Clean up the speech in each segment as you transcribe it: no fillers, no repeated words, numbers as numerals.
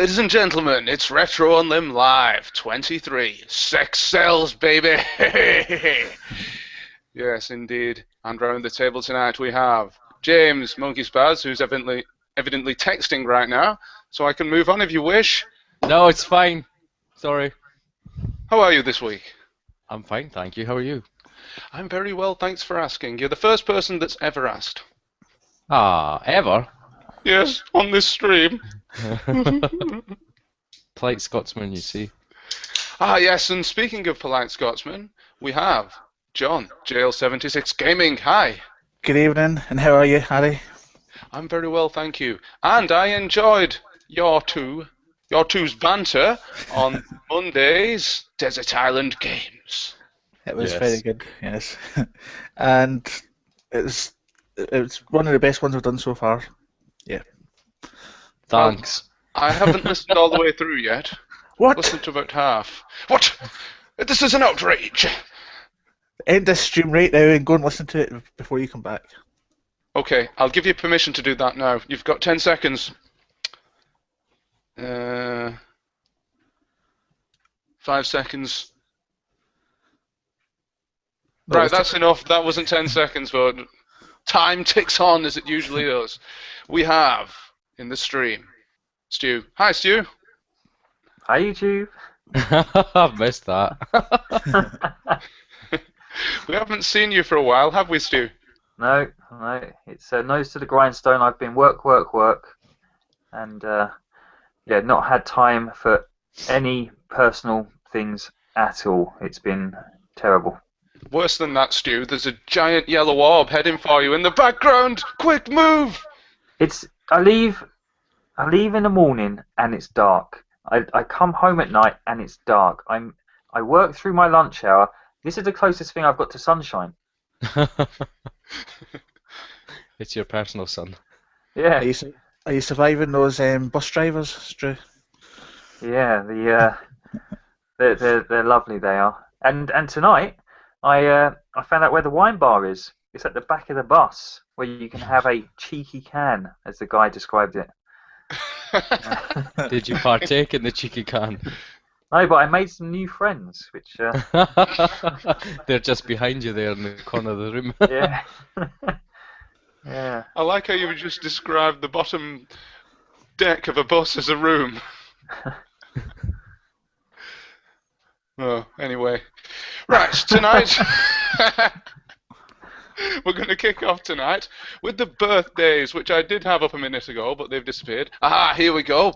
Ladies and gentlemen, it's RetroUnlim Live 23. Sex sells, baby! Yes, indeed. And round the table tonight we have James Monkey Spaz, who's evidently texting right now, so I can move on if you wish. No, it's fine. Sorry. How are you this week? I'm fine, thank you. How are you? I'm very well, thanks for asking. You're the first person that's ever asked. Ah, ever? Yes, on this stream. Polite Scotsman, you see. Ah, yes, and speaking of polite Scotsmen, we have John, Jail76 Gaming. Hi. Good evening, and how are you, Harry? I'm very well, thank you. And I enjoyed your two's banter on Monday's Desert Island Games. It was Yes. very good, yes. And it's one of the best ones we've done so far. Yeah. Thanks. I haven't listened all the way through yet. What? Listened to about half. What? This is an outrage. End this stream right now and go and listen to it before you come back. Okay, I'll give you permission to do that now. You've got 10 seconds. 5 seconds. No, Right, that's enough. That wasn't 10 seconds, but time ticks on as it usually does. We have in the stream Stu. Hi, Stu. Hi, YouTube. I've missed that. We haven't seen you for a while, have we, Stu? No. It's nose to the grindstone. I've been work, and not had time for any personal things at all. It's been terrible. Worse than that, Stu. There's a giant yellow orb heading for you in the background. Quick move! I leave in the morning and it's dark. I come home at night and it's dark. I work through my lunch hour. This is the closest thing I've got to sunshine. It's your personal son. Yeah. Are you surviving those bus drivers, Stu? Yeah, they're lovely. They are. And tonight, I found out where the wine bar is. It's at the back of the bus, where you can have a cheeky can, as the guy described it. Did you partake in the cheeky can? No, but I made some new friends, which They're just behind you there in the corner of the room. yeah, yeah. I like how you just described the bottom deck of a bus as a room. Oh, anyway. Right, tonight we're going to kick off tonight with the birthdays, which I did have up a minute ago, but they've disappeared. Aha, here we go.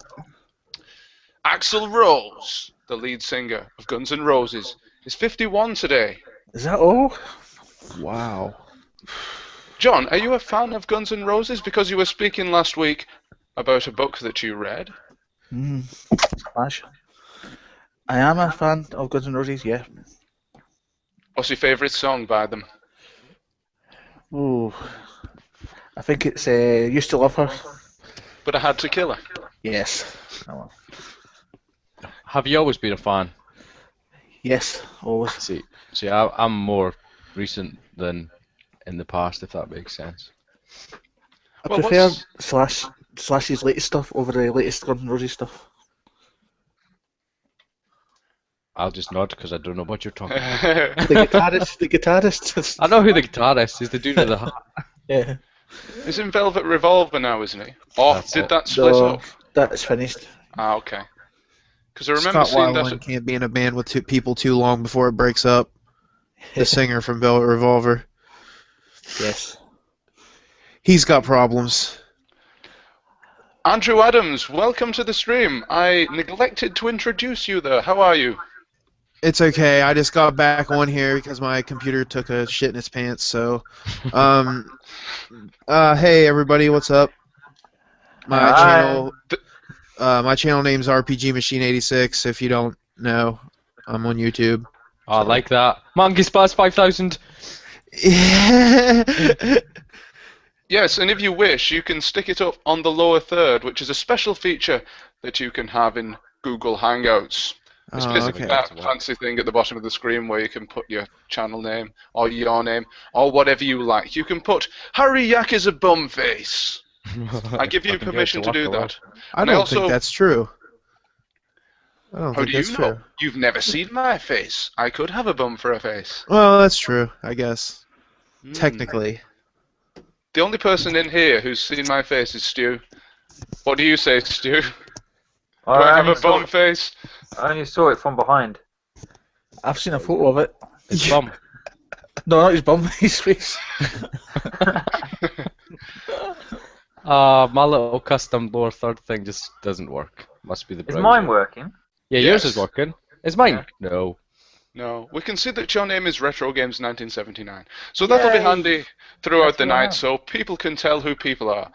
Axl Rose, the lead singer of Guns N' Roses, is 51 today. Is that all? Wow. John, are you a fan of Guns N' Roses? Because you were speaking last week about a book that you read. Smash. I am a fan of Guns N' Roses, yeah. What's your favourite song by them? Ooh. I think it's Used to Love Her. But I Had to Kill Her. Yes. That one. Have you always been a fan? Yes, always. See, I'm more recent than in the past, if that makes sense. I Well, prefer what's- Slash's latest stuff over the latest Guns N' Roses stuff. I'll just nod because I don't know what you're talking about. The guitarist. I know who the guitarist is, the dude with the hat. Yeah. He's in Velvet Revolver now, isn't he? Or That's did it. that split No, up? that's finished. Ah, okay. Because I remember Scott seeing Weiland that. can't be in a band with two people too long before it breaks up. The singer from Velvet Revolver. Yes. He's got problems. Andrew Adams, welcome to the stream. I neglected to introduce you there. How are you? It's okay. I just got back on here because my computer took a shit in its pants. So, hey everybody, what's up? My Hi. channel name's RPG Machine 86. If you don't know, I'm on YouTube. Oh, I like that. Monkey Spaz 5000. Yes, and if you wish, you can stick it up on the lower third, which is a special feature that you can have in Google Hangouts. It's basically okay. that fancy thing at the bottom of the screen where you can put your channel name or your name or whatever you like. You can put Harry Yack is a bum face. I give you Fucking permission good to do walk that. I And don't also, think that's true. I don't How think do that's you know? true. You've never seen my face. I could have a bum for a face. Well, that's true, I guess. Hmm. Technically. The only person in here who's seen my face is Stu. What do you say, Stu? Do I have a bum face? I only saw it from behind. I've seen a photo of it. His bum. No, not his bum, his face. My little custom lower third thing just doesn't work. Must be the Is browser. mine working? Yeah, yours Yes. is working. Is mine? No. No. We can see that your name is RetroGames 1979. So that'll be Yay. handy throughout That's the who I night am. so people can tell who people are.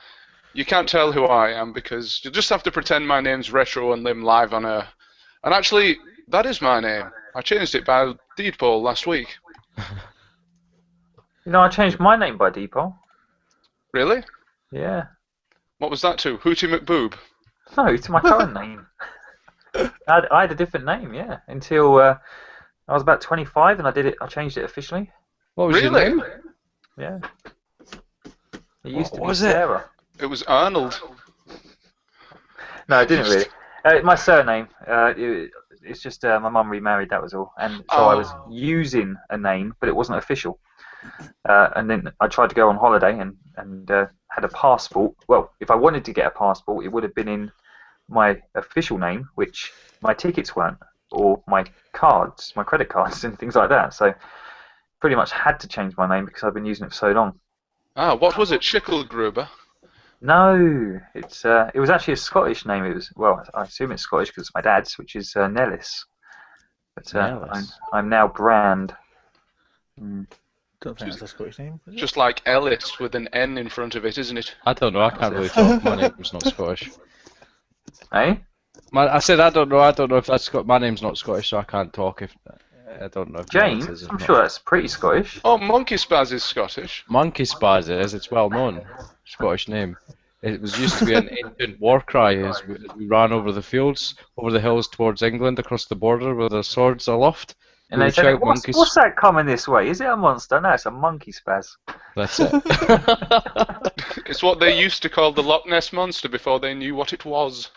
You can't tell who I am because you just have to pretend my name's RetroUnlim live on air. And actually, that is my name. I changed it by deed poll last week. You know, I changed my name by default. Really? Yeah. What was that to? Hootie McBoob? No, it's my current name. I had a different name, yeah, until I was about 25 and I changed it officially. What was your Really? name? Yeah. It used to be was it? Sarah. It was Arnold. No, it didn't really. My surname. It's just my mum remarried. That was all, and so I was using a name, but it wasn't official. And then I tried to go on holiday and had a passport. Well, if I wanted to get a passport, it would have been in my official name, which my tickets weren't, or my cards, my credit cards, and things like that. So pretty much had to change my name because I've been using it for so long. What was it? Schickelgruber? No, it was actually a Scottish name. It was, well, I assume it's Scottish because it's my dad's, which is Nellis. But Nellis. I'm now Brand. Don't think that's a Scottish name. Is it? Just like Ellis with an N in front of it, isn't it? I don't know. I can't really talk. My name's not Scottish. Eh? I said I don't know. I don't know if that's my name's not Scottish, so I can't talk. If I don't know. If James? Nellis is or I'm not. sure that's pretty Scottish. Oh, Monkey Spaz is Scottish. Monkey Spaz is. It's well known. Scottish name. It was used to be an ancient war cry as we ran over the fields, over the hills towards England, across the border with our swords aloft. And We they would said, shout what's monkey that coming this way? Is it a monster? No, it's a monkey spaz. That's it. It's what they used to call the Loch Ness Monster before they knew what it was.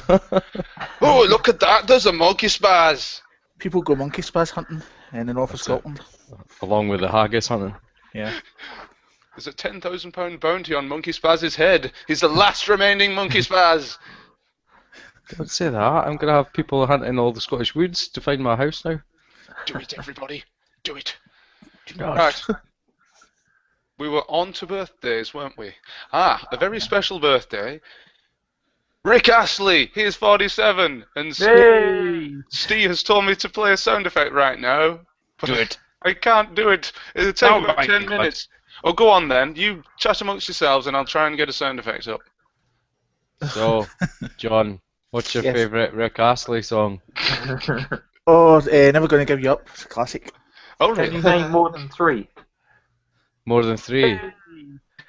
Oh, look at that! There's a Monkey Spaz! People go monkey spaz hunting in the north of That's it. Scotland. Along with the haggis hunting. Yeah. There's a £10,000 bounty on Monkey Spaz's head. He's the last remaining Monkey Spaz! Don't say that. I'm going to have people hunting all the Scottish woods to find my house now. Do it, everybody. Do it. No. Right. We were on to birthdays, weren't we? A very special birthday. Rick Astley, he is 47, and Yay! Steve has told me to play a sound effect right now. But Do it. I can't do it. It'll take Oh about my 10 God. minutes. Oh, go on then. You chat amongst yourselves, and I'll try and get a sound effect up. So, John, what's your Yes. favourite Rick Astley song? Oh, Never Gonna Give You Up. It's a classic. Oh, Can you really? name more than 3? More than 3.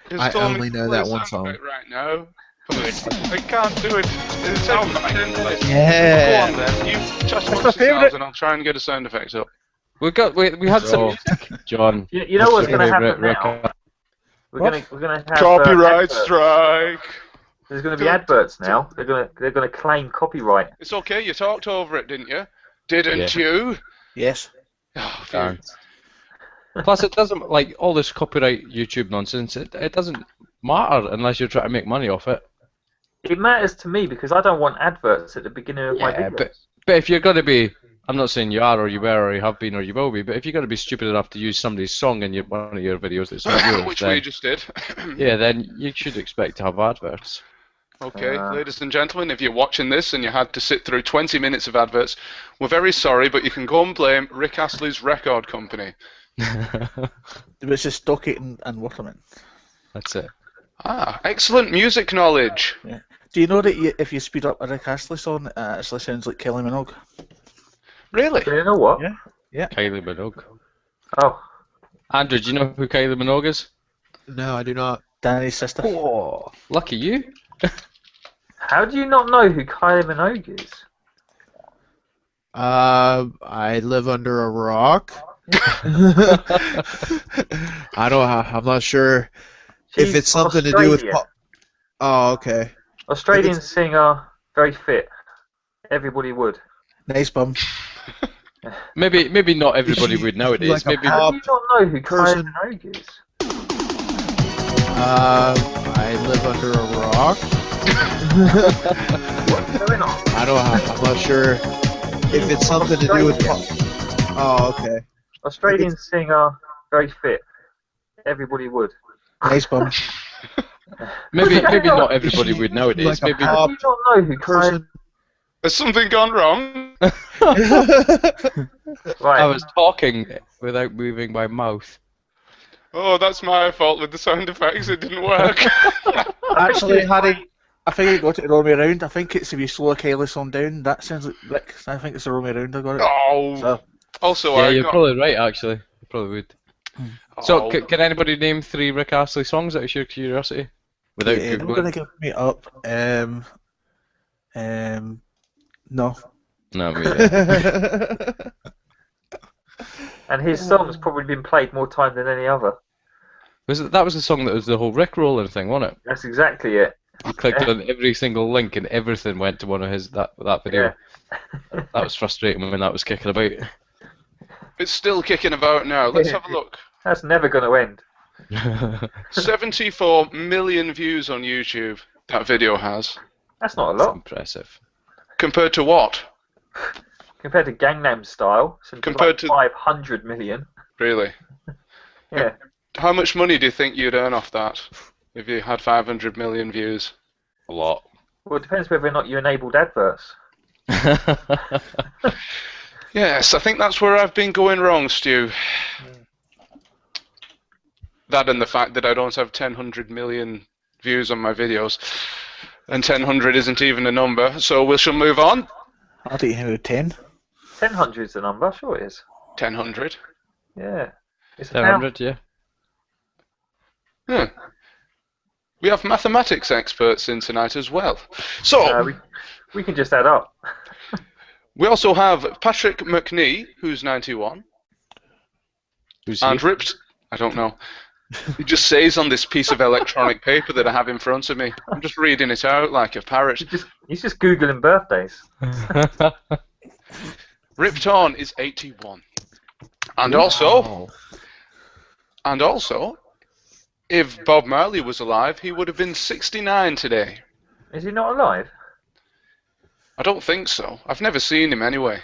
He's I told me only to know play that a one sound song. effect right now. I can't do it. It'll take about 10 minutes. Go Yeah. on then. You chat my amongst yourselves, favourite. and I'll try and get a sound effect up. We had some music. John, You know what's your going to favourite happen Rick now? We're What? going to have Copyright adverts. strike. There's going to be adverts now. They're going to claim copyright. It's okay. You talked over it, didn't you? Didn't Yeah. you? Yes. Oh, phew. Darn. Plus, it doesn't, like, all this copyright YouTube nonsense, it doesn't matter unless you're trying to make money off it. It matters to me because I don't want adverts at the beginning of my Yeah, videos. but if you're going to be, I'm not saying you are or you were or you have been or you will be, but if you're going to be stupid enough to use somebody's song in one of your videos that's not yours, Which then, we just did. yeah, then you should expect to have adverts. Okay, ladies and gentlemen, if you're watching this and you had to sit through 20 minutes of adverts, we're very sorry, but you can go and blame Rick Astley's record company. It's just Stockett and Waterman. That's it. Excellent music knowledge. Do you know that if you speed up a Rick Astley song, it actually sounds like Kelly Minogue? Really? Do you know what? Yeah. Kylie Minogue. Oh, Andrew, do you know who Kylie Minogue is? No, I do not. Danny's sister. Oh, lucky you. how do you not know who Kylie Minogue is? I live under a rock. I'm not sure if She's it's something to do with. Australian. Oh, okay. Australian If singer, very fit. Everybody would. Nice bum. Maybe not everybody would nowadays. Like a Maybe How do you not know who person. Kylie Minogue is? I live under a rock. What's going on? I'm not sure if it's something to do with. Oh, okay. Australian singer, very fit. Everybody would. Nice bum. maybe not everybody would nowadays. Like a Maybe How do you not know who Kylie? Person. Has something gone wrong? Right. I was talking without moving my mouth. Oh, that's my fault with the sound effects. It didn't work. Actually, Harry, I think you got it the wrong way around. I think it's if you slow a Kylie song down. That sounds like Rick. I think it's the wrong way around. I got it. Oh. So, Also, Yeah, I you're got... probably right. Actually, you probably would. So, Oh. can anybody name 3 Rick Astley songs out of sheer curiosity? Without yeah, I'm Googling? gonna give me up. No. No, me neither. And his song's probably been played more time than any other. That was the song that was the whole Rick rolling thing, wasn't it? That's exactly it. You clicked on every single link and everything went to one of his that video. Yeah. That was frustrating when that was kicking about. It's still kicking about now. Let's have a look. That's never going to end. 74 million views on YouTube, that video has. That's not a That's lot. impressive. Compared to what? Compared to Gangnam Style, so Compared like to- 500 million. Really? Yeah. How much money do you think you'd earn off that if you had 500 million views? A lot. Well, it depends whether or not you enabled adverts. Yes, I think that's where I've been going wrong, Stu. That and the fact that I don't have 1,000 million views on my videos. And 1,000 isn't even a number, so we shall move on. I'll take you with 10. 1,000 is the number, sure it is. 1,000. Yeah. It's 700, yeah. Hmm. We have mathematics experts in tonight as well. So, we can just add up. we also have Patrick McNee, who's 91, Who's and he? Ripped... I don't know. It just says on this piece of electronic paper that I have in front of me. I'm just reading it out like a parrot. He's just Googling birthdays. Ripped On is 81. And also, if Bob Marley was alive, he would have been 69 today. Is he not alive? I don't think so. I've never seen him anyway.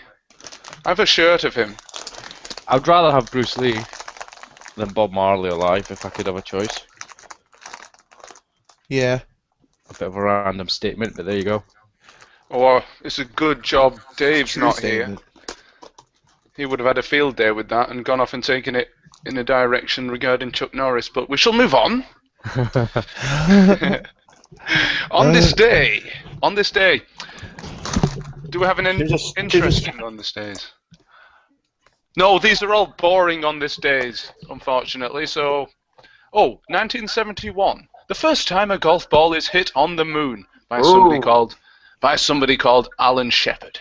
I have a shirt of him. I'd rather have Bruce Lee than Bob Marley alive if I could have a choice. Yeah. A bit of a random statement, but there you go. Or it's a good job Dave's True not statement. here. He would have had a field day with that and gone off and taken it in a direction regarding Chuck Norris. But we shall move on. On this day, do we have an interesting on this days? No, these are all boring on this days, unfortunately. So, 1971, the first time a golf ball is hit on the moon by somebody called Alan Shepard.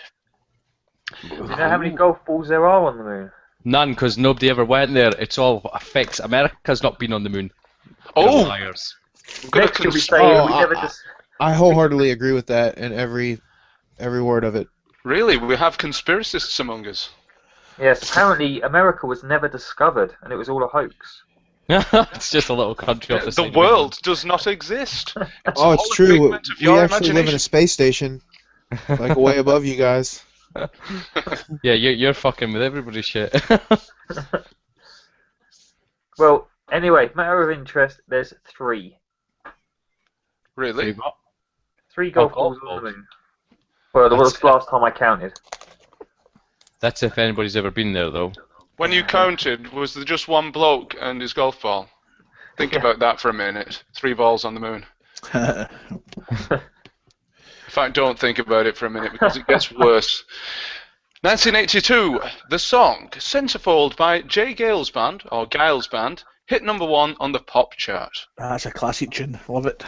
Do you know how many golf balls there are on the moon? None, because nobody ever went there. It's all a fix. America's not been on the moon. Oh, They're liars. I'm gonna Next, you'll be cons- saying Oh, we never just. I wholeheartedly agree with that and every word of it. Really, we have conspiracists among us. Yes, apparently America was never discovered, and it was all a hoax. It's just a little country off the The side of world does not exist. Oh, it's true. figment of We your actually live in a imagination. space station, like way above you guys. England. Yeah, you're fucking with everybody's shit. Well, anyway, matter of interest, there's 3. Really? 3 golf golf balls on the balls. moon. Well, that was That's- the last time I counted. That's if anybody's ever been there, though. When you counted, was there just one bloke and his golf ball? Think Yeah. about that for a minute. 3 balls on the moon. In fact, don't think about it for a minute because it gets worse. 1982, the song Centerfold by Jay Giles Band, hit number 1 on the pop chart. That's a classic tune. Love it.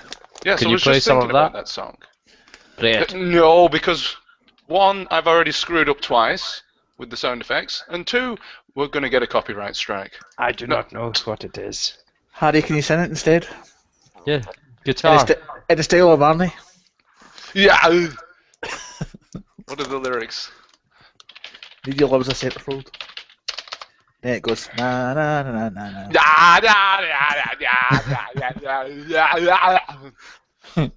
Yes, Can I you was play just some thinking of about that? that song. Great. No, because 1, I've already screwed up twice with the sound effects, and 2, we're going to get a copyright strike. I do not know what it is. Harry, can you sing it instead? Yeah, In guitar. the style of Barney. Yeah. What are the lyrics? Need your love as a centerfold. Then it goes na na na na na na. Yeah, yeah, yeah, yeah, yeah, yeah, yeah, yeah. No,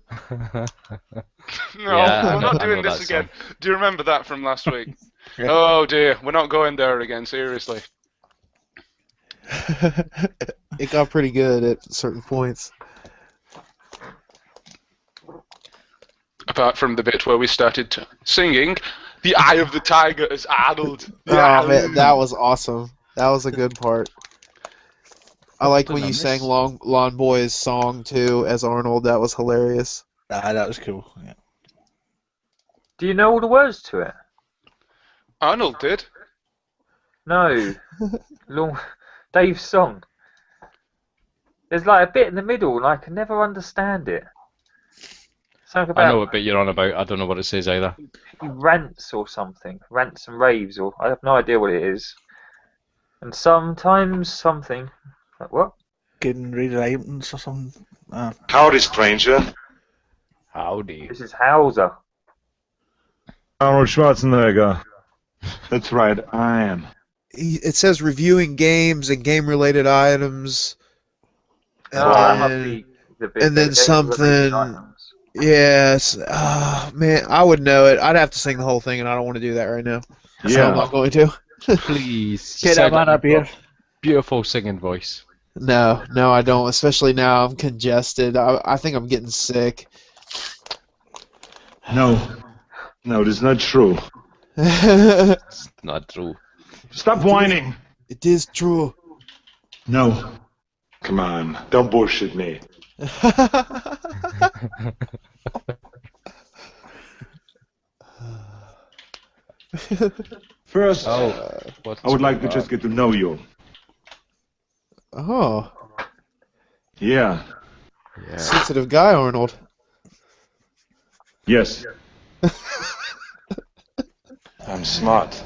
Yeah, we're not I doing know this that again. song. Do you remember that from last week? Yeah. Oh dear, we're not going there again, seriously. It got pretty good at certain points. Apart from the bit where we started singing, "The Eye of the Tiger" as Arnold. Oh man, that was awesome. That was a good part. I like when you sang Lawn Boy's song too as Arnold. That was hilarious. Ah, that was cool. Yeah. Do you know all the words to it? Arnold did. No. Dave's song. There's like a bit in the middle, and I can never understand it. Something I know about what bit you're on about. I don't know what it says either. he rants or something. Rants and raves, or I have no idea what it is. And sometimes something. Like what? Getting rid of items or something. Howdy, stranger. Howdy. This is Hauser. Arnold Schwarzenegger. That's right, I am. It says reviewing games and game-related items. And Oh, that then, must be the bit. and then the something. items. Yes. Oh, man, I would know it. I'd have to sing the whole thing, and I don't want to do that right now. So I'm not going to. Please. Get that man up here. Beautiful singing voice. No, I don't. Especially now, I'm congested. I think I'm getting sick. No, this is not true. It It's not true. Stop whining. is true. No. Come on, don't bullshit me. First, What's I would like to going just on? get to know you. Oh, Yeah. Yeah. sensitive guy, Arnold. Yes. I'm smart.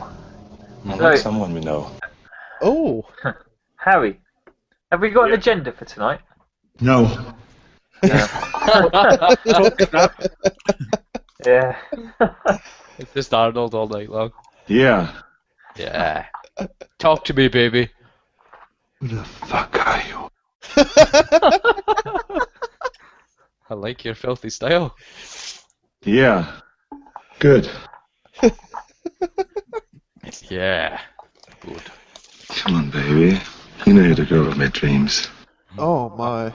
I'm Right. like someone we know. Oh, Harry, have we got an agenda for tonight? No. Yeah. It's just Arnold all night long. Yeah. Yeah. Talk to me, baby. Who the fuck are you? I like your filthy style. Yeah. Good. Yeah. Good. Come on, baby. You know you're the girl of my dreams. oh my.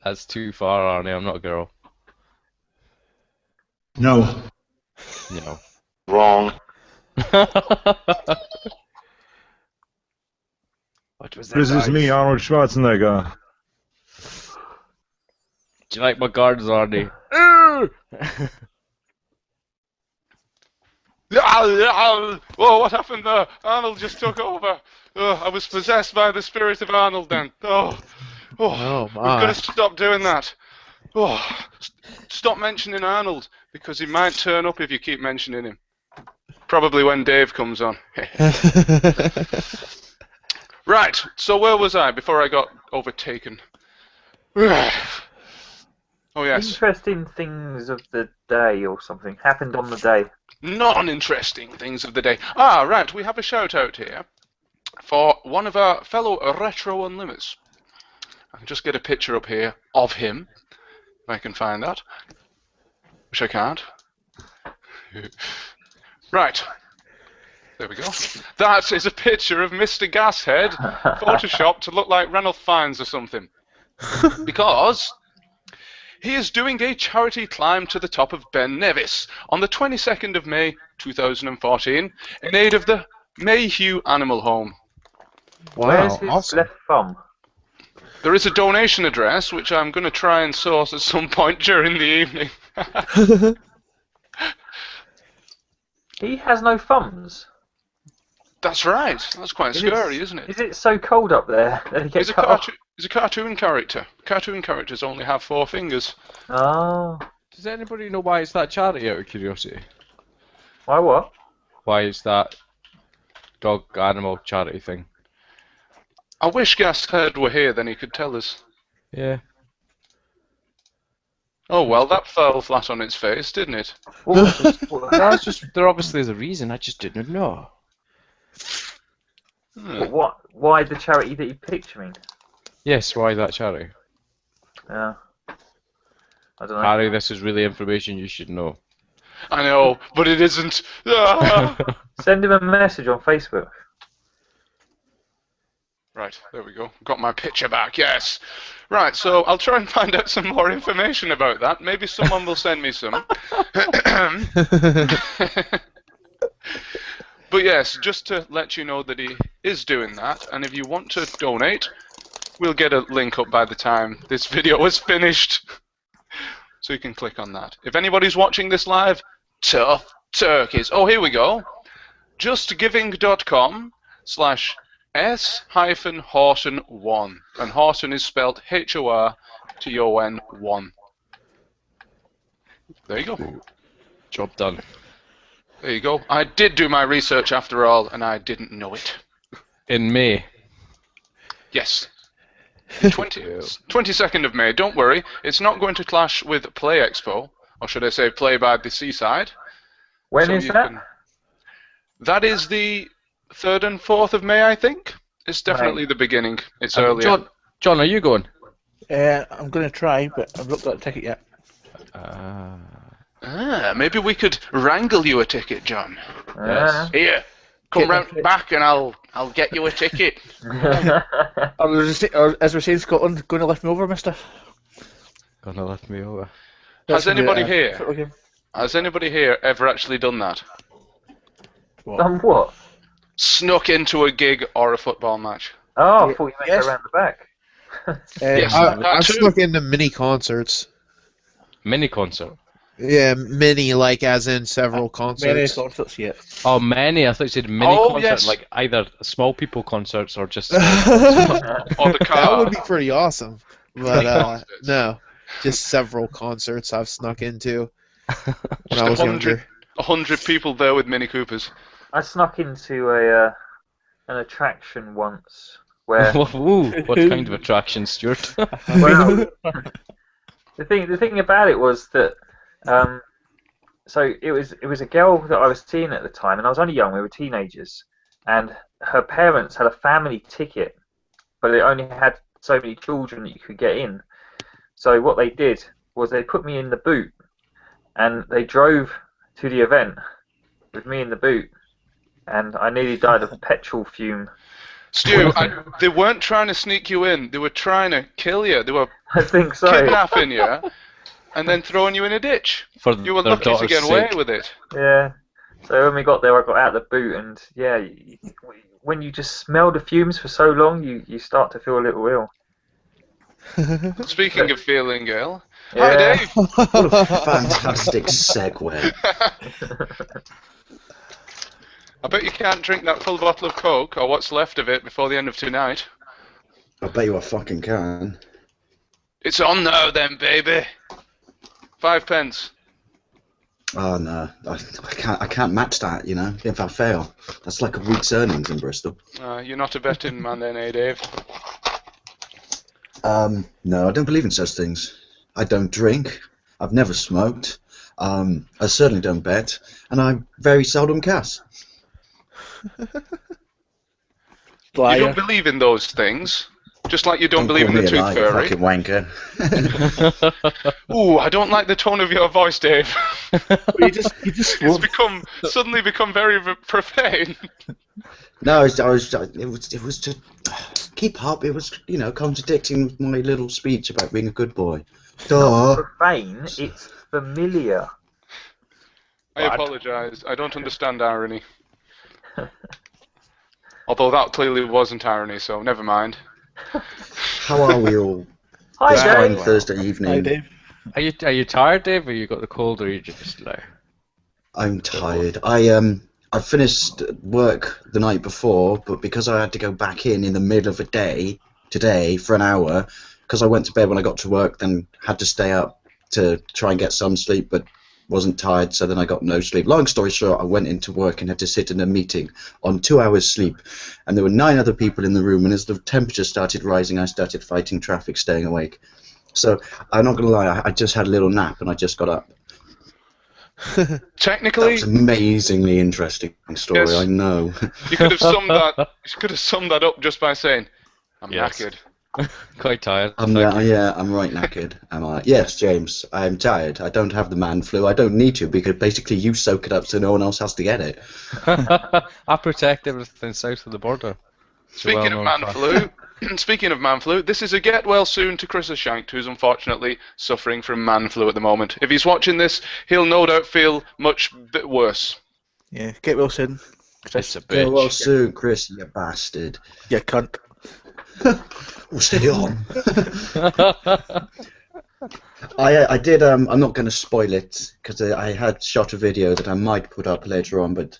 That's too far, Arnie. I'm not a girl. No. No. Wrong. What was that? This is me, noise? Arnold Schwarzenegger. Do you like my gardens, Arnie? Oh, what happened there? Arnold just took over. Oh, I was possessed by the spirit of Arnold then. Oh, Oh we've got my. to stop doing that. Oh, stop mentioning Arnold, because he might turn up if you keep mentioning him. Probably when Dave comes on. Right, so where was I before I got overtaken? Oh, yes. Interesting things of the day or something happened on the day. Non-interesting things of the day. Ah, right, we have a shout-out here for one of our fellow RetroUnlimers. I can just get a picture up here of him, if I can find that. Which I can't. Right. There we go. That is a picture of Mr. Gashead, photoshopped to look like Ranulph Fiennes or something. Because he is doing a charity climb to the top of Ben Nevis on the 22nd of May 2014 in aid of the Mayhew Animal Home. Where's Wow, his awesome. left thumb? There is a donation address which I'm going to try and source at some point during the evening. He has no thumbs. That's right. That's quite scary, isn't it? Is it so cold up there that he gets He's a, cut off? he's a cartoon character. Cartoon characters only have 4 fingers. Oh. Does anybody know why it's that charity, out of curiosity? Why what? Why it's that dog animal charity thing? I wish Gashead were here, then he could tell us. Yeah. Oh well, that fell flat on its face, didn't it? That's just, there obviously is a reason, I just didn't know. But what? Why the charity that you picked? You mean? Yes, why that charity? Yeah. I don't know. Harry, this is really information you should know. I know, but it isn't. Ah! Send him a message on Facebook. Right, there we go. Got my picture back, yes. Right, so I'll try and find out some more information about that. Maybe someone will send me some. But yes, just to let you know that he is doing that, and if you want to donate, we'll get a link up by the time this video is finished. So you can click on that. If anybody's watching this live, tough turkeys. Oh, here we go. justgiving.com/S-Horton1. And Horton is spelled Horton1. There you go. Job done. There you go. I did do my research after all, and I didn't know it. In May. Yes. 22nd of May. Don't worry. It's not going to clash with Play Expo, or should I say Play by the Seaside. When So is you that? can- That is the 3rd and 4th of May, I think. It's definitely the beginning. It's earlier. John, are you going? I'm going to try, but I've not got a ticket yet. Maybe we could wrangle you a ticket, John. Yes. Here, come Get round it. back and I'll get you a ticket. Or as we're saying in Scotland, going to lift me over, mister? Gonna lift me over. Has That's gonna be anybody a here? football game. Has anybody here ever actually done that? Done what? Snuck into a gig or a football match? Oh, I thought you meant Yes. go around the back. Yes. I've too. snuck into mini concerts. Mini concert. Yeah, mini, like as in several Many concerts. concerts yet. Oh, many. I thought you said mini Oh, concert, yes. like either small people concerts or just. Or the That car? would be pretty awesome. But Concerts. no, just several concerts I've snuck into when Just I was 100 younger. 100 people there with Mini Coopers. I snuck into an attraction once where Ooh, what kind of attraction, Stuart? well, the thing about it was that so it was a girl that I was seeing at the time, and I was only young. We were teenagers, and her parents had a family ticket, but it only had so many children that you could get in. So what they did was they put me in the boot, and they drove to the event with me in the boot, and I nearly died of petrol fume. Stu, they weren't trying to sneak you in. They were trying to kill you. They were I think so. kidnapping you and then throwing you in a ditch. For You were their lucky to daughter's get away sake. with it. Yeah. So when we got there, I got out of the boot, and yeah, when you just smell the fumes for so long, you start to feel a little ill. Speaking of feeling ill, Yeah. hi Dave. What a fantastic segue. I bet you can't drink that full bottle of Coke or what's left of it before the end of tonight. I bet you I fucking can. It's on now then, baby. 5 pence. Oh no, I can't match that. You know, if I fail, that's like a week's earnings in Bristol. You're not a betting man then, eh, Dave? No, I don't believe in such things. I don't drink. I've never smoked. I certainly don't bet, and I very seldom cuss. You Liar. don't believe in those things. Just like you don't believe in call the me a tooth liar, fairy. fucking wanker. Ooh, I don't like the tone of your voice, Dave. You just It's suddenly become very profane. No, it was to keep up. It was, contradicting my little speech about being a good boy. Duh. Profane, it's familiar. I apologise. I don't understand irony. Although that clearly wasn't irony, so never mind. How are we all? Hi, This fine Dave. Thursday evening. Hi, Dave. Are you tired, Dave, or you got the cold, or you just like? I'm tired. I finished work the night before, but because I had to go back in the middle of a day today for an hour, because I went to bed when I got to work, then had to stay up to try and get some sleep, but wasn't tired, so then I got no sleep. Long story short, I went into work and had to sit in a meeting on 2 hours sleep, and there were 9 other people in the room, and as the temperature started rising, I started fighting traffic, staying awake. So I'm not going to lie, I just had a little nap and I just got up. Technically, That's amazingly interesting story. Yes. I know. you could have summed that. You could have summed that up just by saying, "I'm Yes. knackered." Quite tired. I'm I'm right knackered. Am I? Yes, James. I'm tired. I don't have the man flu. I don't need to because basically you soak it up so no one else has to get it. I protect everything south of the border. It's a Speaking of well-known man fact. flu, speaking of man flu, this is a get well soon to Chris Shanked, who's unfortunately suffering from man flu at the moment. If he's watching this, he'll no doubt feel much bit worse. Yeah, get well soon. It's a Go well bitch. soon, Chris, you bastard. You cunt. Well, steady on. I did. I'm not going to spoil it because I had shot a video that I might put up later on, but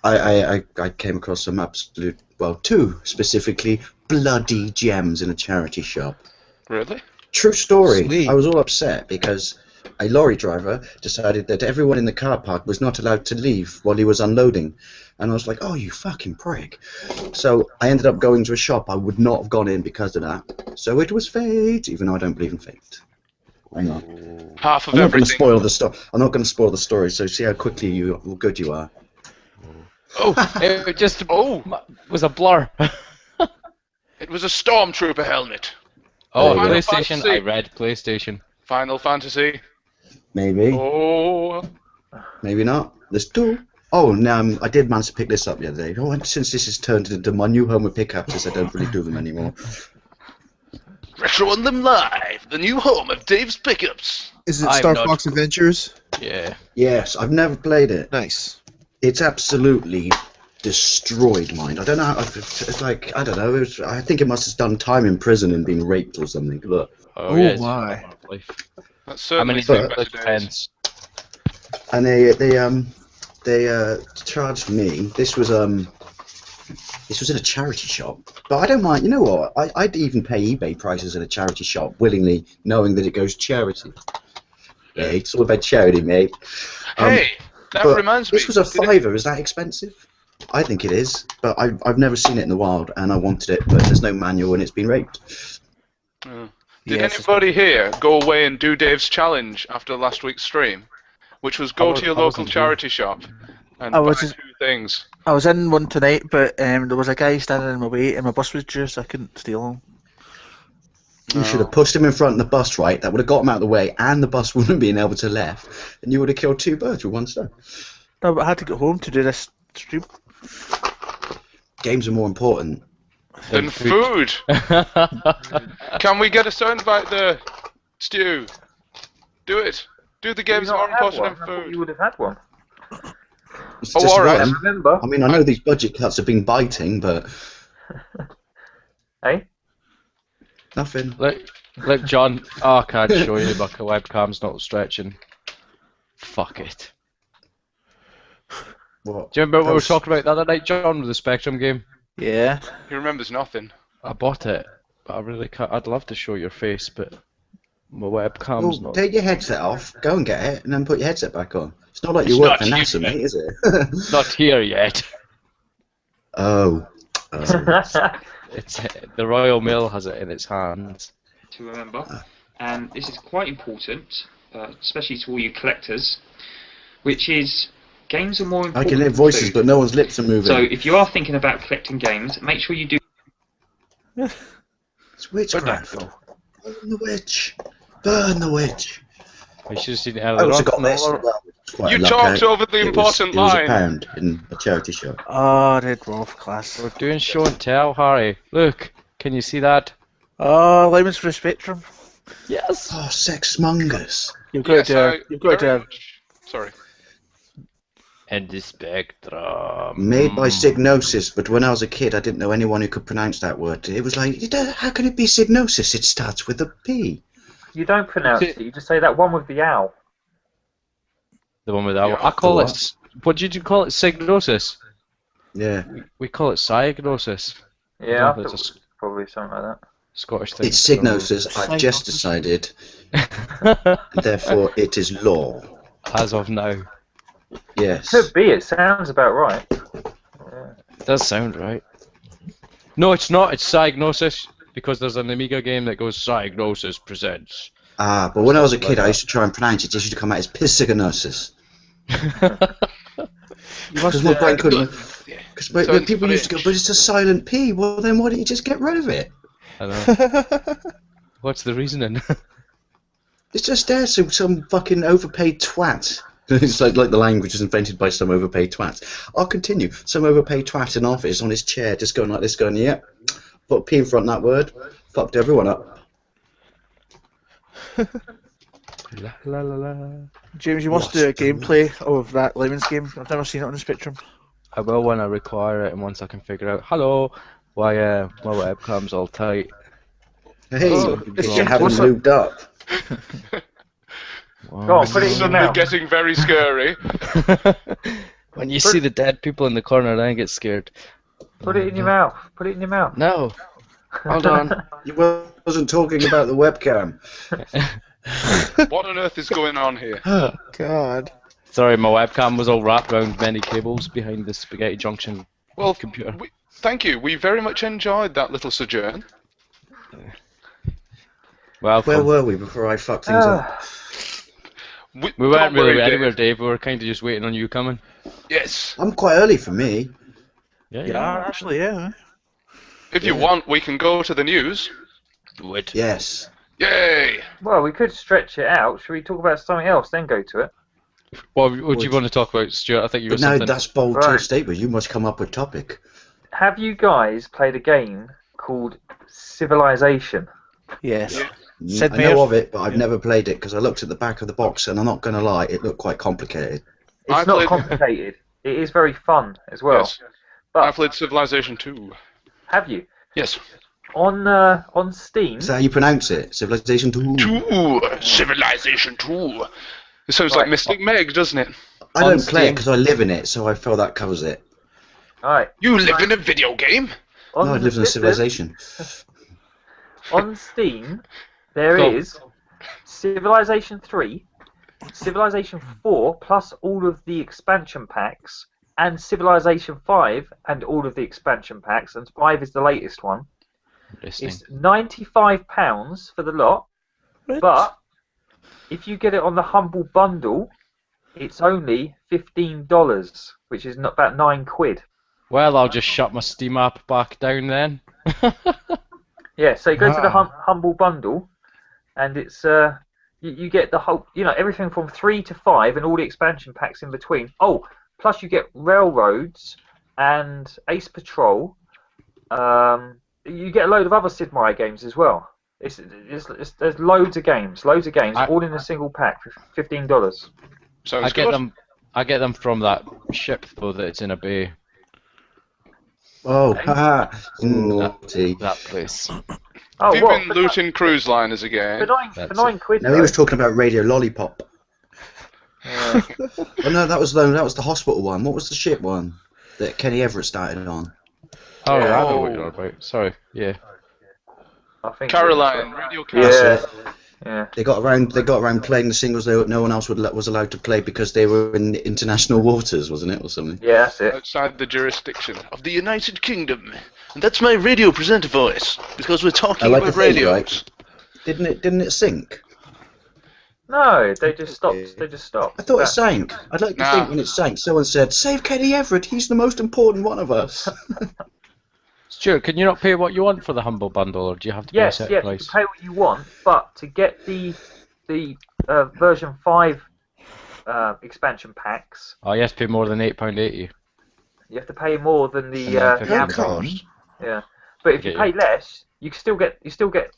I came across some absolute, well, two specifically bloody gems in a charity shop. Really? True story. Sweet. I was all upset because a lorry driver decided that everyone in the car park was not allowed to leave while he was unloading. And I was like, oh, you fucking prick. So I ended up going to a shop I would not have gone in because of that. So it was fate, even though I don't believe in fate. Hang on. Half of I'm not going to everything. spoil the story. I'm not going to spoil the story, so see how quickly how good you are. Oh, It just was a blur. it was a stormtrooper helmet. Oh, There you go. PlayStation. Fantasy. I read PlayStation. Final Fantasy. Maybe, Oh, maybe not. There's two. Oh, no, I did manage to pick this up the other day. Oh, and since this has turned into my new home of pickups, as I don't really do them anymore. RetroUnlim Live, the new home of Dave's pickups. Is it I'm Star not- Fox Adventures? Yeah. Yes, I've never played it. Nice. It's absolutely destroyed mine. I don't know how. It's like I don't know. I think it must have done time in prison and been raped or something. Look, Oh, yeah. my. That's I mean, certainly it seen better days. depends. and they charged me. This was in a charity shop, but I don't mind. You know what? I'd even pay eBay prices in a charity shop willingly, knowing that it goes charity. Yeah, it's all about charity, mate. Hey, that But reminds me. this was a did it- £5. Is that expensive? I think it is, but I've never seen it in the wild, and I wanted it, but there's no manual and it's been raped. Oh. Did Yes. anybody here go away and do Dave's challenge after last week's stream, which was go to your local charity shop and I buy was two just- things? I was in one tonight, but there was a guy standing in my way, and my bus was due, so I couldn't steal him. You should have pushed him in front of the bus, right? That would have got him out of the way, and the bus wouldn't have been able to left, and you would have killed two birds with one stone. No, but I had to get home to do this stream. Games are more important. Then food. Can we get a soundbite there, Stu? Do it. Do the games Do you more not have important one? than I thought food. you would have had one. It's Oh, just all right. one. Remember? I mean, I know these budget cuts have been biting, but Hey? nothing. Look, John. Oh, I can't show you. My webcam's not stretching. Fuck it. What? Do you remember what we were That was- talking about the other night, John, with the Spectrum game? Yeah. He remembers nothing. I bought it, but I really can't. I'd love to show your face, but my webcam's Well, not. take your headset off, go and get it, and then put your headset back on. It's not like you It's work not for you, NASA, mate. mate, is it? Not here yet. Oh. It's the Royal Mail has it in its hands. To remember, and this is quite important, especially to all you collectors, which is games are more I important can hear than voices, food. but no one's lips are moving. So if you are thinking about collecting games, make sure you do. It's witchcraft. Burn the witch. Burn the witch. We should have seen it I earlier also on. got this. Well, it's quite You a luck talked out. over the important it was line. £1 in a charity shop. Oh, Red Wolf class. We're doing show and tell, Harry. Look, can you see that? Oh, lemons for the Spectrum. Yes. Oh, sexmongers. You've got Yes, to do. You've got to very do. much. Sorry. And the Spectrum. Made by Signosis, but when I was a kid, I didn't know anyone who could pronounce that word. It was like, how can it be Signosis? It starts with a P. You don't pronounce it, you just say that one with the owl. The one with that. Yeah, I call the it. What did you call it? Signosis. Yeah. We call it cyanosis. Yeah, I It's thought a it was probably something like Scottish thing. It's Signosis. I've just decided, and therefore it is law. As of now. Yes. that. Could be, it sounds about right. It does sound right. No, it's not. It's Cyanosis, because there's an Amiga game that goes Cyanosis presents. Ah, but when I was a kid, I used to try and pronounce it. It used to come out as Piscinosis. Because my brain couldn't. Because people used to go, but it's a silent P. Well, then why don't you just get rid of it? I know. What's the reasoning? It's just there, so some fucking overpaid twat. It's like the language is invented by some overpaid twat. I'll continue. Some overpaid twat in office on his chair, just going like this, going, yeah, put a P in front of that word, fucked everyone up. La, la, la, la. James, you must do a gameplay of that Lemons game. I've never seen it on the Spectrum. I will when I require it and once I can figure out. Hello, why my webcam's all tight. Hey, it's you haven't lubed up. Wow. Go on, put it in your Suddenly mouth. getting very scary. When you see the dead people in the corner, then I get scared. Put it in your mouth. Put it in your mouth. No. Hold on. You wasn't talking about the webcam. What on earth is going on here? God. Sorry, my webcam was all wrapped around many cables behind the spaghetti junction Well, computer. thank you. We very much enjoyed that little sojourn. Welcome. Where were we before I fucked things up? We don't weren't worry, really Dave. anywhere, Dave. We were kind of just waiting on you coming. Yes. I'm quite early for me. Yeah. Actually, yeah. If you want, we can go to the news. Do it. Yes. Yay! Well, we could stretch it out. Should we talk about something else, then go to it? What would you want to talk about, Stuart? I think you were But now something. that's bold Right. to state, but you must come up with topic. Have you guys played a game called Civilization? Yes. Yeah. Sid I Meier's- know of it, but I've never played it because I looked at the back of the box and I'm not going to lie, it looked quite complicated. It's I not played- complicated. It is very fun as well. Yes. I But played Civilization 2. have you? Yes. On Steam? Is that how you pronounce it? Civilization 2? 2! Civilization 2! It sounds Right. like Mystic Meg, doesn't it? I On don't play it Steam. because I live in it, so I feel that covers it. Alright. You live in a video game? On No, I live in a civilization. On Steam, there Go. is Civilization 3, Civilization 4, plus all of the expansion packs, and Civilization 5 and all of the expansion packs, and 5 is the latest one. Interesting. It's £95 for the lot, but if you get it on the Humble Bundle, it's only $15, which is not about £9. Well, I'll just shut my Steam app back down then. Yeah, so you go to the Ah. Humble Bundle, and it's you get the whole, everything from 3 to 5 and all the expansion packs in between. Oh, plus you get Railroads and Ace Patrol. You get a load of other Sid Meier games as well. There's loads of games, all in a single pack for $15. Sounds I get good. them. I get them from that ship though that's in a bay. Oh, haha. Naughty. That place. Oh, Have you what? been looting cruise liners For again? That's £9? No, he was talking about Radio Lollipop. Yeah. Oh no, that was the hospital one. What was the ship one that Kenny Everett started on? Oh, Yeah. I know what you're on about. Sorry. Yeah. I think Caroline, Radio Yeah. Caroline. Yeah. They got around playing the singles that no one else was allowed to play because they were in international waters, wasn't it, or something? Yeah, that's it. Outside the jurisdiction of the United Kingdom. And that's my radio presenter voice, because we're talking I like about the thing, radios. right? Didn't it sink? No, they just stopped. They just stopped. I thought it sank. I'd like to Nah. think when it sank, someone said, "Save Kenny Everett. He's the most important one of us." Stuart, can you not pay what you want for the Humble Bundle, or do you have to pay Yes, a set yes, you price? can pay what you want, but to get the version 5 expansion packs, Oh, you have to pay more than £8.80. you have to pay more than the And then How Amazon. come? Yeah, but if you Get pay you. less, you still get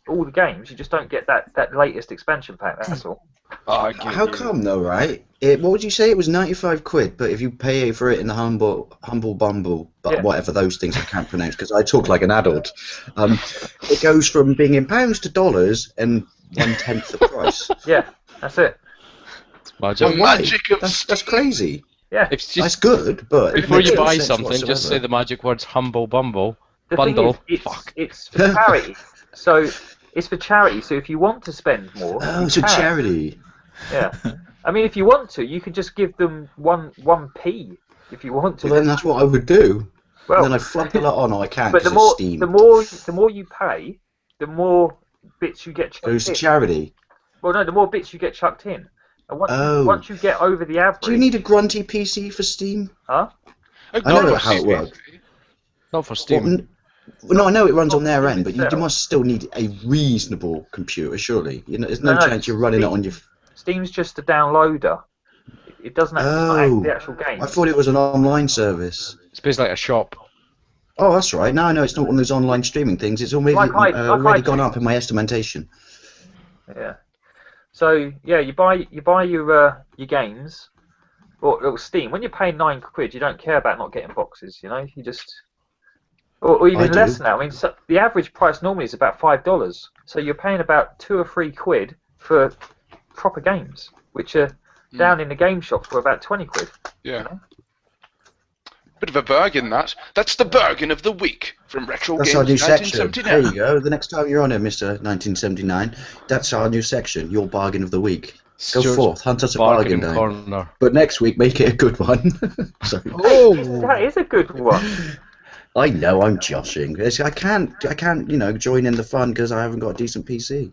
all the games. You just don't get that latest expansion pack. That's all. Oh, I get How you. come though, right? What would you say? It was 95 quid, but if you pay for it in the humble bumble, but Yeah. whatever those things I can't pronounce because I talk like an adult, it goes from being in pounds to dollars and 1/10 the price. Yeah, that's it. Magic. The Why? magic of That's crazy. Yeah. It's That's just good, but it before makes you no buy sense something, just say whatsoever. the magic words "Humble Bumble." The Bundle. thing is, Fuck. it's for charity. So it's for charity. So if you want to spend more, Oh, you it's a can. charity. Yeah. I mean, if you want to, you could just give them 1p if you want to. Well, then that's what I would do. Well, And then I flunk a lot on. I can't but because the it's more Steam. the more you pay, the more bits you get. Goes to chipped in. charity. Well, no, the more bits you get chucked in. And once you get over the average. Do you need a grunty PC for Steam? Huh? I know how it works. Not for Steam. Well, no, I know it runs on their end, but you must still need a reasonable computer, surely. You know, there's no chance you're running it on your. Steam's just a downloader. It doesn't actually the actual game. I thought it was an online service. It's basically like a shop. Oh, that's right. No, it's not one of those online streaming things. It's already gone up in my estimation. Yeah. So yeah, you buy your games, or Steam. When you're paying £9, you don't care about not getting boxes. You know, you just. Or even less now. I mean, the average price normally is about $5. So you're paying about £2 or £3 for proper games, which are down in the game shop for about £20. Yeah. You know? Bit of a bargain, that. That's the bargain of the week from Retrogames. That's our new section. 1979. There you go. The next time you're on it, Mr. 1979, that's our new section. Your bargain of the week. Go forth, hunt us a bargain day. Corner. But next week, make it a good one. Sorry. That is a good one. I know, I'm joshing. I can't, join in the fun because I haven't got a decent PC.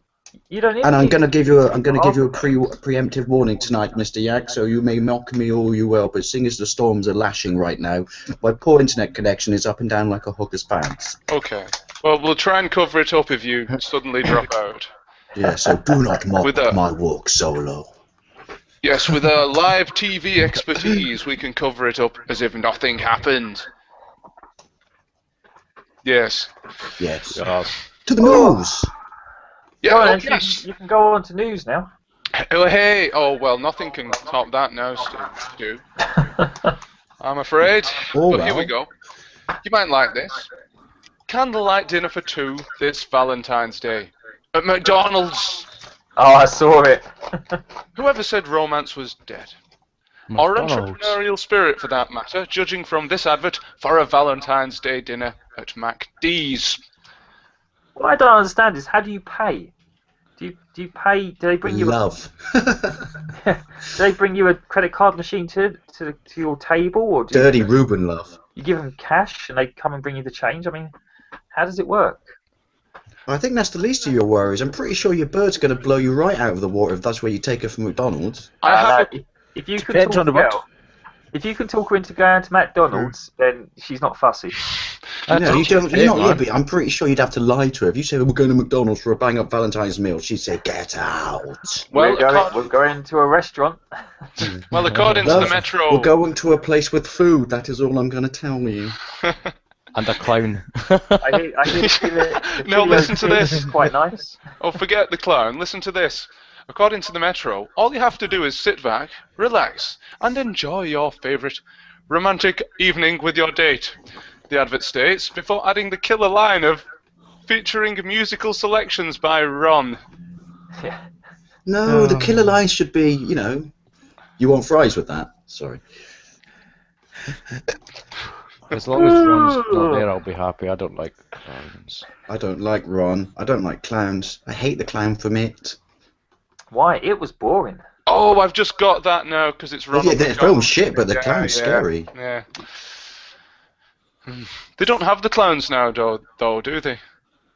You don't need. And I'm gonna give you a preemptive warning tonight, Mr. Yack. So you may mock me all you will, but seeing as the storms are lashing right now, my poor internet connection is up and down like a hooker's pants. Okay. Well, we'll try and cover it up if you suddenly drop out. Yeah. So do not mock my work solo. Yes, with our live TV expertise, we can cover it up as if nothing happened. Yes. Yes. To the news. Yeah, yes. You can go on to news now. Oh, hey. Oh, well, nothing can top that now, Stu. I'm afraid. But here we go. You might like this. Candlelight dinner for two this Valentine's Day. At McDonald's. Oh, I saw it. Whoever said romance was dead? Or entrepreneurial spirit, for that matter, judging from this advert for a Valentine's Day dinner at MacD's. What I don't understand is, how do you pay? Do you pay? Do they bring you love? Do they bring you a credit card machine to your table, or do Dirty Reuben love? You give them cash and they come and bring you the change. I mean, how does it work? I think that's the least of your worries. I'm pretty sure your bird's going to blow you right out of the water if that's where you take her from McDonald's. If you can talk her into going to McDonald's, then she's not fussy. I'm pretty sure you'd have to lie to her. If you say, we're going to McDonald's for a bang-up Valentine's meal, she'd say, get out. Well, we're going to a restaurant. Well, according to the Metro... We're going to a place with food, that is all I'm going to tell you. And a clown. I hear no, listen to this. Is quite nice. Oh, forget the clown. Listen to this. According to the Metro, all you have to do is sit back, relax, and enjoy your favourite romantic evening with your date. The advert states, before adding the killer line of featuring musical selections by Ron. No, the killer line should be, you want fries with that? Sorry. As long as Ron's not there, I'll be happy. I don't like clowns. I don't like Ron. I don't like clowns. I hate the clown from it. Why? It was boring. Oh, I've just got that now because it's Ron. Yeah, the film's shit, but the clown's scary. Yeah. They don't have the clowns now, though, do they?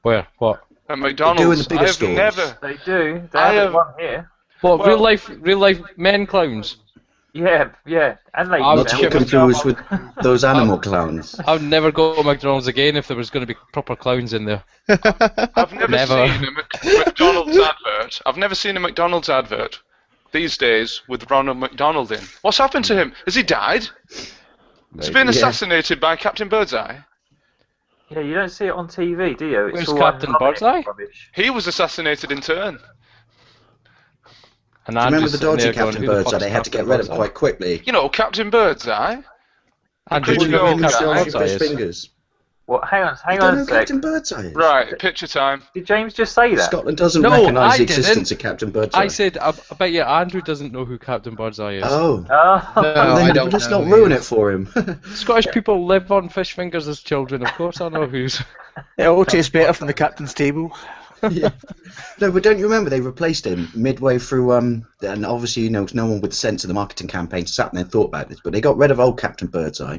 Where? What? At McDonald's. They do in the bigger stores. Never. They do. They have one here. What? Well, real life men clowns? Yeah, and ladies. Not to be confused with those animal clowns. I would never go to McDonald's again if there was going to be proper clowns in there. I've never seen a McDonald's advert. I've never seen a McDonald's advert these days with Ronald McDonald in. What's happened to him? Has he died? Has he been assassinated by Captain Birdseye? Yeah, you don't see it on TV, do you? Where's Captain Birdseye? He was assassinated in turn. And do you remember the dodgy Captain Birdseye? They had to get rid of quite quickly. You know, Captain Birdseye? And did you know Captain Birdseye fingers? What? Hang on a sec. Captain Birdseye is? Right, picture time. Did James just say that? Scotland doesn't recognise the existence of Captain Birdseye. I said, I bet you Andrew doesn't know who Captain Birdseye is. Oh. No, I don't. Let's not ruin it for him. Scottish people live on fish fingers as children. Of course I know who's... It all tastes better from the captain's table. Yeah. No, but don't you remember they replaced him midway through? And obviously, no one with sense of the marketing campaign sat there and thought about this. But they got rid of old Captain Birdseye,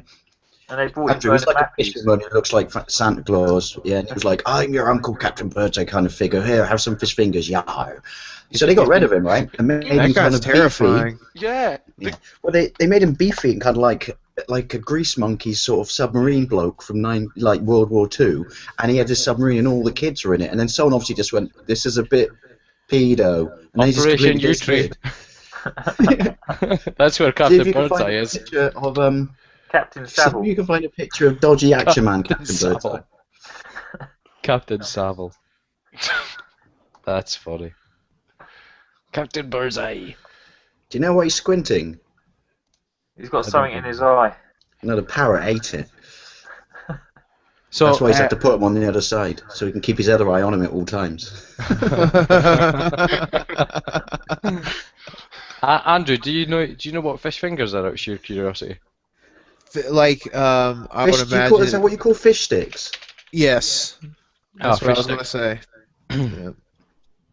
And they brought Andrew, him he's like a Matthews. fisherman who looks like Santa Claus. Yeah, and he was like, I'm your Uncle Captain Birdseye kind of figure. Here, have some fish fingers, yar. So they got rid of him, right? And made him That kind guy's of terrifying. beefy. Yeah. Yeah. Well, they made him beefy and kind of like a grease monkey sort of submarine bloke from World War II, and he had this submarine and all the kids were in it. And then someone obviously just went, "This is a bit pedo," and then he just Operation completely U-Trade. That's where See if Captain you can find Birdseye a is. picture of Captain see if Savile. you can find a picture of dodgy action man Captain Birdseye. Savile. Captain Savile. That's funny. Captain Birdseye. Do you know why he's squinting? He's got something in his eye. No, the parrot ate it. So That's why he's had to put him on the other side, so he can keep his other eye on him at all times. Andrew, do you know what fish fingers are, out of sheer curiosity? Like, I would Is imagine. that what you call fish sticks? Yes. That's what I fish was going to say. Yeah.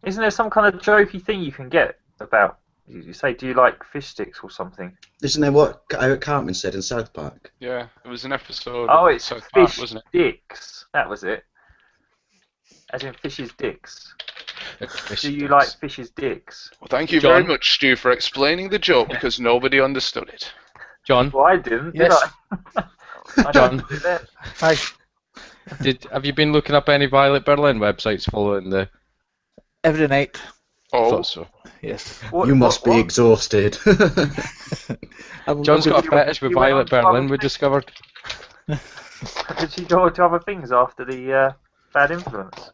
Isn't there some kind of jokey thing you can get about? You say, do you like fish sticks or something? Isn't that what Eric Cartman said in South Park? Yeah, it was an episode. Oh, of it's South Park, fish wasn't it? dicks. That was it. As in fish's dicks. Fish Do you sticks. like fish's dicks? Well, thank you John? very much, Stu, for explaining the joke because nobody understood it. John? Well, I didn't, Yes. did I? I John? don't do that. Hi. Have you been looking up any Violet Berlin websites following the? Every night. Oh, Thought so. Yes. What- You must be what- exhausted. John's got a fetish with You went Violet on to other Berlin. We things? discovered. Did she go to other things after the bad influence?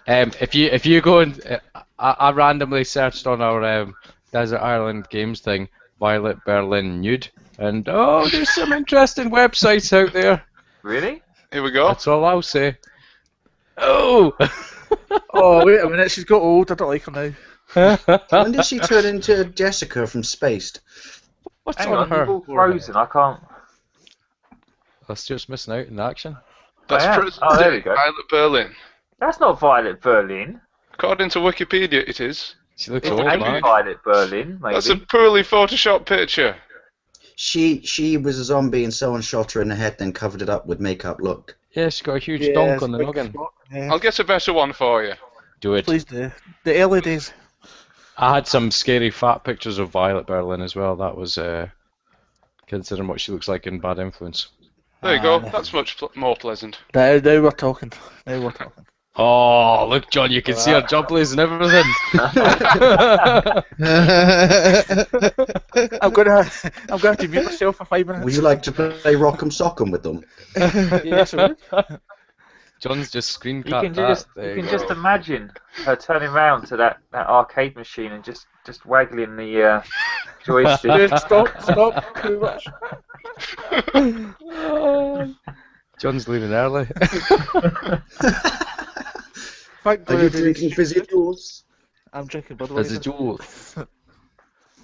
If you go and I randomly searched on our Desert Island Games thing, Violet Berlin nude, and there's some interesting websites out there. Really? here we go. That's all I'll say. Oh. Oh, wait a minute, she's got old. I don't like her now. When did she turn into Jessica from Spaced? What's Hang on on, her? you're all frozen. I can't. That's just missing out in action. That's I am. present Oh, there day we go. Violet Berlin. That's not Violet Berlin. According to Wikipedia, it is. She looks It's old, Maybe. man. Violet Berlin, maybe. That's a poorly photoshopped picture. She was a zombie and someone shot her in the head, then covered it up with makeup. Look. Yeah, she's got a huge Yeah, donk it's on the big noggin. spot, yeah. I'll get a better one for you. Do it. Please do. The early days. I had some scary fat pictures of Violet Berlin as well. That was considering what she looks like in Bad Influence. There you go. Ah. That's much more pleasant. Now we're talking. Now we're talking. Oh, look, John, you can see her jumblies and everything. I'm gonna have to mute myself for 5 minutes. Would you like to play Rock'em Sock'em with them? Yes, I would. John's just screen You cut can that. just There you you can go. just imagine her turning around to that arcade machine and just waggling the joystick. Dude, stop. Too much. John's leaving early. Thank Are you God, drinking fizzy jewels? I'm drinking As a Budweiser. jewel.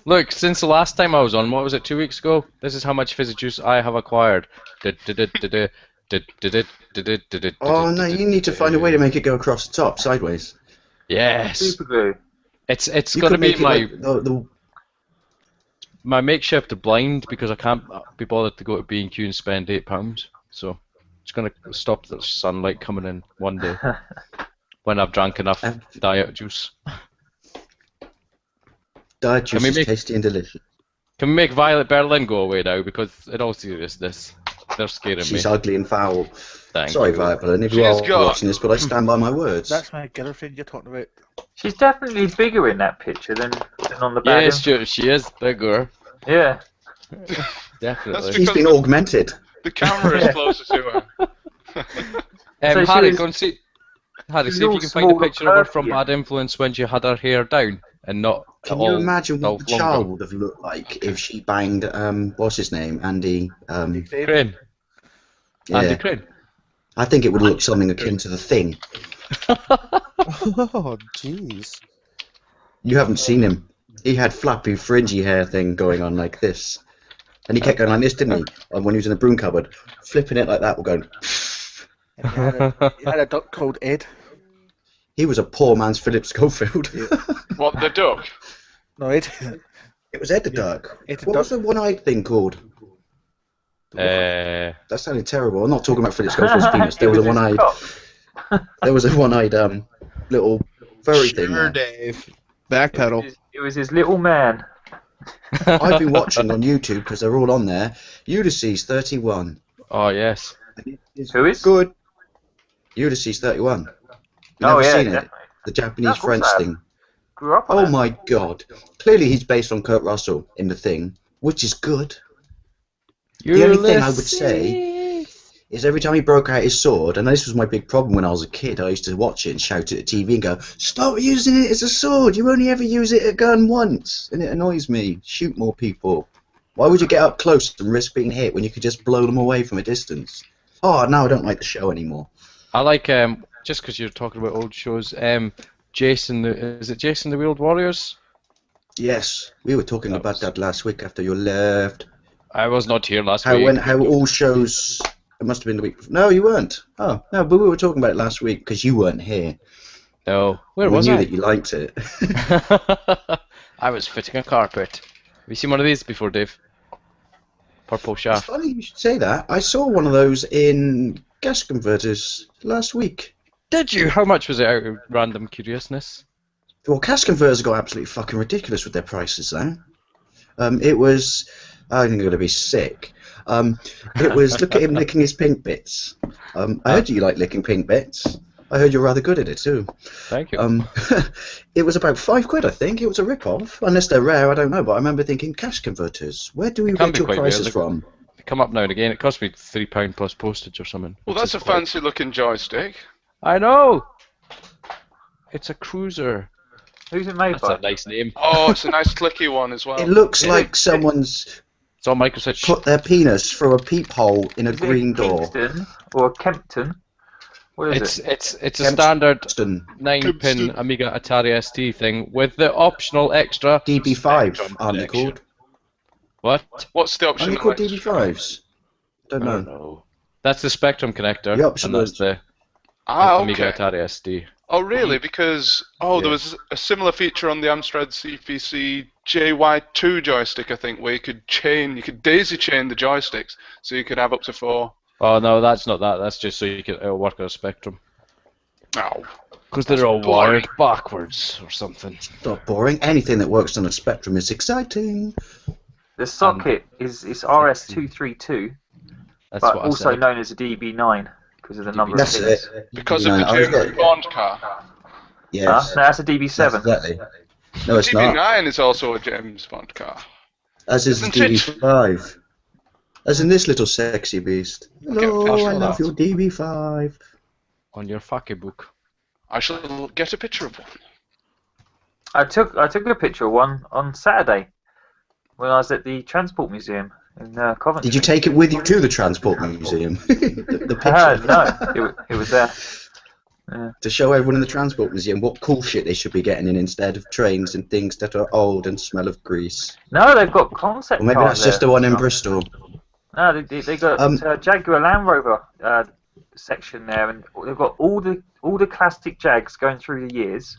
Look, since the last time I was on, what was it, 2 weeks ago? This is how much fizzy juice I have acquired. Oh no, you need to find a way to make it go across the top, sideways. Yes. Super glue. It's You going to could be make it my like my makeshift blind because I can't be bothered to go to B&Q and spend £8. So it's going to stop the sunlight coming in one day when I've drank enough diet juice. diet Can juice we is make- tasty and delicious. Can we make Violet Berlin go away now? Because in all seriousness, they're scaring She's me. ugly and foul. Thank Sorry, you. Violet Berlin, if you She's are got- watching this, but I stand by my words. That's my girlfriend you're talking about. She's definitely bigger in that picture than on the bad Yes, she is bigger. Yeah. Definitely. She's been augmented. The camera is closer to her. So she Harry, was- go and see. Harry, she's see if all you can find a small and picture of her curvy, from yeah. Bad Influence when she had her hair down and not Can at all you imagine what the longer. child would have looked like if she banged, what's his name? Andy. Crane. Yeah. Andy Crane. I think it would look something akin to The Thing. Oh, jeez. You haven't seen him. He had flappy, fringy hair thing going on like this. And he kept going like this, didn't he? And when he was in the broom cupboard, flipping it like that, we're going. And he had a duck called Ed. He was a poor man's Philip Schofield. What, the duck? No, Ed. It was Ed the Duck. Ed the What was Duck. the one-eyed thing called? That sounded terrible. I'm not talking about Philip Schofield penis. There was a one-eyed. There was a one-eyed little furry thing Sure, there. Dave. Backpedal. It was his little man. I've been watching on YouTube because they're all on there. Ulysses 31. Oh yes. Who is? Good. Ulysses 31. Oh Never yeah, seen definitely. it. The Japanese Of course French I have. thing. Grew up on Oh it. my god. Clearly he's based on Kurt Russell in The Thing, which is good. The only thing I would say is every time he broke out his sword, and this was my big problem when I was a kid, I used to watch it and shout at the TV and go, "Stop using it as a sword! You only ever use it a gun once!" And it annoys me. Shoot more people. Why would you get up close and risk being hit when you could just blow them away from a distance? Oh, now I don't like the show anymore. I like just because you're talking about old shows. Jason, is it Jason the Wheeled Warriors? Yes, we were talking about that last week after you left. I was not here last week. How all shows... It must have been the week before. No, you weren't. Oh, no, but we were talking about it last week because you weren't here. No, where we was knew I? that you liked it. I was fitting a carpet. Have you seen one of these before, Dave? Purple It's shaft. funny you should say that. I saw one of those in Gas Converters last week. Did you? How much was it out of random curiousness? Well, Gas Converters got absolutely fucking ridiculous with their prices, though. It was... I'm going to be sick. It was, look at him licking his pink bits. I heard you like licking pink bits. I heard you're rather good at it too. Thank you. It was about £5, I think. It was a rip-off. Unless they're rare, I don't know. But I remember thinking, Cash Converters, where do we Can get be your quite prices rare. from? They come up now and again. It cost me £3 plus postage or something. Well, which that's is a quite- fancy-looking joystick. I know. It's a cruiser. Who's it made That's by? a nice name. Oh, it's a nice clicky one as well. It looks like someone's It's on Microsoft. put their penis through a peephole in a Is green it door. Kingston or a Kempton? What is It's it? it's a standard Kempston. 9-pin Amiga Atari ST thing with the optional extra DB5, Spectrum aren't they connection. called? What? What's the Aren't option? they called DB5s? Don't know. That's the Spectrum connector, The option and that's was- the Ah, Amiga okay. Atari ST. Oh, really? Because there was a similar feature on the Amstrad CPC JY2 joystick, I think, where you could daisy chain the joysticks, so you could have up to 4. Oh no, that's not that. That's just so you can it'll work on a Spectrum. Oh. Because they're all boring. wired backwards or something. Not boring. Anything that works on a Spectrum is exciting. The socket is RS232, That's but what also I said. known as a DB9 because of the number That's of it. pins. Because of the I was James getting- Bond car. Yes. No, that's a DB7. Exactly. No, it's not. DB9 is also a James Bond car. As is the Isn't it? DB5. As in this little sexy beast. Hello, Okay, I love that. your DB5. On your fucking book. I shall get a picture of one. I took a picture of one on Saturday when I was at the Transport Museum in Coventry. Did you take it with you to the Transport Museum? the picture? No, it was there. To show everyone in the Transport Museum what cool shit they should be getting in instead of trains and things that are old and smell of grease. No, they've got concept Or maybe cars that's just there. the one in Bristol. No, they got Jaguar Land Rover section there, and they've got all the classic Jags going through the years,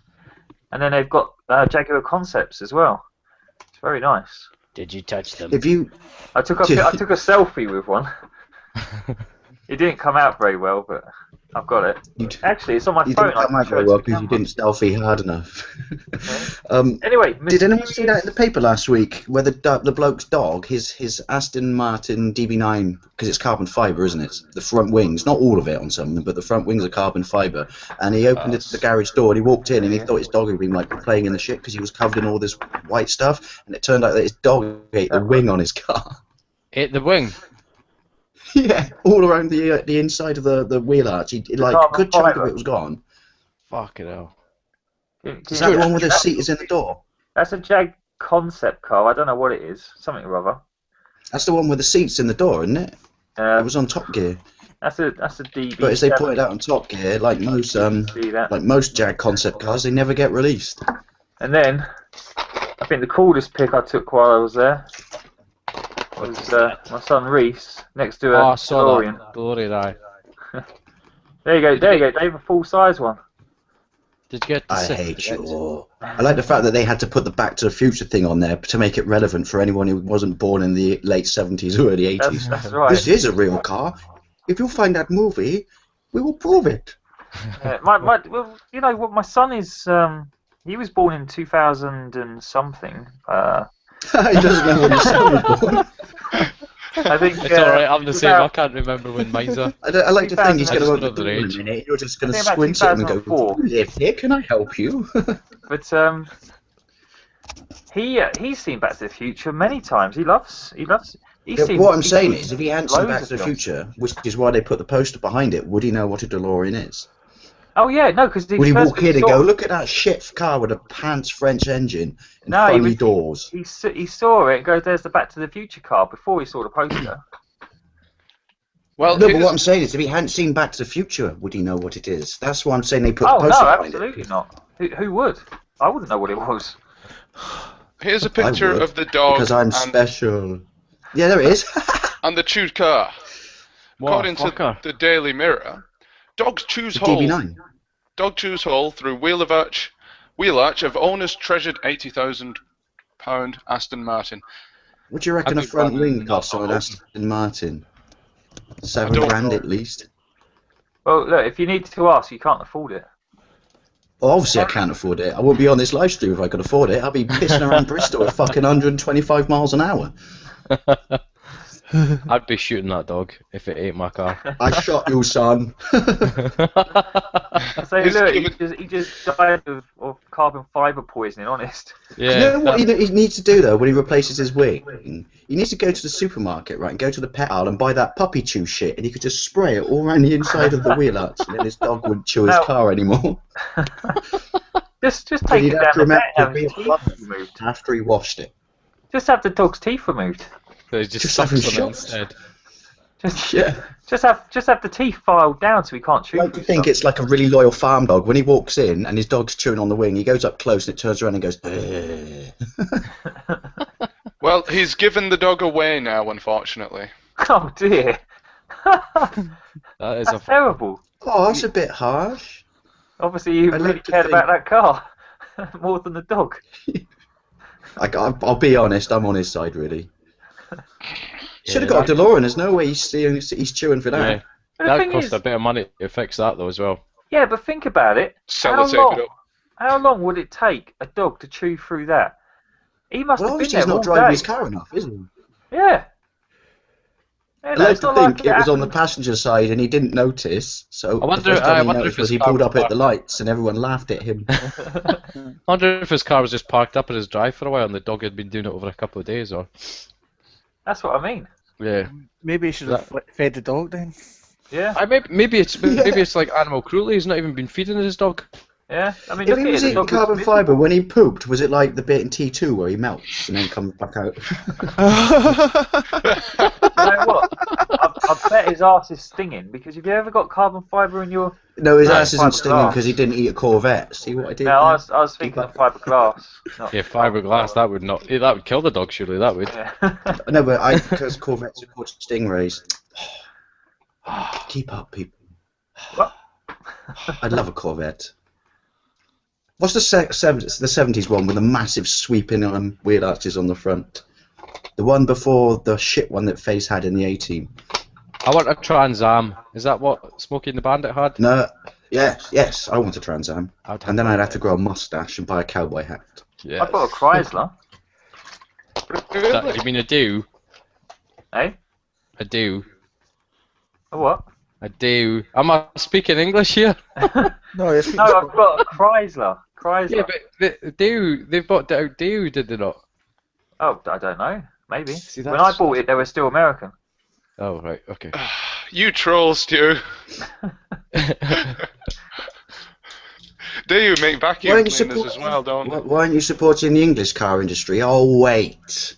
and then they've got Jaguar concepts as well. It's very nice. Did you touch them? If you I took a selfie with one. It didn't come out very well, but I've got it. Actually, it's on my you phone. didn't I come can out show very it well to the because you camera. didn't selfie hard enough. Anyway, Did anyone see that in the paper last week? Where the bloke's dog, his Aston Martin DB9, because it's carbon fibre, isn't it? The front wings, not all of it on some of them, but the front wings are carbon fibre. And he opened the garage door and he walked in and he thought his dog had been like playing in the shit because he was covered in all this white stuff. And it turned out that his dog ate the wing on his car. Ate the wing. Yeah, all around the inside of the wheel arch. He like a good chunk of it was gone. Fucking hell. Is that the one where the seat is in the door? That's a Jag concept car. I don't know what it is. Something or other. That's the one with the seats in the door, isn't it? Uh, It was on Top Gear. That's a DB. But as they pointed out on Top Gear, like most Jag concept cars, they never get released. And then, I think the coolest pic I took while I was there was my son Reese next to a Oh, I saw DeLorean. that. DeLorean, aye. There you go, Dave, a full size one. Did you get to I sit hate with you it? all. I like the fact that they had to put the Back to the Future thing on there to make it relevant for anyone who wasn't born in the late 70s or early 80s. That's right. This is a real car. If you find that movie, we will prove it. Well, you know what? My son is. He was born in 2000 and something. He doesn't know when his son was born. I think It's alright, I'm the same. I about- can't remember when mine's are. I like to think he's going to 2000 open the door in a age. minute. You're just going to I think about squint at him and go, 2004. "You live here, can I help you?" But he's seen Back to the Future many times. He's Yeah, seen. what I'm he's saying seen is, if he hadn't seen loads Back of to the films. Future, which is why they put the poster behind it, would he know what a DeLorean is? Oh yeah, no, because Would he walk in and go, "Look at that shit car with a pants French engine and No, he foamy was- doors"? He saw it and goes, "There's the Back to the Future car." Before he saw the poster. Well, No, but here's- what I'm saying is, if he hadn't seen Back to the Future, would he know what it is? That's why I'm saying they put Oh the poster no, behind absolutely it. not. Who would? I wouldn't know what it was. here's a picture would, of the dog Because I'm and, special. Yeah, there it is. and the chewed car. What According a fucker. to the Daily Mirror, dogs choose The hole. DB9. Dog chews hole through wheel arch of owner's treasured £80,000 Aston Martin. What do you reckon I a think front one- wing costs on an not Aston Martin? I $7 don't grand know. at least. Well, look, if you need to ask, you can't afford it. Well, obviously I can't afford it. I wouldn't be on this live stream if I could afford it. I'd be pissing around Bristol at fucking 125 miles an hour. I'd be shooting that dog if it ate my car. I shot you, son. I say, He's look, given- he just died of carbon fibre poisoning. Honest. Yeah. You know what he needs to do though when he replaces his wing? He needs to go to the supermarket, right, and go to the pet aisle and buy that puppy chew shit, and he could just spray it all around the inside of the wheel arch, and then his dog wouldn't chew his Now- car anymore. Just But take he'd it have down to the vet remember and to have be his a teeth blood removed. after he washed it. Just have the dog's teeth removed. They just Just sucks having on it shots. instead. Just Yeah. just have the teeth filed down so he can't chew. I like to through think stuff. it's like a really loyal farm dog. When he walks in and his dog's chewing on the wing, he goes up close and it turns around and goes, Well, he's given the dog away now, unfortunately. Oh dear. That is That's terrible. "Oh, that's a bit harsh." Obviously, you I'd really like to cared think- about that car more than the dog. I'll be honest, I'm on his side, really. Should have Yeah, got a DeLorean. There's no way he's chewing for that. Yeah. But the That thing cost is, a bit of money to fix that though as well. yeah, but think about it. Sellotape it up. How long would it take a dog to chew through that? He must Well, have been obviously there he's not all driving day. his car enough, is he? Yeah. I like to think it was on the passenger. passenger side and he didn't notice. So I wonder- the first time I he wonder noticed if was his he car pulled was up at the parked. lights and everyone laughed at him. I wonder if his car was just parked up in his drive for a while and the dog had been doing it over a couple of days or. That's what I mean. Yeah. Maybe you should have fed the dog then. Yeah. Maybe it's like animal cruelty. He's not even been feeding his dog. Yeah. I mean, If look he at was it. The eating dog carbon was fibre when he pooped, was it like the bit in T2 where he melts and then comes back out? You know what? I bet his ass is stinging because have you ever got carbon fibre in your? No, his No, ass isn't stinging fiberglass. because he didn't eat a Corvette. See what I did? No, there? I was thinking of fiberglass. not Yeah, fiberglass. That would not. That would kill the dog. Surely that would. Yeah. No, but because Corvettes are called Stingrays. Keep up, people. What? I'd love a Corvette. What's the 70s one with the massive sweeping wheel arches on the front? The one before the shit one that Face had in the A-Team. I want a Trans Am. Is that what Smokey and the Bandit had? No, yes, I want a Trans Am. I'd And then I'd have to grow a mustache and buy a cowboy hat. Yeah. I've got a Chrysler. You mean a do? Eh? A do? A what? A do? Am I speaking English here? No, it's No, I've got a Chrysler. Yeah, but the do they bought out do, did they not? Oh, I don't know. Maybe. See, When I that's- bought it, they were still American. Oh right, okay. You troll, Stu. Do you make vacuum Why don't you cleaners as well, don't you? Why aren't you supporting the English car industry? Oh, wait.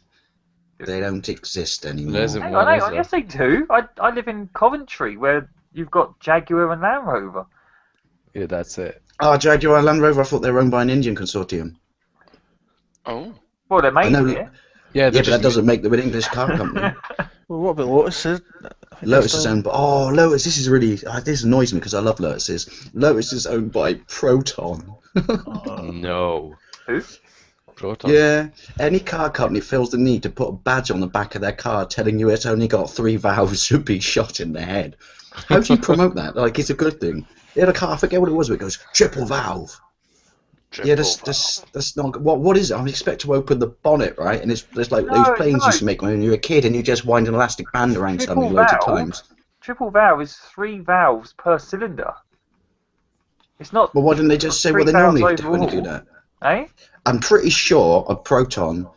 They don't exist anymore. There isn't Hang one, on, is there? yes they do. I live in Coventry where you've got Jaguar and Land Rover. Yeah, that's it. Oh, Jaguar and Land Rover, I thought they were owned by an Indian consortium. Oh. Well, they're I made know. here. Yeah, Yeah, they're but that just doesn't make them an English car company. Well, what about Lotus? Lotus is owned by... Oh, Lotus, this is really... this annoys me because I love Lotus. Lotus is owned by Proton. No. Who? Proton. Yeah, any car company feels the need to put a badge on the back of their car telling you it's only got 3 valves to be shot in the head. How do you promote that? Like, it's a good thing. They had a car, I forget what it was, but it goes, triple valve. Yeah, that's not... What is it? I expect to open the bonnet, right? And there's like those planes you used to make when you were a kid and you just wind an elastic band around something loads of times. Triple valve is 3 valves per cylinder. It's not... But why didn't they just say what they normally do when you do that? Eh? I'm pretty sure a Proton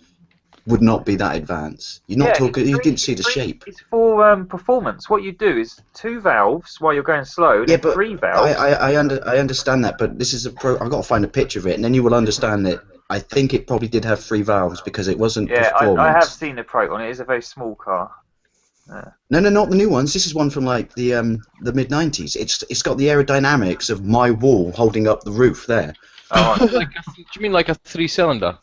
would not be that advanced. You're not talking... You didn't see the shape. It's for performance. What you do is 2 valves while you're going slow, and 3 valves. I understand that, but this is I've got to find a picture of it, and then you will understand that I think it probably did have 3 valves because it wasn't performance. I have seen the Proton. It is a very small car. No, not the new ones. This is one from like the mid-90s. It's got the aerodynamics of my wall holding up the roof there. Oh, do you mean like a 3-cylinder?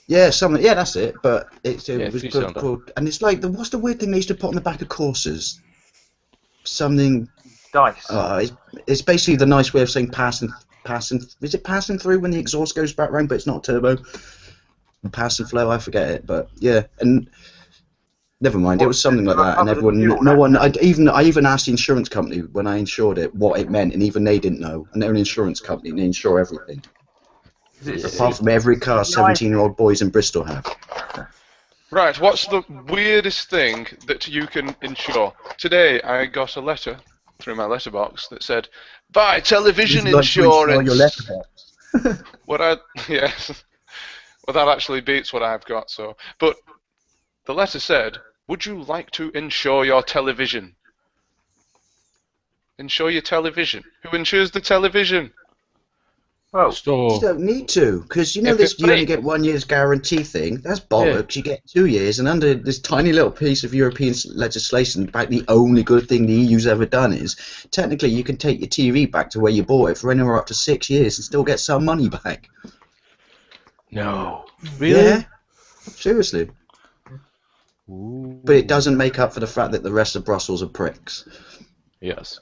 Yeah, something. Yeah, that's it. But it was 3-cylinder. called, and it's like what's the weird thing they used to put on the back of Corsas? Something. Dice. It's basically the nice way of saying passing. Is it passing through when the exhaust goes back round, but it's not turbo? Passing flow, I forget it, but yeah, and. Never mind, it was something like that, and I even asked the insurance company when I insured it what it meant, and even they didn't know. And they're an insurance company, and they insure everything. Apart from every car 17-year-old boys in Bristol have. Right, what's the weirdest thing that you can insure? Today I got a letter through my letterbox that said, buy television insurance. Yes. Well, that actually beats what I've got, so. But the letter said, would you like to insure your television? Insure your television? Who insures the television? Well, you don't need to, because you know this you only get 1 year's guarantee thing. That's bollocks. Yeah. You get 2 years, and under this tiny little piece of European legislation, about the only good thing the EU's ever done is, technically you can take your TV back to where you bought it for anywhere up to 6 years and still get some money back. No. Really? Yeah. Seriously. Ooh. But it doesn't make up for the fact that the rest of Brussels are pricks. Yes.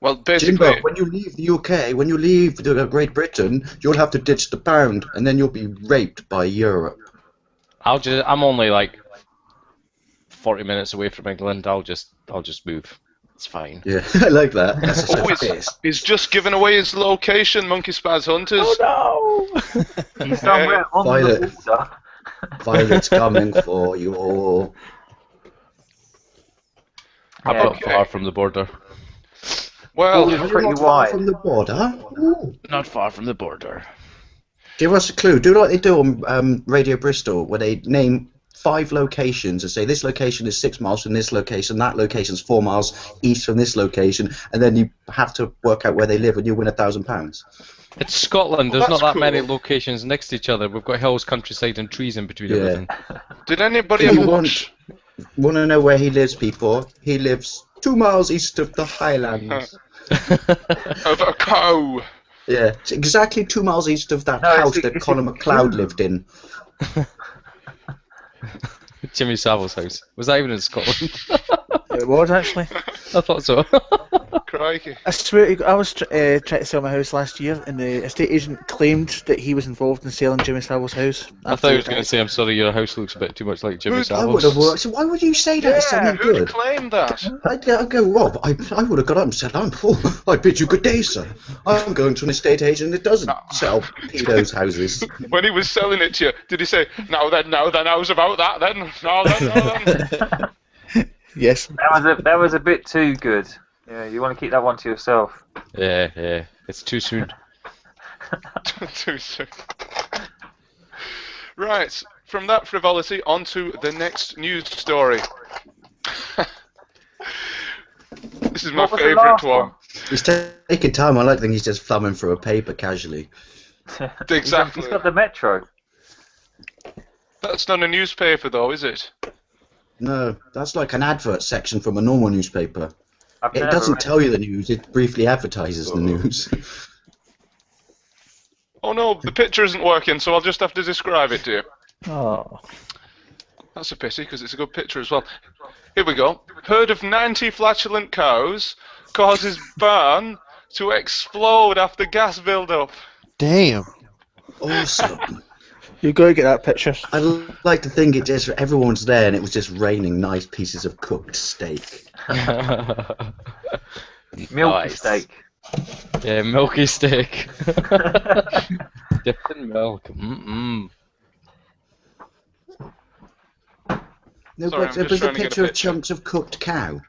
Well, basically, Jimbo, when you leave the UK, when you leave Great Britain, you'll have to ditch the pound, and then you'll be raped by Europe. I'm only like 40 minutes away from England. I'll just move. It's fine. Yeah, I like that. That's he's just given away his location, Monkey Spaz Hunters. Oh no! He's somewhere on the water. Violet's coming for you all. I'm not far from the border. Well, pretty not wide. Far from the border? Ooh. Not far from the border. Give us a clue. Do like they do on Radio Bristol, where they name 5 locations and say this location is 6 miles from this location, that location is 4 miles east from this location, and then you have to work out where they live, and you win £1,000. It's Scotland. There's not that cool. many locations next to each other. We've got hills, countryside, and trees in between everything. Did anybody ever watch? Want to know where he lives, people? He lives 2 miles east of the Highlands. Of a cow. Yeah, it's exactly 2 miles east of that house that Conor McLeod lived in. Jimmy Savile's house. Was that even in Scotland? It was actually. I thought so. Crikey. I swear, I was trying to sell my house last year, and the estate agent claimed that he was involved in selling Jimmy Savile's house. I thought he was going to say, I'm sorry, your house looks a bit too much like Jimmy I would have Savile's. worked. So why would you say that? It's something who'd good. claim that? I'd go, Rob, I would have got up and said, I bid you good day, sir. I'm going to an estate agent that doesn't sell pedos houses. When he was selling it to you, did he say, now then, how's about that then? Now then. Yes. That was a bit too good. Yeah, you want to keep that one to yourself. Yeah. It's too soon. Too soon. Right, from that frivolity on to the next news story. This is my favourite one. He's taking time. I like to think he's just thumbing through a paper casually. Exactly. He's got the Metro. That's not a newspaper though, is it? No, that's like an advert section from a normal newspaper. It never doesn't read tell you the news, it briefly advertises the news. Oh no, the picture isn't working, so I'll just have to describe it to you. Oh. That's a pity, because it's a good picture as well. Here we go. Herd of 90 flatulent cows causes barn to explode after gas build-up. Damn. Awesome. You gotta get that picture. I like to think it just everyone's there and it was just raining nice pieces of cooked steak. Milky Nice. steak. Yeah, milky steak. Dipped in milk. No, Sorry, but I'm it just was a trying to get a picture of picture. chunks of cooked cow.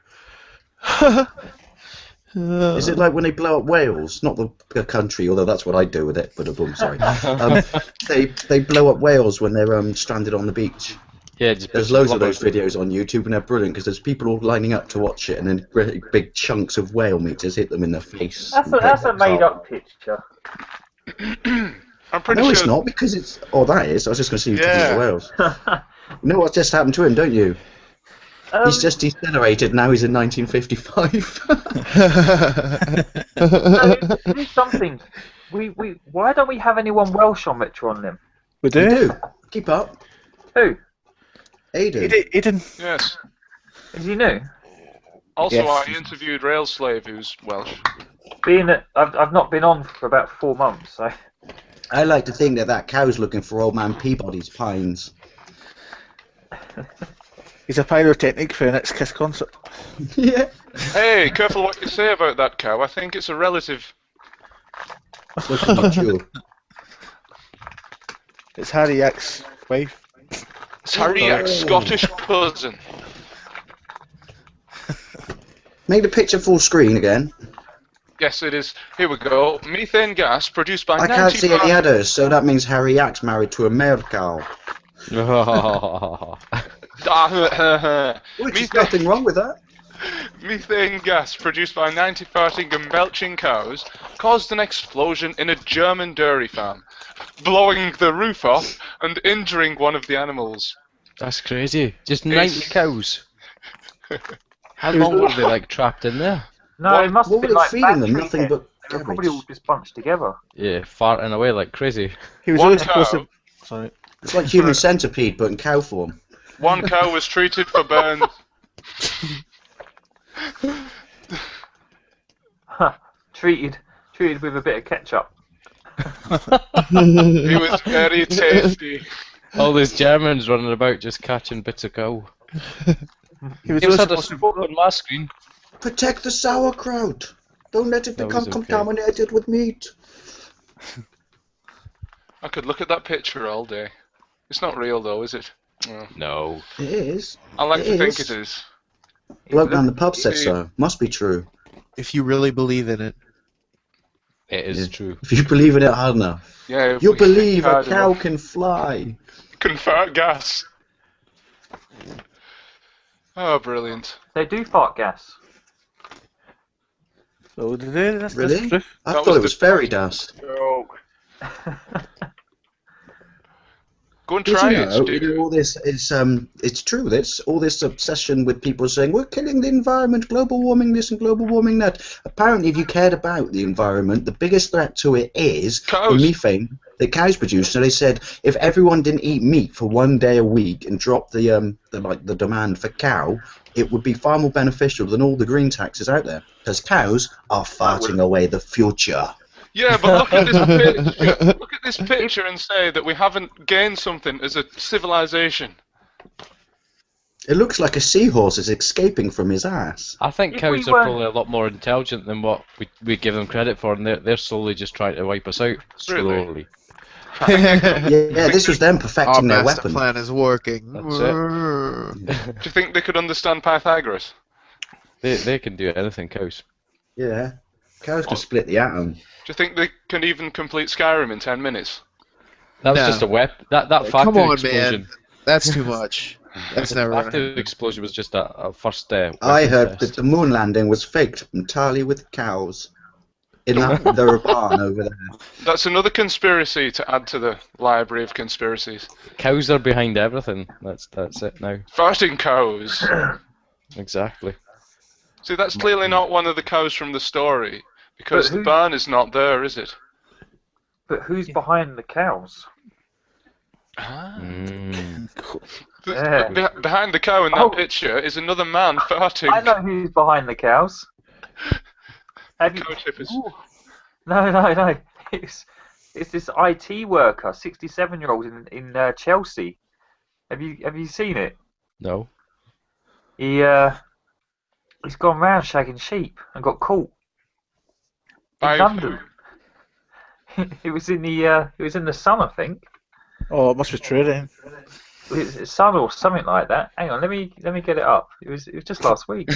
Is it like when they blow up whales? Not the country, although that's what I do with it. But boom, sorry. They blow up whales when they're stranded on the beach. Yeah, just There's loads of those videos on YouTube, and they're brilliant because there's people all lining up to watch it, and then really big chunks of whale meat just hit them in the face. That's a made-up picture. I'm pretty No, sure. it's not because it's. Oh, that is. I was just going to see you talking Yeah. about whales. You know what just happened to him, don't you? He's just decelerated. Now he's in 1955. Do something. Why don't we have anyone Welsh on RetroUnlim? We You do. do. Keep up. Who? Aiden. Eden. Yes. Is he new? Also, Yes. I interviewed Railslave, who's Welsh. Being that I've not been on for about 4 months, so I like to think that cow's looking for old man Peabody's pines. He's a pyrotechnic for the next Kiss concert. Yeah. Hey, careful what you say about that cow. I think it's a relative. Looking mature. It's Harry Yack's wife. It's Harry Yack's Scottish cousin. Make the picture full screen again. Yes, it is. Here we go. Methane gas produced by I can't see any 95 others, so that means Harry Yack's married to a male cow. Which is nothing wrong with that. Methane gas produced by 90 farting and belching cows caused an explosion in a German dairy farm, blowing the roof off and injuring one of the animals. That's crazy. Just It's- 90 cows. How long were they like trapped in there? no, What- it must What have were been they like feeding them? battery Nothing hit. but They were probably all garbage. just bunched together. Yeah, farting away like crazy. He was One only supposed cow. to. Sorry. It's like human centipede, but in cow form. One cow was treated for burns. treated with a bit of ketchup. It was very tasty. All these Germans running about just catching bits of cow. He was He only had a supposed to. spot on my screen. Protect the sauerkraut. Don't let it That become was okay. contaminated with meat. I could look at that picture all day. It's not real though, is it? Oh. No. It is. I like to It think is. it is. Bloke down the pub said so. Must be true. If you really believe in it. It is Yeah. true. If you believe in it hard enough. Yeah. if You we think believe a hard cow enough. can fly. Convert gas. Oh, brilliant. They do fart gas. So did they? That's Really? true. I That thought was it was the- fairy dust. Joke. Go and Did try you it. know, Stu. all this is it's true. This all this obsession with people saying we're killing the environment, global warming this and global warming that. Apparently, if you cared about the environment, the biggest threat to it is Cows. the methane that cows produce. So they said if everyone didn't eat meat for 1 day a week and dropped the demand for cow, it would be far more beneficial than all the green taxes out there. Because cows are farting away the future. Yeah, but look at this picture. Look at this picture and say that we haven't gained something as a civilization. It looks like a seahorse is escaping from his ass. I think If cows we are weren't- probably a lot more intelligent than what we give them credit for, and they're slowly just trying to wipe us out. Really? Slowly. Yeah, this was them Our perfecting their master weapon. plan is working. That's Do you think they could understand Pythagoras? They can do anything, cows. Yeah. Cows can split the atom. Do you think they can even complete Skyrim in 10 minutes? That was No. just a weapon. That Come factory on, explosion. man. That's too much. That's never gonna Factory happen. explosion was just a first. I weapons heard test. that the moon landing was faked entirely with cows. In that there barn over there. That's another conspiracy to add to the library of conspiracies. Cows are behind everything. That's it now. Farting cows. Exactly. See, that's clearly not one of the cows from the story, because But the who- barn is not there, is it? But who's behind the cows? Ah. Yeah. Behind the cow in that picture is another man farting. I know who's behind the cows. Have you... Cow tippers. Ooh. No. It's this IT worker, 67-year-old in Chelsea. Have you seen it? No. He's gone round shagging sheep and got caught By in London. It was in the sun, I think. Oh, it must be true then. It's sun or something like that. Hang on, let me get it up. It was just last week.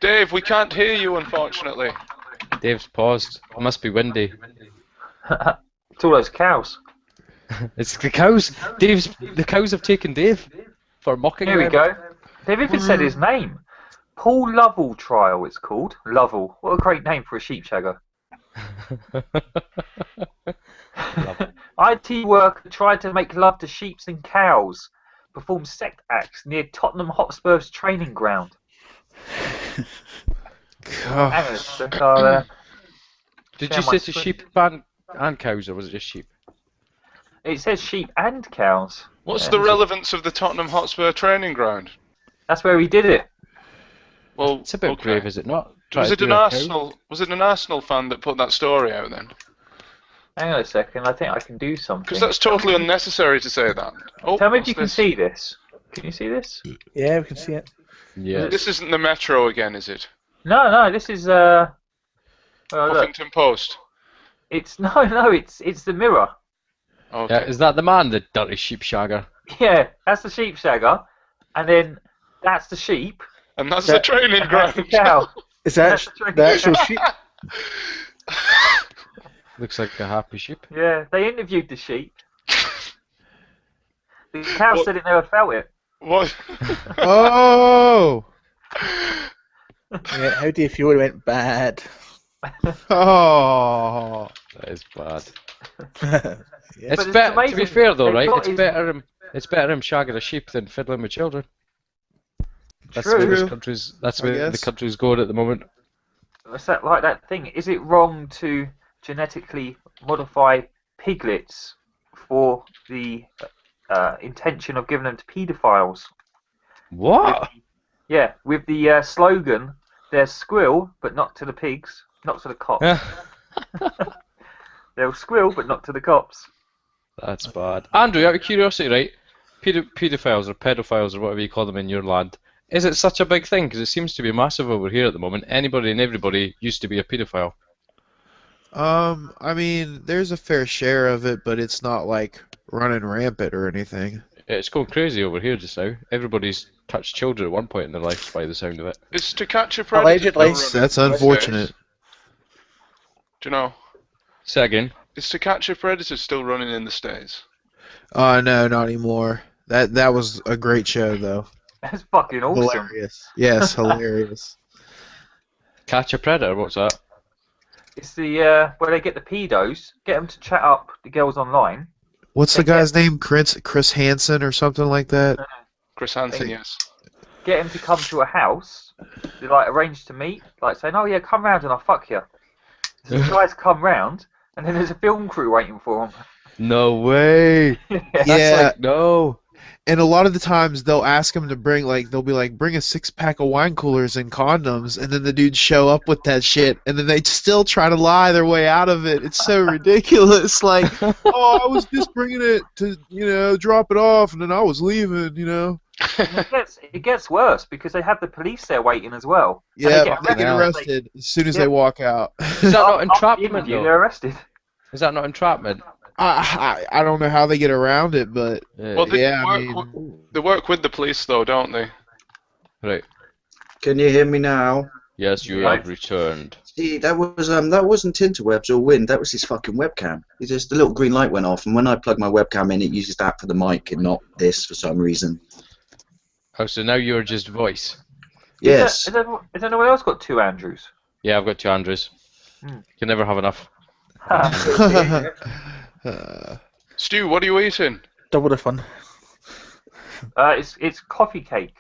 Dave, we can't hear you, unfortunately. Dave's paused. It must be windy. It's all those cows. It's the cows. The cows have taken Dave for mocking Here we them. go. They've even said his name. Paul Lovell Trial, it's called. Lovell. What a great name for a sheep shagger. IT worker tried to make love to sheep and cows. Performed sex acts near Tottenham Hotspur's training ground. Hang on a sec, I'll, Did share you my say to screen. sheep and cows, or was it just sheep? It says sheep and cows. What's Yeah. the relevance of the Tottenham Hotspur training ground? That's where he did it. Well, It's a bit okay. grave, is it not? Was Try it to an do a cow? Arsenal? Was it an Arsenal fan that put that story out then? Hang on a second, I think I can do something. Because that's totally unnecessary to say that. Oh, Tell me if what's you can this? see this. Can you see this? Yeah, we can see it. Yes. This isn't the Metro again, is it? No, this is oh, look. Huffington Post. It's it's the Mirror. Okay. Yeah, is that the man, the dirty sheep shagger? Yeah, that's the sheep shagger, and then that's the sheep. And that's the training And that's ground. the cow. Is that That's the training the actual ground. sheep? Looks like a happy sheep. Yeah, they interviewed the sheep. The cow What? said it never felt it. What? Oh! Yeah, how do you feel it went bad? Oh! That is bad. Yeah. It's But it's better. To be amazing. fair, though, They've right? got It's better him shagging a sheep than fiddling with children. That's True. where this True. country's. That's I where the guess. country's going at the moment. What's that like that thing? Is it wrong to genetically modify piglets for the intention of giving them to paedophiles? What? Yeah, with the slogan, "There's squill, but not to the pigs, not to the cops." They'll squill, but not to the cops. That's bad. Andrew, out of curiosity, right? Paedophiles or pedophiles or whatever you call them in your land. Is it such a big thing? Because it seems to be massive over here at the moment. Anybody and everybody used to be a paedophile. I mean, there's a fair share of it, but it's not like running rampant or anything. It's going crazy over here just now. Everybody's touched children at one point in their life by the sound of it. It's to catch a predator. Allegedly. still running That's in the unfortunate. States. Do you know? Say again. It's to catch a predator still running in the States. No, not anymore. That was a great show, though. That's fucking awesome. Hilarious. Yes, hilarious. Catch a predator, what's that? It's the where they get the pedos, get them to chat up the girls online. What's the guy's name? Chris Hansen or something like that? Chris Hansen, yes. Get them to come to a house. They like arrange to meet, like saying, "Oh yeah, come round and I'll fuck you." So the guys come round, and then there's a film crew waiting for them. No way. That's Yeah. like, no. And a lot of the times they'll ask him to bring, they'll be like, bring a 6-pack of wine coolers and condoms, and then the dudes show up with that shit, and then they still try to lie their way out of it. It's so ridiculous. Like, oh, I was just bringing it to, drop it off, and then I was leaving, It gets worse because they have the police there waiting as well. And Yeah, they they get arrested as soon as Yeah. they walk out. Is that not After the entrapment, interview, though? they're arrested. Is that not entrapment? I don't know how they get around it, but Well, they, yeah, I work, mean, they work with the police, though, don't they? Right. Can you hear me now? Yes, you Right. have returned. See, that wasn't interwebs or wind. That was his fucking webcam. It's just the little green light went off, and when I plug my webcam in, it uses that for the mic and not this for some reason. Oh, so now you're just voice. Yes. Has anyone else got two Andrews? Yeah, I've got two Andrews. Hmm. You can never have enough. Stu, what are you eating? Double the fun. It's coffee cake.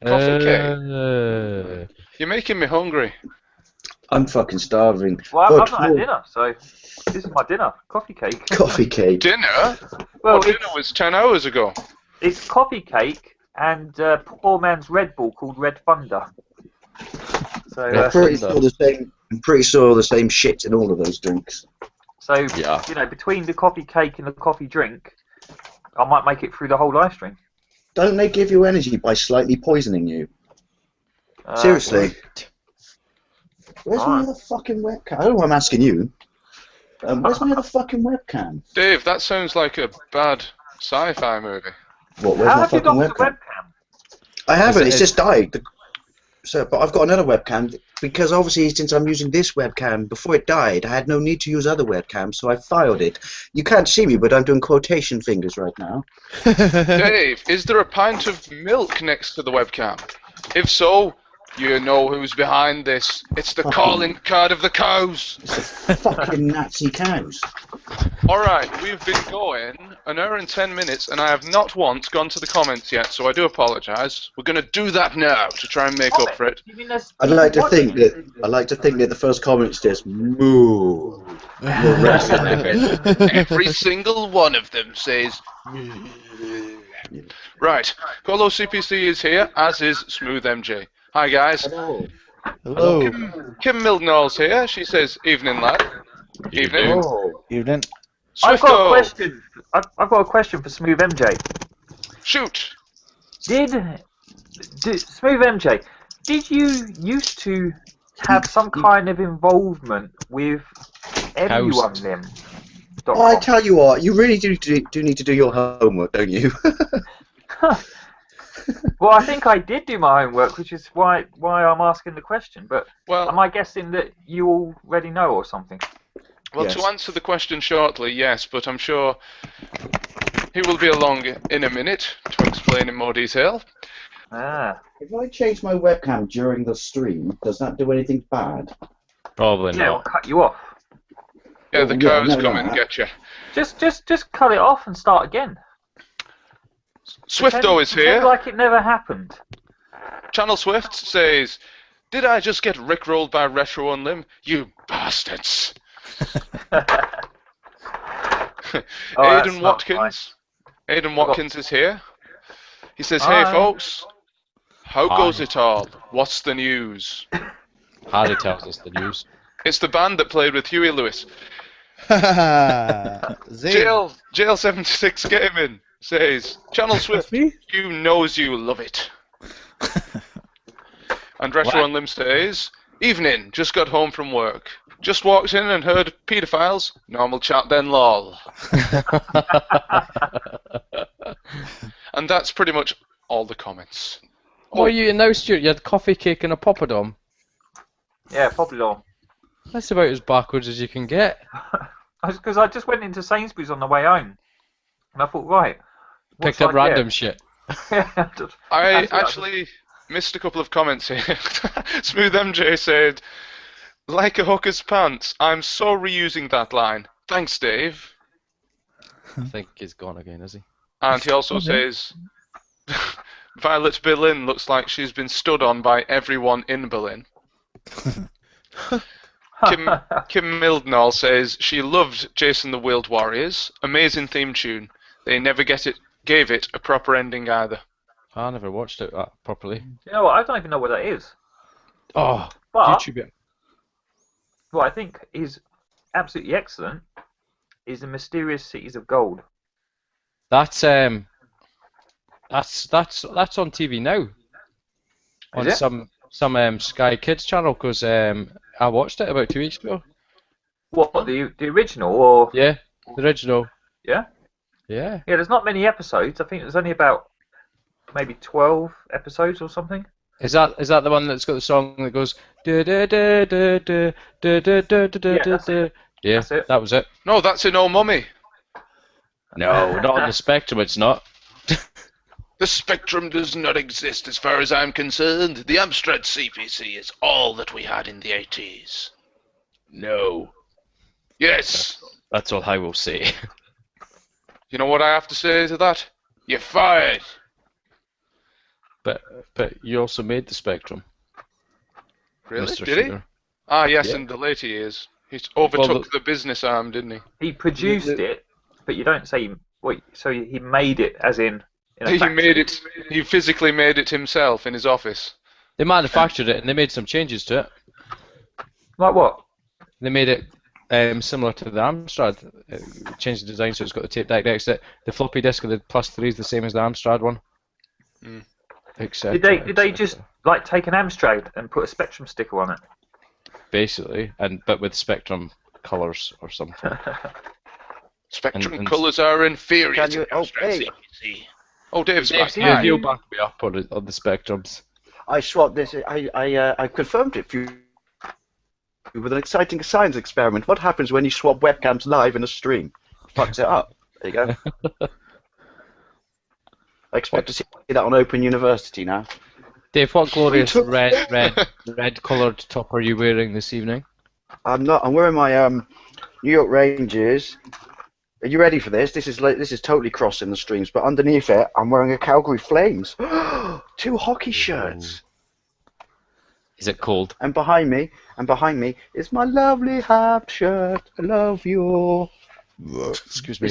Coffee cake. You're making me hungry. I'm fucking starving. Well, But I've not had dinner, so this is my dinner. Coffee cake. coffee cake. Dinner? Well, Well, dinner was 10 hours ago. It's coffee cake and poor man's Red Bull called Red Thunder. So, I'm pretty sure the same. I'm pretty sure the same shit in all of those drinks. so you know, between the coffee cake and the coffee drink, I might make it through the whole live stream. Don't they give you energy by slightly poisoning you? Seriously. Where's my other fucking webcam? I don't know why I'm asking you. Where's my other fucking webcam? Dave, that sounds like a bad sci-fi movie. What? Where's How my have you fucking got the webcam? webcam? I haven't. It's just died. So, but I've got another webcam because obviously since I'm using this webcam, before it died, I had no need to use other webcams, so I filed it. You can't see me, but I'm doing quotation fingers right now. Dave, is there a pint of milk next to the webcam? If so, you know who's behind this. It's the calling card of the cows. Fucking Nazi cows. Alright, we've been going an hour and 10 minutes, and I have not once gone to the comments yet, so I do apologise. We're going to do that now to try and make up for it. I'd like to think that the first comment's just moo. The rest of it. Every single one of them says... Right, Colo CPC is here, as is Smooth MJ. Hi guys. Hello. Kim Mildenall's here. She says, "Evening, lad." Evening. Evening. I've got a Swifto. question. I've got a question for Smooth MJ. Shoot. Did Smooth MJ? Did you used to have some kind of involvement with RetroUnlim? Oh, I tell you what, you really do need to do your homework, don't you? Well, I think I did do my homework, which is why I'm asking the question. But am I guessing that you already know or something? Well, Yes. to answer the question shortly, yes, but I'm sure he will be along in a minute to explain in more detail. If I change my webcam during the stream, does that do anything bad? Probably Yeah, I'll cut you off. Yeah, the yeah, cows no, come no, and get you. Just cut it off and start again. Swifto is Pretend here. like it never happened. Channel Swift says, "Did I just get rickrolled by RetroUnlim? You bastards!" Aidan Watkins. Aidan Watkins is here. He says, "Hey Hi. folks, how Hi. goes it all? What's the news?" Harry tells us the news. It's the band that played with Huey Lewis. Zane. Jail76 Gaming says, "Channel Swift, you knows you love it." And RetroUnlim says, "Evening, just got home from work. Just walked in and heard paedophiles. Normal chat then, lol." And that's pretty much all the comments. What are you eating now, Stuart? You had coffee cake and a poppadom. Yeah, Populon. That's about as backwards as you can get. Because I just went into Sainsbury's on the way home, and I thought, right, what Picked should up I random get? shit. I actually missed a couple of comments here. Smooth MJ said, "Like a hooker's pants, I'm so reusing that line. Thanks, Dave." I think he's gone again, is he? And he also says, "Violet Berlin looks like she's been stood on by everyone in Berlin." Kim Mildenall says she loved Jason the Wheeled Warriors. Amazing theme tune. They never gave it a proper ending either. I never watched it properly. You know what? I don't even know what that is. Oh, But YouTube it. what I think is absolutely excellent is the Mysterious Cities of Gold. That's on TV now. Is On it? some Sky Kids channel, because I watched it about 2 weeks ago. What, the original or? Yeah, the original. Yeah. Yeah. Yeah. There's not many episodes. I think there's only about maybe 12 episodes or something. Is that the one that's got the song that goes da da da da da da da da da da da? Yeah, That's it. that was it. No, that's in Oh Mummy. No, not on the Spectrum. It's not. The Spectrum does not exist as far as I'm concerned. The Amstrad CPC is all that we had in the 80s. No. Yes. That's all I will say. You know what I have to say to that? You're fired. But you also made the Spectrum. Really? Mr. Did he? Shooter. Ah, yes, Yeah. in the later years. He overtook Well, the business arm, didn't he? He produced it, but you don't say wait. So he made it, as in a He factory. made it. He physically made it himself in his office. They manufactured it and they made some changes to it. Like what? They made it similar to the Amstrad. Changed the design so it's got the tape deck next to it. The floppy disk of the +3 is the same as the Amstrad one. Mm. Did they just like take an Amstrad and put a Spectrum sticker on it? Basically, but with Spectrum colours or something. Spectrum And- colours are inferior Can to you- oh, hey. CPC. Oh, Dave's back. Yeah, he'll back me up on the Spectrums. I swapped this. I confirmed it for you with an exciting science experiment. What happens when you swap webcams live in a stream? Fucks it up. There you go. I expect to see that on Open University now. Dave, what glorious red coloured top are you wearing this evening? I'm not. I'm wearing my New York Rangers. Are you ready for this? This is totally crossing the streams, but underneath it, I'm wearing a Calgary Flames. 2 hockey shirts. Is it cold? And behind me is my lovely half shirt. I love you. Excuse me.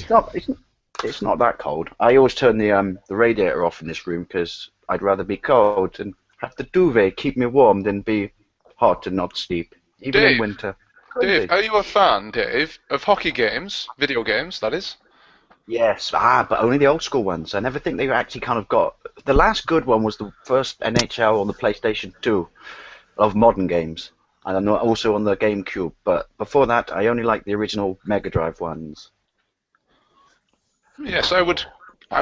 It's not that cold. I always turn the radiator off in this room because I'd rather be cold and have the duvet keep me warm than be hot and not sleep, even in Dave, winter. Dave, are you a fan, Dave, of hockey games, video games, that is? Yes, but only the old school ones. I never think they actually kind of got... The last good one was the first NHL on the PlayStation 2 of modern games. And I'm also on the GameCube, but before that, I only like the original Mega Drive ones. Yes, I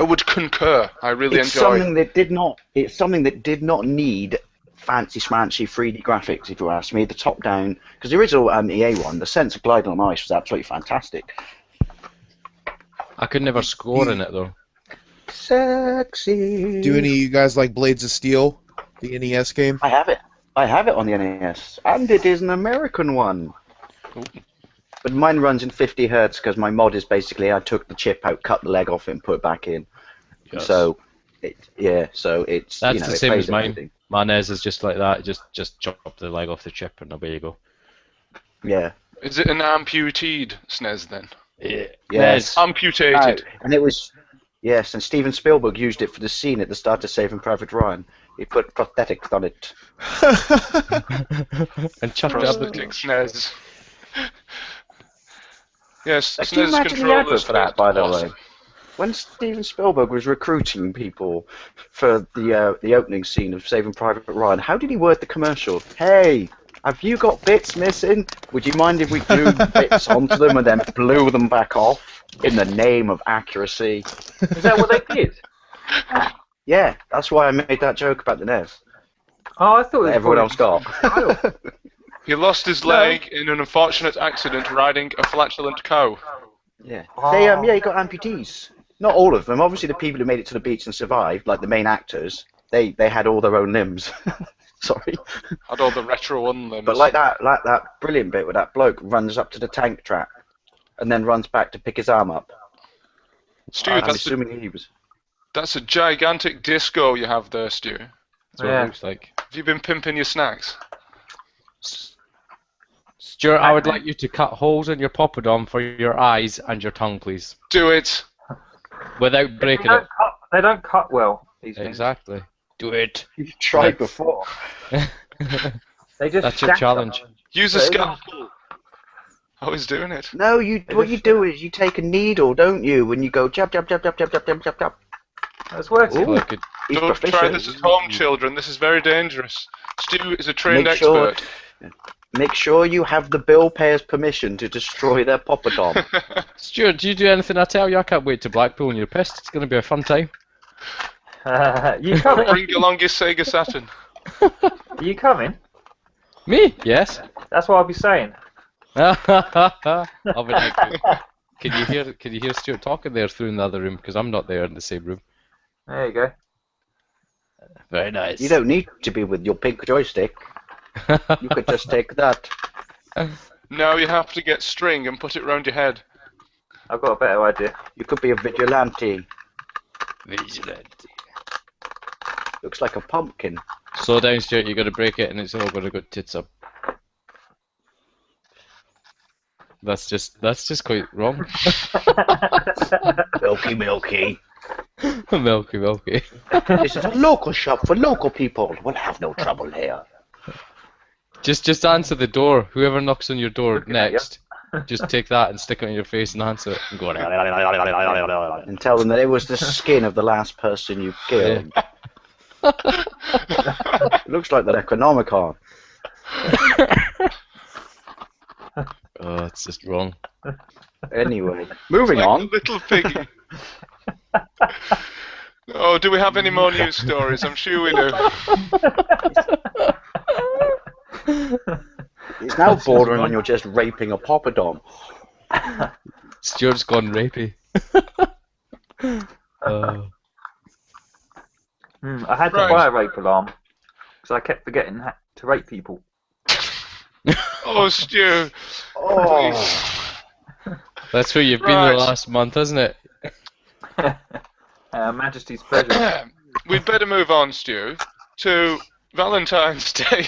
would concur. I really It's enjoy something that did not. It's something that did not need fancy schmancy 3D graphics. If you ask me, the top down, because the original EA one, the sense of gliding on ice was absolutely fantastic. I could never score in it though. Sexy. Do any of you guys like Blades of Steel, the NES game? I have it. I have it on the NES, and it is an American one. Ooh. But mine runs in 50 Hz because my mod is basically I took the chip out, cut the leg off it, and put it back in. Yes. So, so it's That's you know, the it same plays as mine. everything. My NES is just like that. Just chop the leg off the chip and away you go. Yeah. Is it an amputated SNES then? Yeah. Yes. Amputated. No, and it was yes, and Steven Spielberg used it for the scene at the start of Saving Private Ryan. He put prosthetics on it. And chucked it up. Prosthetic SNES. Yes, Can you SNES imagine the controllers. advert for that, by the awesome. way? When Steven Spielberg was recruiting people for the opening scene of Saving Private Ryan, how did he word the commercial? Hey, have you got bits missing? Would you mind if we glued bits onto them and then blew them back off in the name of accuracy? Is that what they did? Yeah, that's why I made that joke about the NES. Oh, I thought it was Everyone else got. He lost his leg in an unfortunate accident riding a flatulent cow. Yeah. They you got amputees. Not all of them. Obviously, the people who made it to the beach and survived, like the main actors, they had all their own limbs. Sorry. Had all the RetroUnlim. But like that brilliant bit where that bloke runs up to the tank trap and then runs back to pick his arm up. Stu, I'm assuming he was. that's a gigantic disco you have there, Stu. That's what it looks like. Have you been pimping your snacks? Stuart, I would like you to cut holes in your poppadom for your eyes and your tongue, please. Do it. Without breaking it. They don't cut well. These things. Exactly. Do it. You've tried before. They just That's your stack challenge. them. Use a scalpel. I was doing it. No, what you do is you take a needle, don't you? When you go jab jab jab jab jab jab jab jab jab. That's working. Ooh. Like it. He's Don't try proficient. this at home, children. This is very dangerous. Stu is a trained Make sure- expert. Make sure you have the bill payer's permission to destroy their poppadom. Stuart, do you do anything I tell you? I can't wait to Blackpool and you're pissed. It's going to be a fun time. You coming? Bring along your Sega Saturn. Are you coming? Me? Yes. That's what I'll be saying. I'll be like, can you hear Stuart talking there through in the other room? Because I'm not there in the same room. There you go. Very nice. You don't need to be with your pink joystick. You could just take that. Now you have to get string and put it round your head. I've got a better idea. You could be a vigilante. Vigilante. Looks like a pumpkin. Slow down, Stuart. You're going to break it and it's all going to go tits up. That's just quite wrong. Milky, milky. Milky, milky. This is a local shop for local people. We'll have no trouble here. Just answer the door. Whoever knocks on your door Looking at next, just take that and stick it on your face and answer it and go. And tell them that it was the skin of the last person you killed. It looks like the Necronomicon. Oh, it's just wrong. Anyway, moving Like on. the little piggy. Oh, do we have any more news stories? I'm sure we do. It's now bordering on you're just raping a poppadom. Stuart's gone rapey. I had to buy a rape alarm because I kept forgetting to rape people. Oh, Stu. Oh. That's where you've been the last month, isn't it? Majesty's pleasure. We'd better move on, Stu, to Valentine's Day.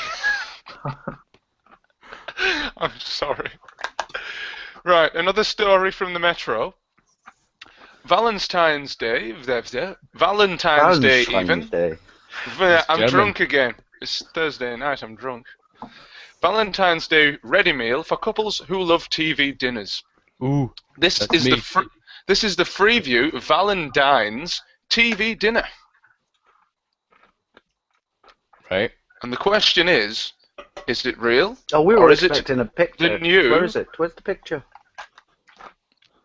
I'm sorry. Right, another story from the Metro. Valentine's Day, Valentine's Day even. Day. I'm German. drunk again. It's Thursday night, I'm drunk. Valentine's Day ready meal for couples who love TV dinners. Ooh, This that's is me. this is the Freeview Valentine's TV dinner. Right. And the question is it real? Oh, we Or were is it expecting a picture. the new- Where is it? Where's the picture?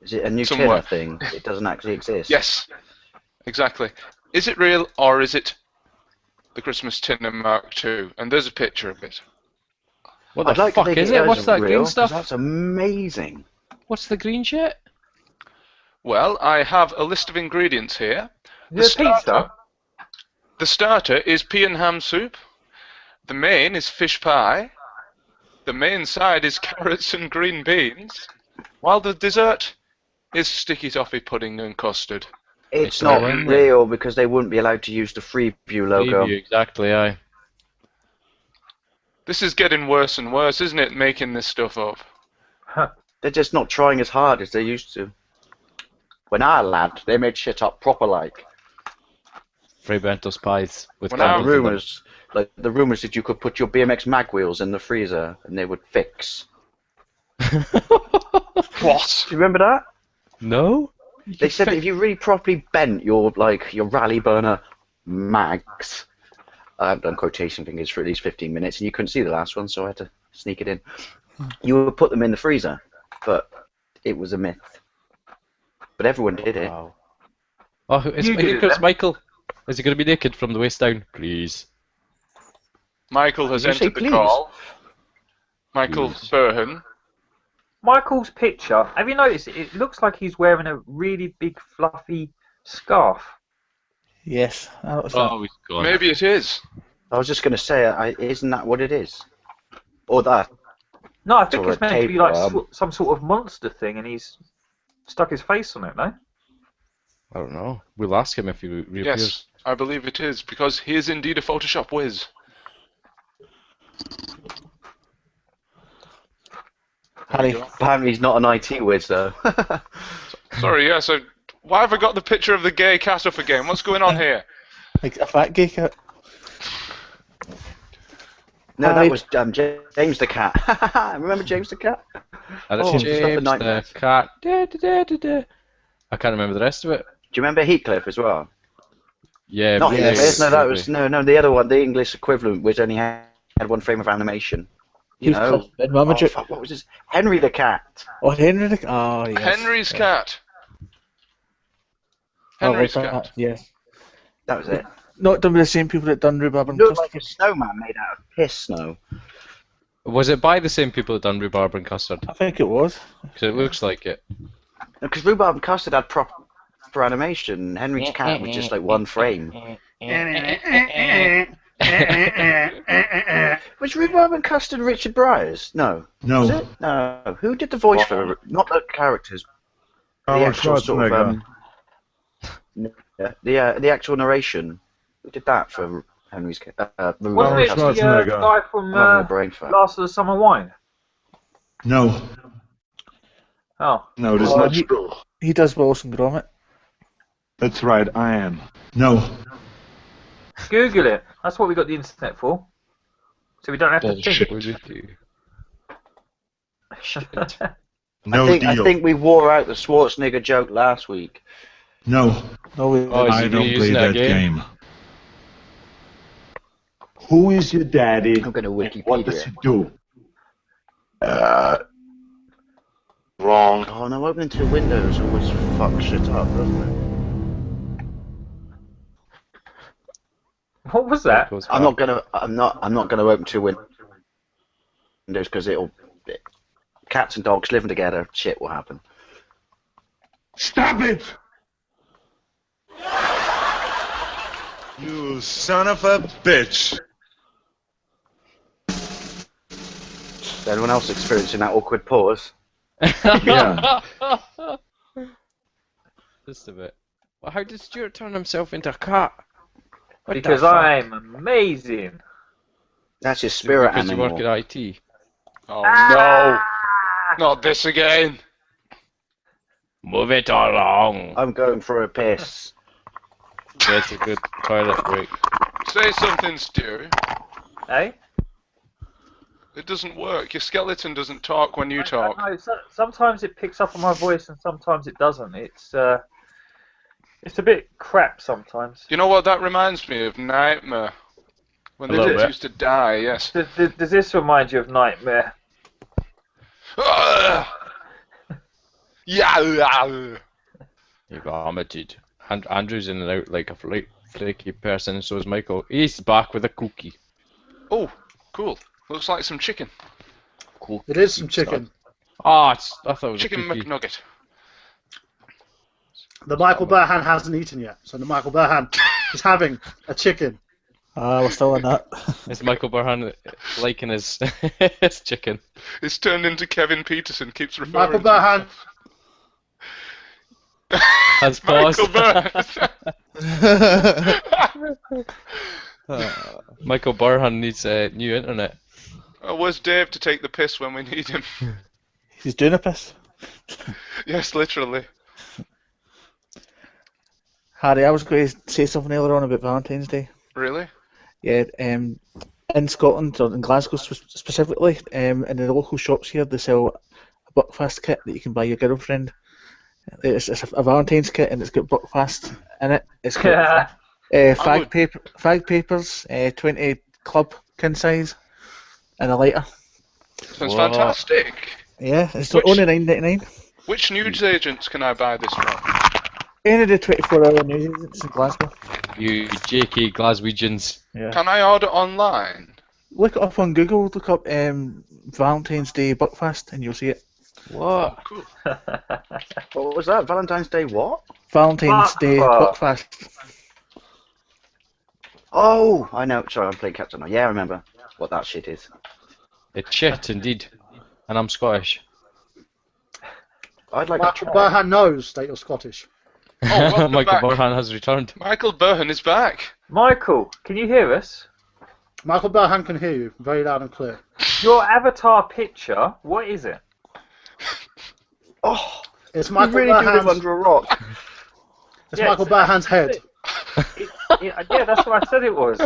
Is it a new Somewhere. thing? It doesn't actually exist. Yes, exactly. Is it real or is it the Christmas Tinner Mark II? And there's a picture of it. What the I'd like fuck to think is it? What's that real, green 'cause stuff? That's amazing. What's the green shit? Well, I have a list of ingredients here. Is it pizza? The starter is pea and ham soup. The main is fish pie. The main side is carrots and green beans. While the dessert is sticky toffee pudding and custard. It's It's not all in real because they wouldn't be allowed to use the Freeview logo. Preview, exactly, aye. This is getting worse and worse, isn't it, making this stuff up? They're just not trying as hard as they used to. When I lad, they made shit up proper like. Free Bentos pies with When I- candles in them. Rumours, like the rumours that you could put your BMX mag wheels in the freezer and they would fix. What? Do you remember that? No? They said that if you really properly bent your rally burner mags, I've done quotation fingers for at least 15 minutes, and you couldn't see the last one, so I had to sneak it in. You would put them in the freezer, but it was a myth. But everyone did it. Wow. Oh, You did here it comes then. Michael. Is he going to be naked from the waist down? Please. Michael has Did you say entered the please? call. Michael Burhan. Michael's picture. Have you noticed? It looks like he's wearing a really big fluffy scarf. Yes, I noticed Oh, he's gone. Maybe it is. I was just going to say, isn't that what it is? Or that? No, I think Or it's a meant to be like tapeworm. some sort of monster thing, and he's stuck his face on it, no? I don't know. We'll ask him if he reappears. Yes, I believe it is, because he is indeed a Photoshop whiz. Harry. Apparently he's not an IT whiz, though. Sorry, yeah, so why have I got the picture of the gay cat up again? What's going on here? Like a fat gay cat. No, Hi. that was James the cat. Remember James the cat? And it's Oh, stuff James the the nightmares. cat. Da, da, da, da, da. I can't remember the rest of it. Do you remember Heathcliff as well? Yeah, Not yeah, Heathcliff. No, that maybe. was no, the other one, the English equivalent, which only had one frame of animation. You know, Heathcliff in Marmaduke. fuck, what was his? Henry the cat. Oh, Henry the Oh, yes. Henry's cat. Oh, Henry's right, cat. yes. That was it. Not done with the same people that done Rhubarb and Looked Custard. like a snowman made out of piss snow. Was it by the same people that done rhubarb and custard? I think it was. Because it looks like it. Because Rhubarb and Custard had proper animation. Henry's cat was just like one frame. Was Rhubarb and Custard Richard Briers? No. Was No. it? No. Who did the voice for? Not the characters. Oh, The actual sort of Schwarzenegger. the actual narration. Who did that for Henry's cat? Wasn't Oh, it Custard? the Schwarzenegger. guy from I'm having a brain fart. Last of the Summer Wine? No. Oh. No, it is Oh, not he- true. He does Wallace and Gromit. That's right, I am. No. Google it. That's what we got the internet for. So we don't have to Bullshit. think. No I deal. think we wore out the Schwarzenegger joke last week. No. No, we Oh, is I he don't play reusing that that game? game. Who is your daddy? I'm going to Wikipedia. What does he do? Wrong. Oh no, opening two windows always fuck shit up, doesn't it? What was that? I'm not gonna open two windows because cats and dogs living together, shit will happen. Stop it! You son of a bitch! Is anyone else experiencing that awkward pause? Yeah. Just a bit. Well, how did Stuart turn himself into a cat? What the Because fuck? I'm amazing. That's your spirit Because you animal. work at IT. Oh no! Not this again! Move it along. I'm going for a piss. Get a good toilet break. Say something, Stu. Eh? It doesn't work. Your skeleton doesn't talk when you talk. No, sometimes it picks up on my voice and sometimes it doesn't. It's a bit crap sometimes. You know what that reminds me of? Nightmare. When A the little kids bit. used to die, yes. Does this remind you of Nightmare? Yeah. You got vomited. Andrew's in and out like a flaky person, and so is Michael. He's back with a cookie. Oh, cool. Looks like some chicken. Cool. It is some chicken. Ah, I thought it was Chicken a cookie. McNugget. The Michael Burhan hasn't eaten yet, so the Michael Burhan is having a chicken. we're still in that. Is Michael Burhan liking his his chicken? It's turned into Kevin Peterson. Keeps referring Michael to Burhan. Has paused. Michael Burhan needs new internet. Where's Dave to take the piss when we need him? He's doing a piss. Yes, literally. Harry, I was going to say something earlier on about Valentine's Day. Really? Yeah, in Scotland, or in Glasgow specifically, in the local shops here, they sell a Buckfast kit that you can buy your girlfriend. It's a Valentine's kit, and it's got Buckfast in it. It's got fag papers, 20 club kin size, and a lighter. Sounds fantastic. Yeah, it's only £9.99. Which news agents can I buy this from? Any of the 24-hour news agents in Glasgow. You JK Glaswegians. Yeah. Can I order online? Look it up on Google. Look up Valentine's Day Buckfast, and you'll see it. What? Cool. What was that? Valentine's Day what? Valentine's Day Buckfast. Oh, I know. Sorry, I'm playing Captain now. Yeah, I remember what that shit is. It's shit indeed. And I'm Scottish. I'd like Michael to try. Burhan knows that you're Scottish. Oh, welcome Michael back. Burhan has returned. Michael Burhan is back. Michael, can you hear us? Michael Burhan can hear you very loud and clear. Your avatar picture, what is it? Oh, It's you Michael really do live Burhan's. under a rock. It's Yeah, Michael Burhan's head. Yeah, that's what I said it was.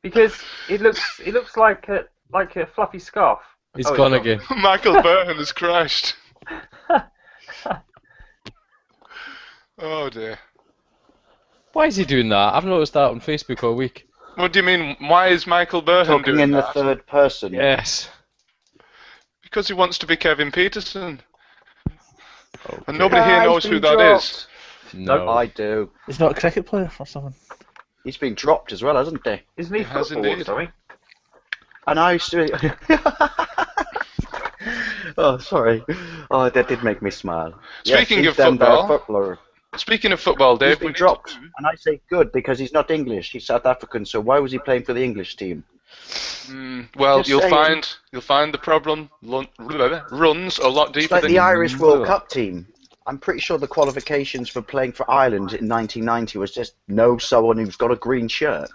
Because it looks like a fluffy scarf. He's Oh, gone it's again. Michael Burhan has crashed. Oh dear. Why is he doing that? I've noticed that on Facebook all week. What do you mean? Why is Michael Burhan Talking doing in the that? third person. Yes. Because he wants to be Kevin Peterson. Okay. And nobody here knows who that is. No. I do. He's not a cricket player or something. He's been dropped as well, hasn't he? Isn't he It has football or indeed. something? And I used to. Oh, sorry. Oh, that did make me smile. Speaking yes, of he's them there football, footballer. Speaking of football, He's Dave, been dropped, and I say good because he's not English. He's South African. So why was he playing for the English team? Well, Just you'll saying. find the problem runs a lot deeper It's like than the Irish you World know. Cup team. I'm pretty sure the qualifications for playing for Ireland in 1990 was just know someone who's got a green shirt.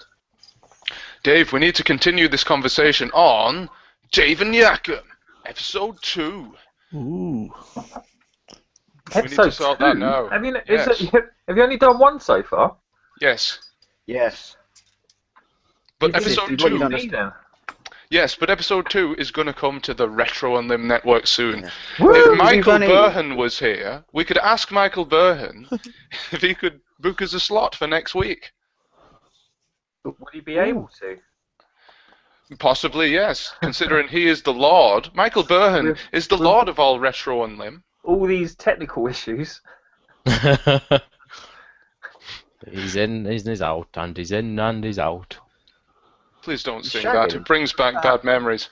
Dave, we need to continue this conversation on Dave and Yakum, episode 2. Ooh. We need to sort that now. Have you, Yes. have you only done one so far? Yes. Yes. But This is episode what you 2... don't understand. Yes, but episode 2 is going to come to the RetroUnlim network soon. Yeah. If Woo! Michael We've only- Burhan was here, we could ask Michael Burhan if he could book us a slot for next week. Would he be able to? Possibly, yes, considering he is the Lord. Michael Burhan is the Lord of all RetroUnlim. All these technical issues. He's in, he's out, and he's in, and he's out. Please don't sing Shagging. that. It brings back bad memories.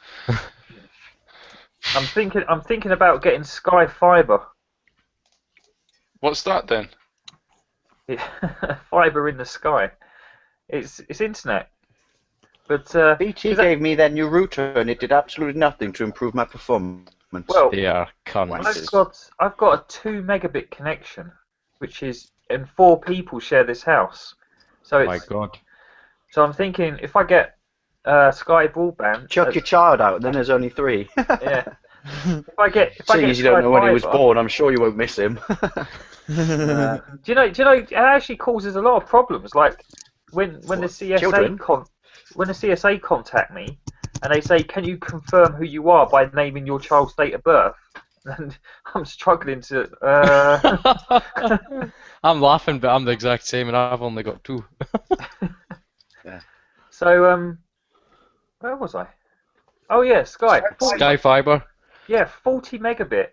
I'm thinking about getting Sky Fiber. What's that then? Fiber in the sky. It's internet. But BT gave me their new router and it did absolutely nothing to improve my performance. well, They are cunts. I've got a 2 megabit connection, which is, and 4 people share this house. So Oh it's, my god. So I'm thinking if I get Sky broadband, Chuck your child out, then there's only 3. yeah. If I get Seeing as you don't Sky know when he was Fibre- born, I'm sure you won't miss him. Do you know? It actually causes a lot of problems. Like when the Children? CSA contact me and they say, "Can you confirm who you are by naming your child's date of birth?" And I'm struggling to. I'm laughing, but I'm the exact same, and I've only got 2. Yeah. So where was I? Oh yeah, Sky. Sky Fiber. Yeah, 40 megabit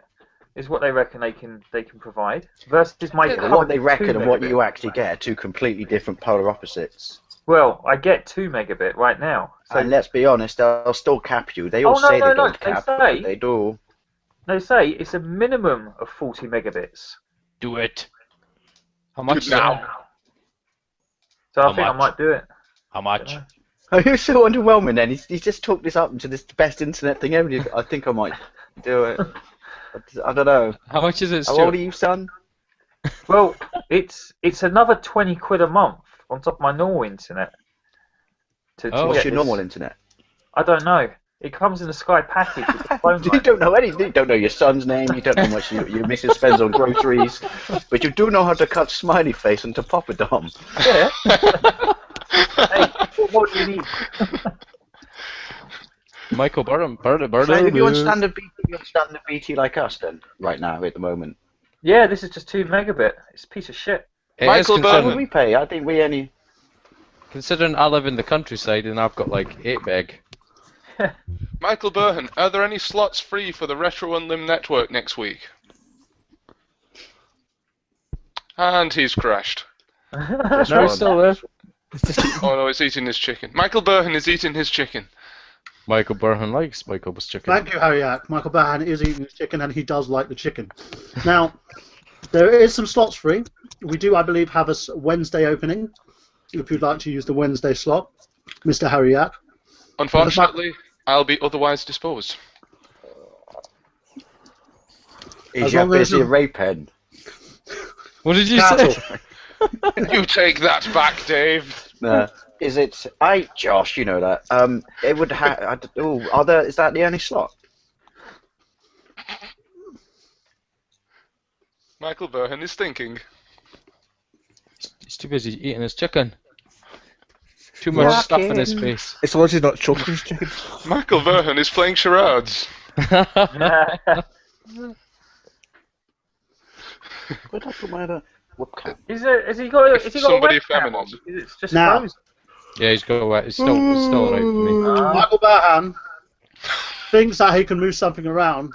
is what they reckon they can provide versus my Yeah, what they current reckon 2 and what megabit. you actually get are 2 completely different polar opposites. Well, I get 2 megabit right now. So And let's be honest, they'll still cap you. They all Oh, no, say no, they no, don't they cap, say- but they do. they say it's a minimum of 40 megabits. Do it. How much? now. So How I think I much? might do it. How much? Oh, you're so underwhelming then. He's just talked this up into this best internet thing ever. I think I might do it. I don't know. How much is it, How old are Stuart? you, son? Well, it's another 20 quid a month on top of my normal internet. To Oh. What's get your this. normal internet? I don't know. It comes in the Sky package with the phone You line. don't know anything. You don't know your son's name. You don't know how much your missus spends on groceries. But you do know how to cut smiley face into Poppadom. Yeah. Hey, what do you need? Michael Burham. So if you want standard BT like us then, right now, at the moment. Yeah, this is just 2 megabit. It's a piece of shit. Michael What Burhan. would we pay? I think we only... Considering I live in the countryside and I've got like 8 meg. Michael Burhan, are there any slots free for the RetroUnlim network next week? And he's crashed. No, he's still there. Oh no, it's eating his chicken. Michael Burhan is eating his chicken. Michael Burhan likes Michael's chicken. Thank you, Harry Yack. Michael Burhan is eating his chicken, and he does like the chicken. Now, there is some slots free. We do, I believe, have a Wednesday opening. If you'd like to use the Wednesday slot, Mr. Harry Yack. Unfortunately, I'll be otherwise disposed. Is As your long as busy you- Ray Pen? What did you Cattle. say? You take that back, Dave. Is it? Josh, you know that. It would have. Oh, is that the only slot? Michael Burhan is thinking. He's too busy eating his chicken. Too much stuff in his face. It's already not choking his chicken. Michael Burhan is playing charades. Where'd I put my other webcam? Has he got a Somebody webcam on? feminine. Because it's just Now. frozen. Yeah, he's got wet. It's still alright for me. Michael Burhan thinks that he can move something around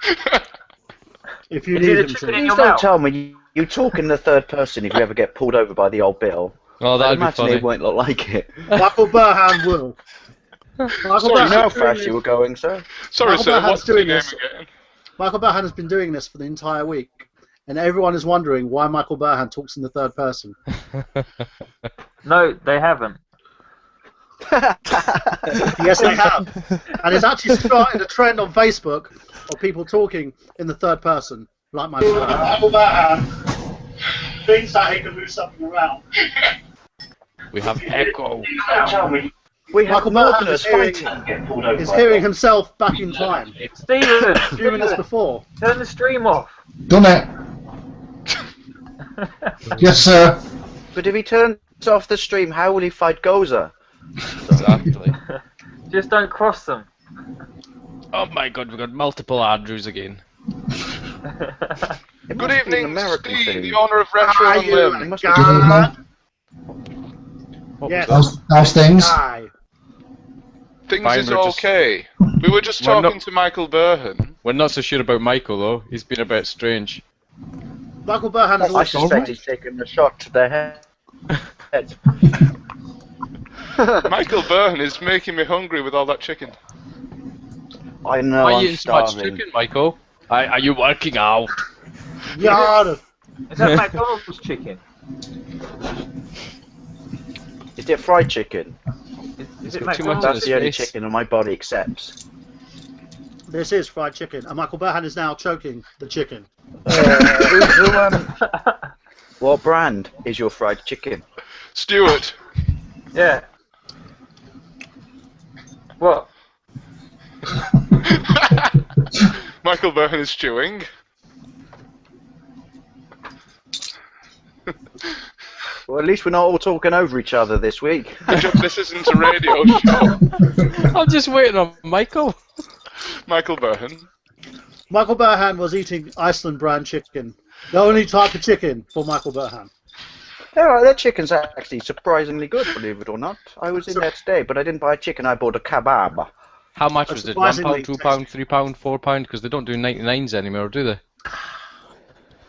if you Is need it a him chicken to. in Please your don't mouth? tell me you talk in the third person if you ever get pulled over by the old Bill. Oh, I that'd be imagine funny. it won't look like it. Michael Burhan will. Michael Sorry, You know how Burhan's fast doing you were this- going, sir. Sorry, Michael sir. Burhan's What's your doing name this. again? Michael Burhan has been doing this for the entire week, and everyone is wondering why Michael Burhan talks in the third person. No, they haven't. Yes, they have. And it's actually started a trend on Facebook of people talking in the third person, like my friend. Michael Burhan thinks that he can move something around. We have echo. Don't tell me We have Michael Burhan Northerners fighting. is hearing himself back in time. Steven, A few minutes before. turn the stream off. Done it. Yes, sir. But if he turns off the stream, how will he fight Gozer? Exactly. Just don't cross them. Oh my god, we've got multiple Andrews again. Good evening, American Steve, thing. the owner of Are you RetroUnlim. must be a doing guy? What Yes. How's things? Guy. Things Fine, is we're just- okay. We were just We're talking not- to Michael Burhan. We're not so sure about Michael though. He's been a bit strange. Michael Burhan is I also suspect he's taken a shot to their head. Michael Burhan is making me hungry with all that chicken. I know, Why are you I'm eating so much starving. chicken, Michael? Are you working out? Yard. Is that McDonald's chicken? Is it fried chicken? Is it got too much McDonald's? in That's the only face. chicken my body accepts. This is fried chicken, and Michael Burhan is now choking the chicken. What brand is your fried chicken? Stuart. Yeah. What? Michael Burhan is chewing. Well, at least we're not all talking over each other this week. Good job, this isn't a radio show. I'm just waiting on Michael. Michael Burhan. Michael Burhan was eating Iceland brand chicken. The only type of chicken for Michael Burhan. Their chicken's actually surprisingly good, believe it or not. I was in there today, but I didn't buy chicken, I bought a kebab. How much was it? £1, Surprisingly £2, £3, £4? Because they don't do 99s anymore, do they?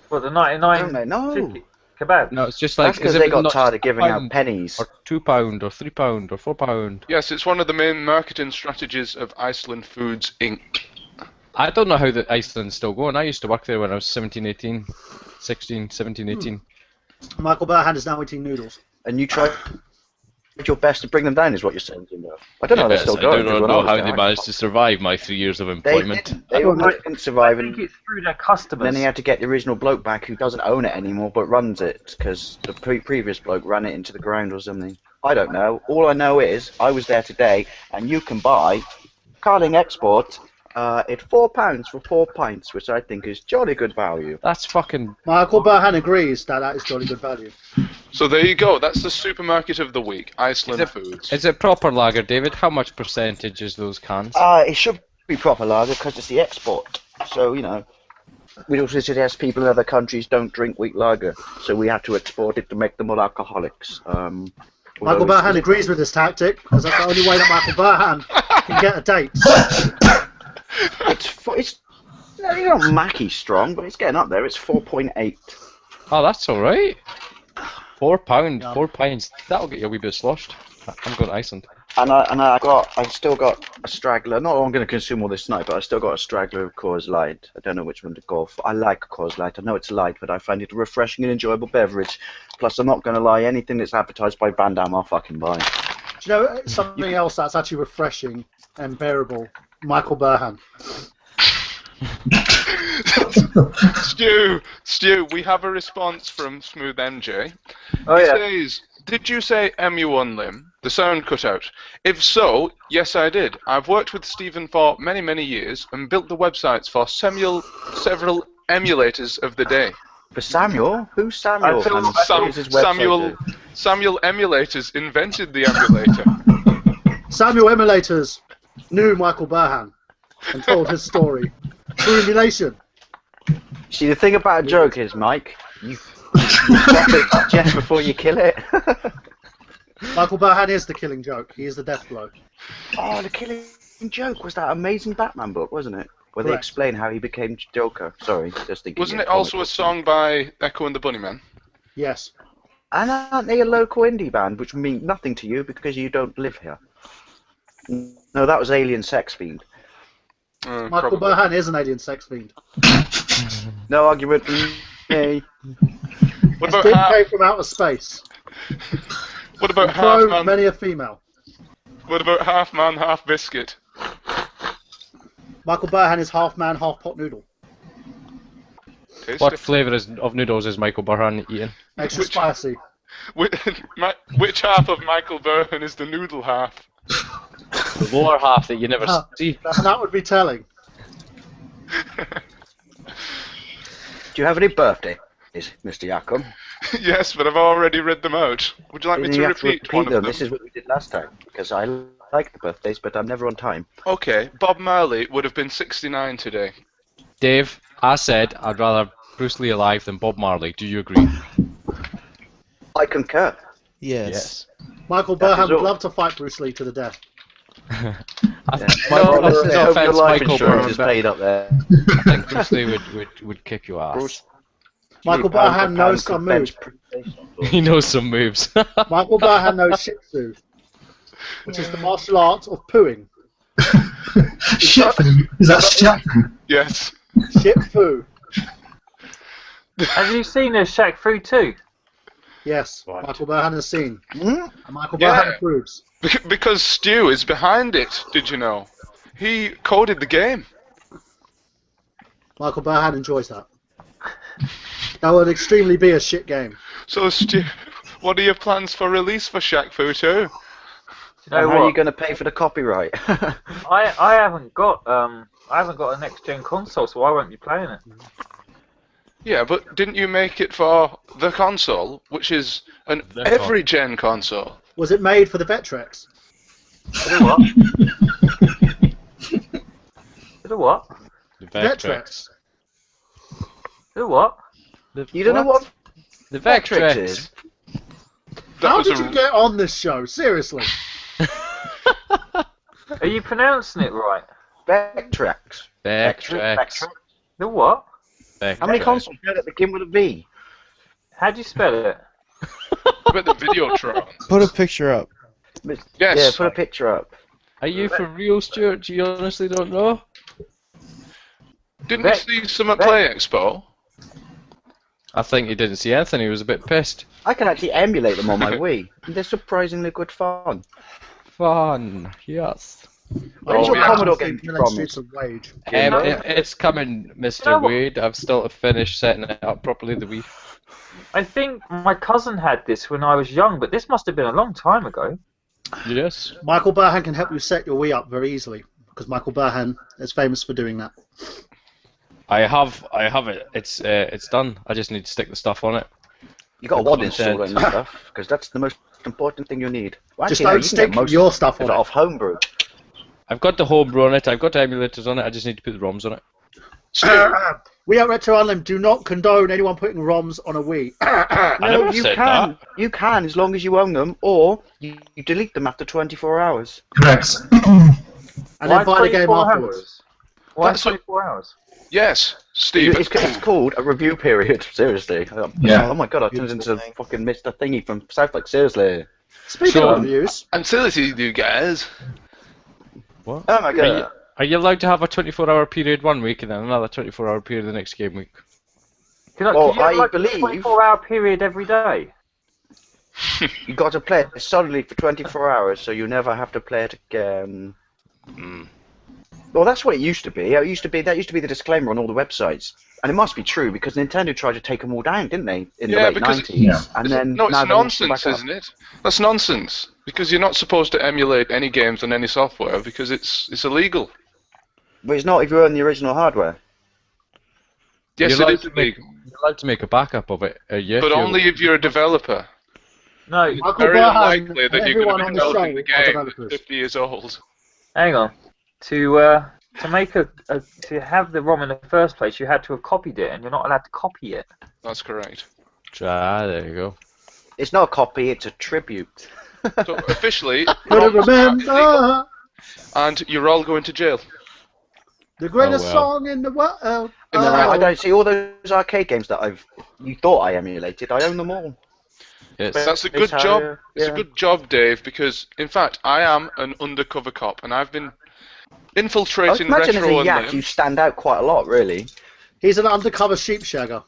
What, the 99 Don't they? No. chicken kebab? No, it's just like. That's because is it they got not tired of just giving out £1 pennies. Or £2 or £3 or £4? Yes, it's one of the main marketing strategies of Iceland Foods Inc. I don't know how the Iceland's still going. I used to work there when I was 17, 18, 16, 17, 18. Michael Burhan is now eating noodles. And you tried your best to bring them down, is what you're saying, Jimbo. I don't know how they're still I going. do 'cause not when I know was how there, they I- managed to survive my 3 years of They employment. didn't. They didn't survive, I and think it's through their customers. then he had to get the original bloke back who doesn't own it anymore but runs it because the previous bloke ran it into the ground or something. I don't know. All I know is I was there today, and you can buy Carling Export at £4 for 4 pints, which I think is jolly good value. That's fucking. Michael Burhan agrees that that is jolly good value. So there you go. That's the supermarket of the week. Iceland Foods. Is it proper lager, David? How much percentage is those cans? It should be proper lager because it's the export. So, you know, we also suggest people in other countries don't drink weak lager, so we have to export it to make them all alcoholics. Michael although Burhan agrees with this tactic, because that's the only way that Michael Burhan can get a date. it's not Mackie strong, but it's getting up there. It's 4.8. Oh, that's alright. £4, Yeah. 4 pints. That'll get you a wee bit sloshed. I'm going to Iceland. And I still got a straggler. Not I'm going to consume all this tonight, but I still got a straggler of Coors Light. I don't know which one to go for. I like Coors Light. I know it's light, but I find it a refreshing and enjoyable beverage. Plus, I'm not going to lie, anything that's advertised by Van Damme, I'll fucking buy. Do you know something else that's actually refreshing and bearable? Michael Burhan. Stu, we have a response from Smooth MJ. Oh, He yeah. says, did you say MU1Lim? The sound cut out. If so, yes I did. I've worked with Stephen for many, many years and built the websites for several emulators of the day. For Samuel? Who's Samuel? I feel- And Sam- what does his website do? Samuel Emulators invented the emulator. Samuel Emulators knew Michael Burhan and told his story through emulation. See, the thing about a joke is, Mike, you stop it just before you kill it. Michael Burhan is the killing joke. He is the death blow. Oh, the killing joke was that amazing Batman book, wasn't it? Where they Correct. explain how he became Joker. Sorry, just thinking. Wasn't of it also a comic song by Echo and the Bunnymen? Yes. books. And aren't they a local indie band, which means nothing to you because you don't live here? No, that was Alien Sex Fiend. Michael Probably. Burhan is an alien sex fiend. No argument. Hey. What about Did half? came from outer space. What about half Cloned man? many a female. What about half man, half biscuit? Michael Burhan is half man, half pot noodle. Tasty. What flavour of noodles is Michael Burhan eating? Extra spicy. Which half of Michael Burhan is the noodle half? The lower half that you never see. That would be telling. Do you have any birthdays, Mr. Yakum? Yes, but I've already read them out. Would you like me You to have to repeat one them. of them? This is what we did last time, because I like the birthdays, but I'm never on time. Okay, Bob Marley would have been 69 today. Dave, I said I'd rather Bruce Lee alive than Bob Marley. Do you agree? I concur. Yes. Michael That Burhan is would all. love to fight Bruce Lee to the death. No, Well, this is I hope your offense, life Michael insurance Burhan, is but paid up there. I think Bruce Lee would kick your ass. Bruce Michael Lee, pound Burhan for knows pound, some could moves. bench He knows some moves. Michael Burhan knows Shih Tzu, which is the martial art of pooing. Shit food. Is that shit food? Yes. Shit Fu. Have you seen the Shaq Fu 2? Yes, Michael Burhan has seen. Hmm? And Michael Yeah. Burhan approves. Because Stu is behind it, did you know? He coded the game. Michael Burhan enjoys that. That would extremely be a shit game. So, Stu, what are your plans for release for Shaq Fu 2? You know And how are what? you going to pay for the copyright? I haven't got a next gen console, so I won't be playing it. Yeah, but didn't you make it for the console, which is an every-gen console? Was it made for the Vectrex? The what? The what? The Vectrex. The what? You don't know what The Vectrex Vectrex. is? How did you get on this show? Seriously. Are you pronouncing it right? Vectrex. Vectrex. The what? How many consoles do that begin with a V? How do you spell it? But the Videotron. Put a picture up. Yes. Yeah, put a picture up. Are you for real, Stuart? Do you honestly don't know? Didn't you see some at Play Expo? I think he didn't see anything. He was a bit pissed. I can actually emulate them on my Wii. And they're surprisingly good fun. Fun. Yes. Where's your yeah. Commodore game from? Streets of Rage. It's coming, Mr. You know what? Wade. I've still to finish setting it up properly. The Wii. I think my cousin had this when I was young, but this must have been a long time ago. Yes. Michael Burhan can help you set your Wii up very easily, because Michael Burhan is famous for doing that. I have it. It's done. I just need to stick the stuff on it. You got a The WAD installer content. and stuff, because that's the most important thing you need. Well, Just actually, no, don't you can get stick most your stuff of on it it. off homebrew. I've got the homebrew on it. I've got emulators on it. I just need to put the ROMs on it. We at RetroUnlim do not condone anyone putting ROMs on a Wii. I No, never you said can. that. You can, as long as you own them, or you delete them after 24 hours. Correct. And Why then buy the game 24 afterwards. hours? Why That's what- 24 hours? Yes, Steve. It's called a review period. Seriously. Yeah. Oh my god, I turned into fucking Mr. Thingy from South Park. Seriously. Speaking So, of reviews, Until it's you guys. What? Oh my god. Are you allowed to have a 24-hour period one week and then another 24-hour period the next game week? Well, could you have I like believe- a 24-hour period every day? You got to play it solidly for 24 hours, so you never have to play it again. Well, that's what it used to be. That used to be the disclaimer on all the websites, and it must be true because Nintendo tried to take them all down, didn't they, in the Yeah, late because 90s? Yeah. And then No, it's now they want to nonsense, back up. isn't it? That's nonsense. Because you're not supposed to emulate any games on any software because it's illegal. But it's not if you own the original hardware. Yes, You're it allowed is to make- illegal. You're allowed to make a backup of it. Yeah, But only if you're a developer. No, It's Michael very Burhan unlikely and that you're going everyone to on be the show developing the are game at developers. 50 years old. hang on. To make to have the ROM in the first place, you had to have copied it, and you're not allowed to copy it. That's correct. There you go. It's not a copy, it's a tribute. So officially, gotta ROMs are illegal, remember and you're all going to jail. the greatest Oh, well. song in the world. And then I don't see all those arcade games that you thought I emulated. I own them all. It's, That's a good It's job. how- It's a yeah. good job, Dave, because in fact I am an undercover cop, and I've been infiltrating Imagine as a yak, RetroUnlim. you stand out quite a lot, really. He's an undercover sheep shagger.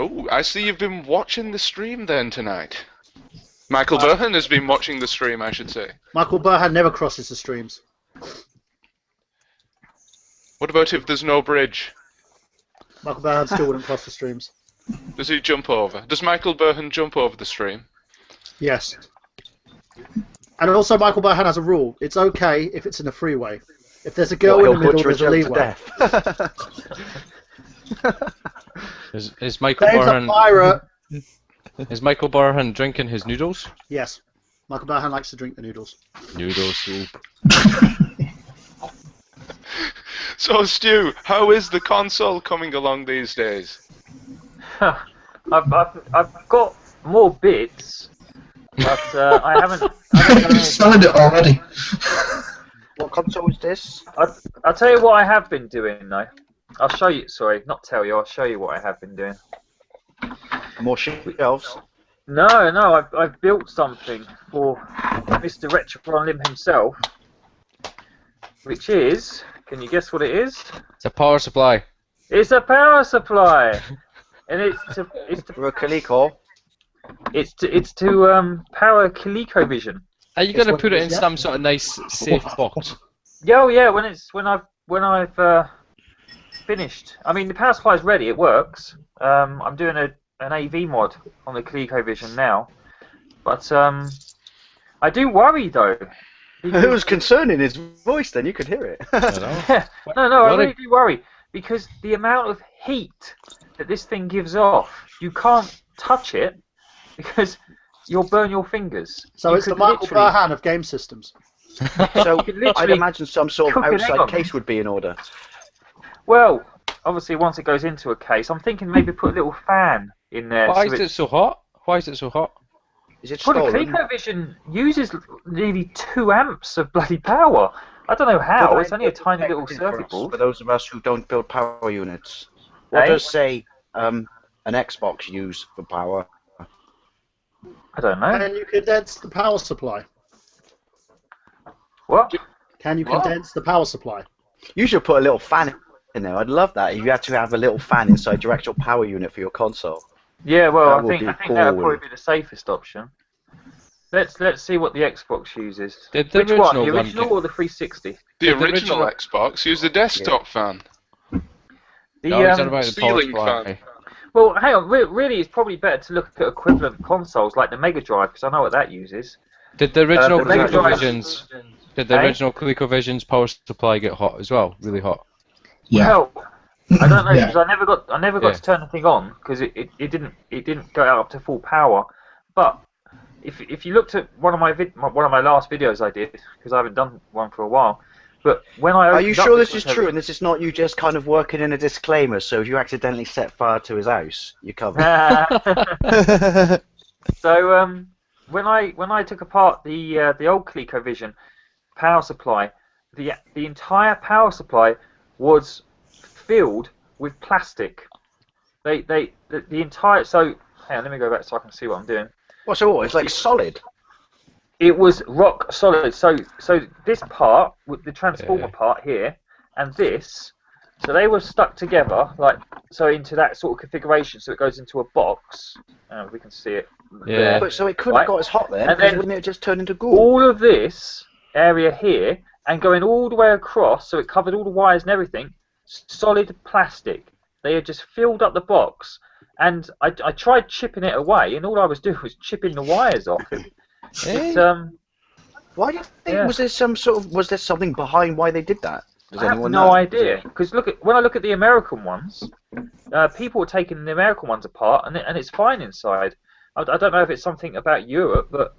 Oh, I see you've been watching the stream then tonight. Michael Burhan has been watching the stream, I should say. Michael Burhan never crosses the streams. What about if there's no bridge? Michael Burhan still wouldn't cross the streams. Does he jump over? Does Michael Burhan jump over the stream? Yes. And also, Michael Burhan has a rule. It's okay if it's in a freeway. If there's a girl Well, in the middle, he'll there's a butcher a leeway. joke to death. Is Michael Dave's a Burhan? pirate. Is Michael Burhan drinking his noodles? Yes. Michael Burhan likes to drink the noodles. Noodle soup. So, Stu, how is the console coming along these days? I've got more bits, but I haven't. You've signed it already. What console is this? I'll tell you what I have been doing though. I'll show you. Sorry, not tell you. I'll show you what I have been doing. More shelves? No, I've built something for Mr. RetroUnlim himself, which is. Can you guess what it is? It's a power supply. It's a power supply, and it's to For a Coleco. It's to power ColecoVision. Are you gonna put it in some sort of nice safe box? Yeah, oh yeah. When I've finished. I mean, the power supply is ready. It works. I'm doing an AV mod on the ColecoVision now, but I do worry though. It was concerning his voice then, you could hear it. No, I really do worry, because the amount of heat that this thing gives off, you can't touch it, because you'll burn your fingers. So it's the Michael Burhan of game systems. So I'd imagine some sort of cook an egg outside on case would be in order. Well, obviously once it goes into a case, I'm thinking maybe put a little fan in there. Why is it so hot? Why is it so hot? Is it Well, the stolen? ColecoVision uses nearly 2 amps of bloody power. I don't know how. Could I It's only a get tiny little for circuit us, board. For those of us who don't build power units, what Eh? does, say, an Xbox use for power? I don't know. Can you condense the power supply? What? Can you What? condense the power supply? You should put a little fan in there. I'd love that if you had to have a little fan inside your actual power unit for your console. Yeah, well, That I would think be that would cool. probably be the safest option. Let's see what the Xbox uses. Did the Which one? original The one original get- or the 360? The original Xbox used the desktop fan. The No, it's not about the power ceiling supply. fan. well, hang on. Really, it's probably better to look at equivalent consoles like the Mega Drive, because I know what that uses. Did the original the Mega Drive- ColecoVisions? Did the Eh? original ColecoVision's power supply get hot as well? Really hot. Yeah. Well, I don't know Yeah. because I never got Yeah. to turn the thing on because it didn't go out up to full power. But if you looked at one of my last videos I did, because I haven't done one for a while, but when I Are you opened up sure the this is true and this is not you just kind of working in a disclaimer, so if you accidentally set fire to his house, you're covered? So when I took apart the old ColecoVision power supply, the entire power supply was filled with plastic. The entire hang on, let me go back so I can see what I'm doing. Well, so what? It's like solid. It was rock solid. So this part, with the transformer part here, and this, so they were stuck together into that sort of configuration. So it goes into a box. We can see it. Yeah. there. But so it couldn't have got as hot then, And because then wouldn't it just turn into goo? all of this area here and going all the way across, so it covered all the wires and everything, solid plastic. They had just filled up the box, and I tried chipping it away, and all I was doing was chipping the wires off. It's, Why do you think? Yeah. Was there something behind why they did that? Does I have anyone no know? idea, because when I look at the American ones, people are taking the American ones apart, and it's fine inside. I don't know if it's something about Europe, but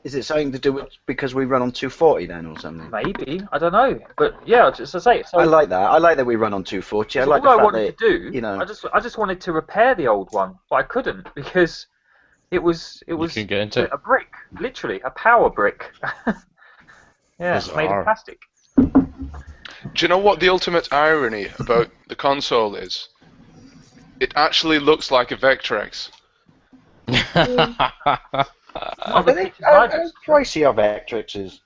Is it something to do with because we run on 240 then, or something? maybe, I don't know. But yeah, just to say, so I like that. I like that we run on 240. I so like all the I fact wanted that to do, you know. I just wanted to repair the old one, but I couldn't because it was can get into it. a brick, literally a power brick. Yeah, it's made Bizarre. of plastic. Do you know what the ultimate irony about the console is? It actually looks like a Vectrex. How pricey are Vectrex is?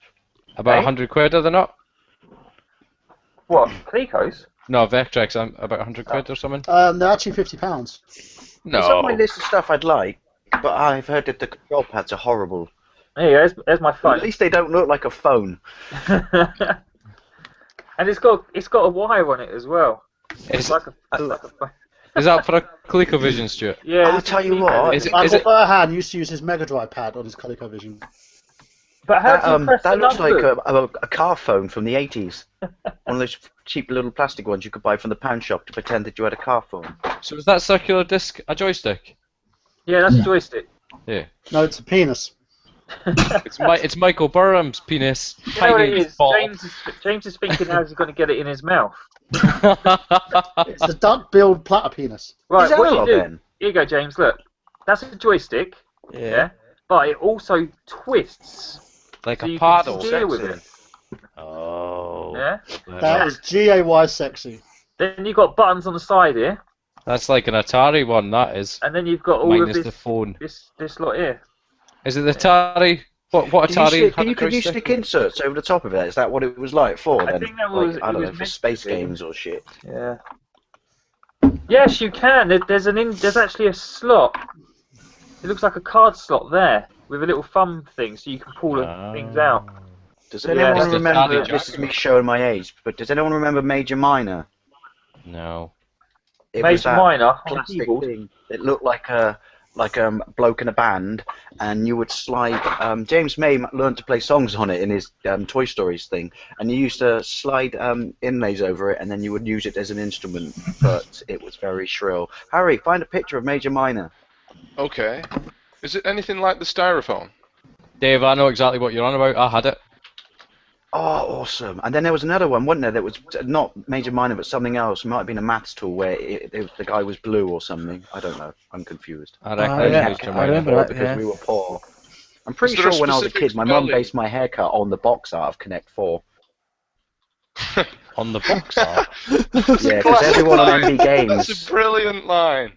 About 100 quid, are they not? What, Coleco's? No, Vectrex, about 100 quid or something. They're actually £50. No. It's on my list of stuff I'd like, but I've heard that the control pads are horrible. Hey, there's my phone. At least they don't look like a phone. And it's got a wire on it as well. Is, Like a is that for a ColecoVision, Stuart? yeah. I'll tell you what. Is it- Michael Burhan used to use his Mega Drive pad on his ColecoVision. But how do you press that the looks like number? a car phone from the 80s. One of those cheap little plastic ones you could buy from the pound shop to pretend that you had a car phone. So is that circular disc a joystick? Yeah, that's a joystick. Yeah. No, it's a penis. It's Michael Burnham's penis. You know what it Tiny is? ball. James is thinking how's he going to get it in his mouth. It's a duck-billed platter penis. Right, Is that what all you do? then? Here you go, James. Look, that's a joystick. Yeah. But it also twists. Like so a you paddle. can steer with it. Oh. Yeah. That is GAY sexy. Then you've got buttons on the side here, That's like an Atari one, that is. and then you've got all Minus of the this. phone. This lot here. Is it the Atari? What Atari? Could you stick inserts over the top of it? Is that what it was like for I then? think that was. Like, I it don't was know, for meant space to be. games or shit. Yeah. Yes, you can. There's actually a slot. It looks like a card slot there with a little thumb thing, so you can pull things out. Does Yeah, anyone it's the remember? Atari This is me showing my age, but does anyone remember Major Minor? No. It Major was that Minor on plastic keyboard. thing. It looked like a bloke in a band, and you would slide. James May learned to play songs on it in his Toy Stories thing, and you used to slide inlays over it, and then you would use it as an instrument. But it was very shrill. Harry, find a picture of Major Minor. Okay. Is it anything like the styrofoam? Dave, I know exactly what you're on about. I had it. Oh, awesome! And then there was another one, wasn't there? That was not Major Minor, but something else. It might have been a maths tool where the guy was blue or something. I don't know. I'm confused. I reckon I remember that because we were poor. I'm pretty Is there sure a when I was a specific kid, my mum spelling? based my haircut on the box art of Connect 4. On the box art? Yeah, because everyone on MB Games, That's a brilliant line.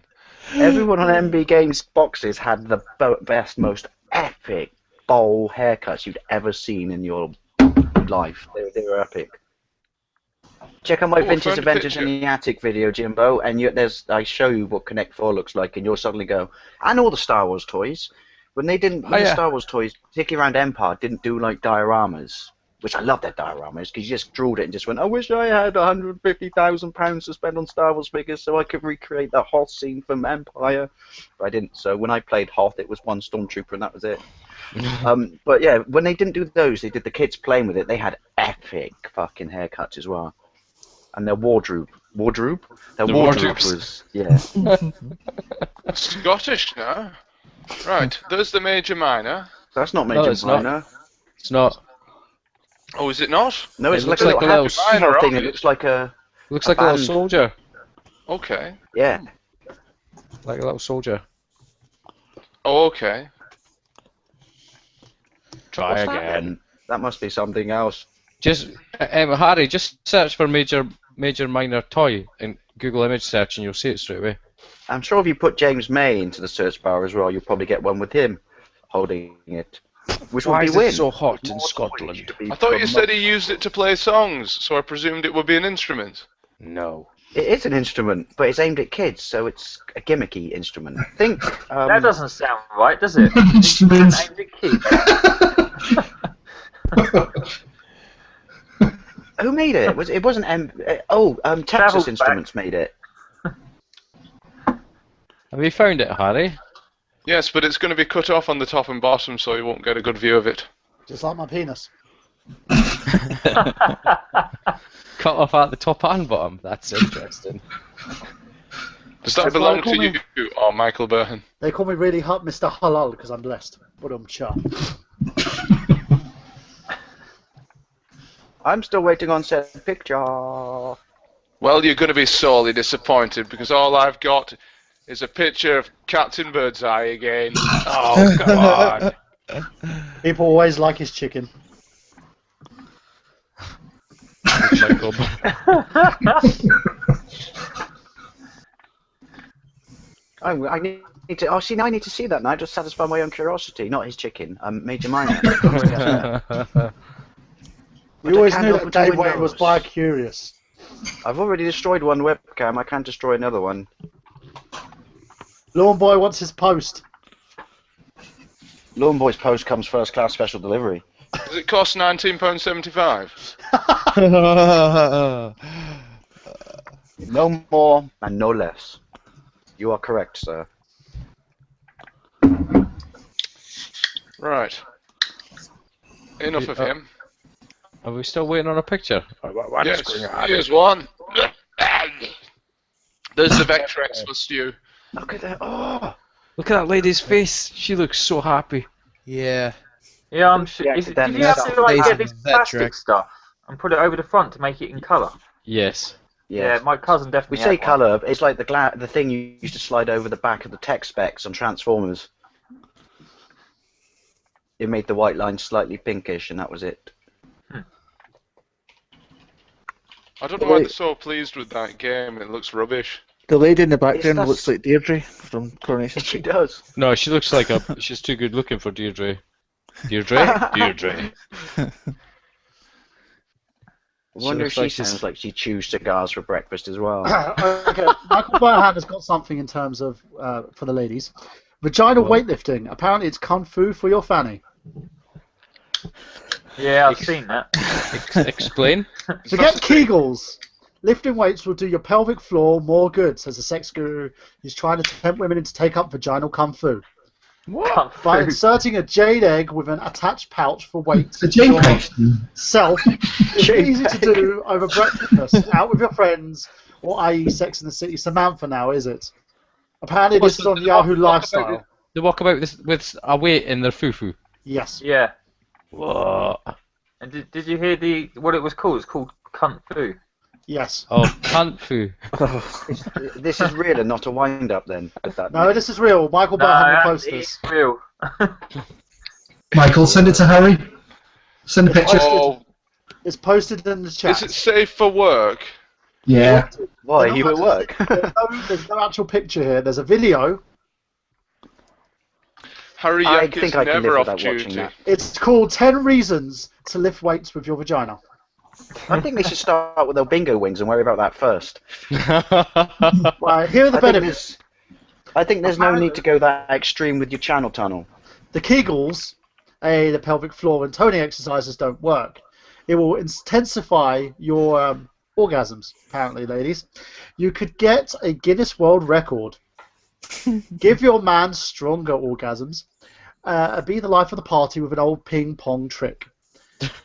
everyone on MB Games boxes had the best, most epic bowl haircuts you'd ever seen in your life. They were epic. Check out my Oh, I Vintage found a Adventures in picture. the Attic video, Jimbo, and I show you what Connect 4 looks like, and you'll suddenly go, and all the Star Wars toys. When the Star Wars toys, particularly around Empire, didn't do like dioramas, which I love their dioramas, because you just drawed it and just went, I wish I had £150,000 to spend on Star Wars figures so I could recreate the Hoth scene from Empire. But I didn't, so when I played Hoth, it was one Stormtrooper and that was it. But yeah, when they didn't do those, they did the kids playing with it. They had epic fucking haircuts as well. And their wardrobe? Their The wardrobe wardrobes. was, yeah. Scottish, no? Right, there's the Major Minor. That's not No, Major it's not. Minor. It's not. Oh, is it not? No, it's It like looks a like little a happy little minor thing. It outfit. looks like a Looks like a little band. soldier. Okay. Yeah. Like a little soldier. Oh, okay. Try What's again. that then? That must be something else. Just Harry, just search for major minor toy in Google image search and you'll see it straight away. I'm sure if you put James May into the search bar as well, you'll probably get one with him holding it. Which Why would is be it win. so hot in Scotland? I thought you said he used it to play songs, so I presumed it would be an instrument. No. It is an instrument, but it's aimed at kids, so it's a gimmicky instrument. Think. That doesn't sound right, does it? Instruments. Aimed at kids. Who made it? It wasn't Texas Travel's Instruments made it. Have you found it, Harry? Yes, but it's going to be cut off on the top and bottom, so you won't get a good view of it. Just like my penis. Cut off at the top and bottom. That's interesting. Does that That's belong why they to call me- you or Michael Burhan? They call me really hot Mr. Halal because I'm blessed. But I'm cha. I'm still waiting on said picture. Well, you're going to be sorely disappointed because all I've got is a picture of Captain Birdseye again. Oh, come on. People always like his chicken. Michael. I need to. Oh, see, now I need to see that now. Just satisfy my own curiosity, not his chicken. Major Minor. You always can't knew open that two Dave Wayne was windows. bi-curious. I've already destroyed one webcam. I can't destroy another one. Lawn Boy wants his post. Lawn Boy's post comes first class special delivery. Does it cost £19.75? No more and no less. You are correct, sir. Right. enough of him. Are we still waiting on a picture? Yes, here's one. There's the Vectrex for Stu. Look at that. Oh. Look at that lady's face. She looks so happy. Yeah. Yeah, I'm sure. Did you have to like get this plastic Vectrex. stuff and put it over the front to make it in colour? Yes. Yeah, my cousin definitely. We say had one. colour. It's like the thing you used to slide over the back of the tech specs on Transformers. It made the white line slightly pinkish, and that was it. I don't know why they're so pleased with that game. It looks rubbish. The lady in the background looks like Deirdre from Coronation She Street. does. No, she looks like she's too good looking for Deirdre. Deirdre? Deirdre. I wonder if looks she like she's- sounds like she chews cigars for breakfast as well. Okay, Michael Burhan has got something in terms of for the ladies. Vaginal weightlifting. Apparently, it's kung fu for your fanny. Yeah, I've seen that. Explain. Forget Kegels. Lifting weights will do your pelvic floor more good, says a sex guru who's trying to tempt women into take up vaginal kung fu. What? By inserting a jade egg with an attached pouch for weights. The JPEG. Self. It's easy to do over breakfast, out with your friends, or i.e. Sex in the City. Samantha now, is it? Apparently this is on Yahoo Lifestyle. They walk about with a weight in their fufu. Yes. Yeah. Whoa. And did you hear what it was called? It's called Kung Fu. Yes. Oh, cunt fu. This is real and not a wind-up then. No, this is real. Michael Burhan will post this. It's real. Michael, send it to Harry. Send a picture. Oh, It's posted in the chat. is it safe for work? Yeah. Why, are you at work? There's no actual picture here. There's a video. Harry I Yack is think I can never live off without watching duty. that. It's called 10 Reasons to Lift Weights with Your Vagina. I think they should start with their bingo wings and worry about that first. Right, here are the benefits. I think there's no need to go that extreme with your channel tunnel. The Kegels, the pelvic floor and toning exercises don't work. It will intensify your orgasms, apparently, ladies. You could get a Guinness World Record. Give your man stronger orgasms. Be the life of the party with an old ping pong trick.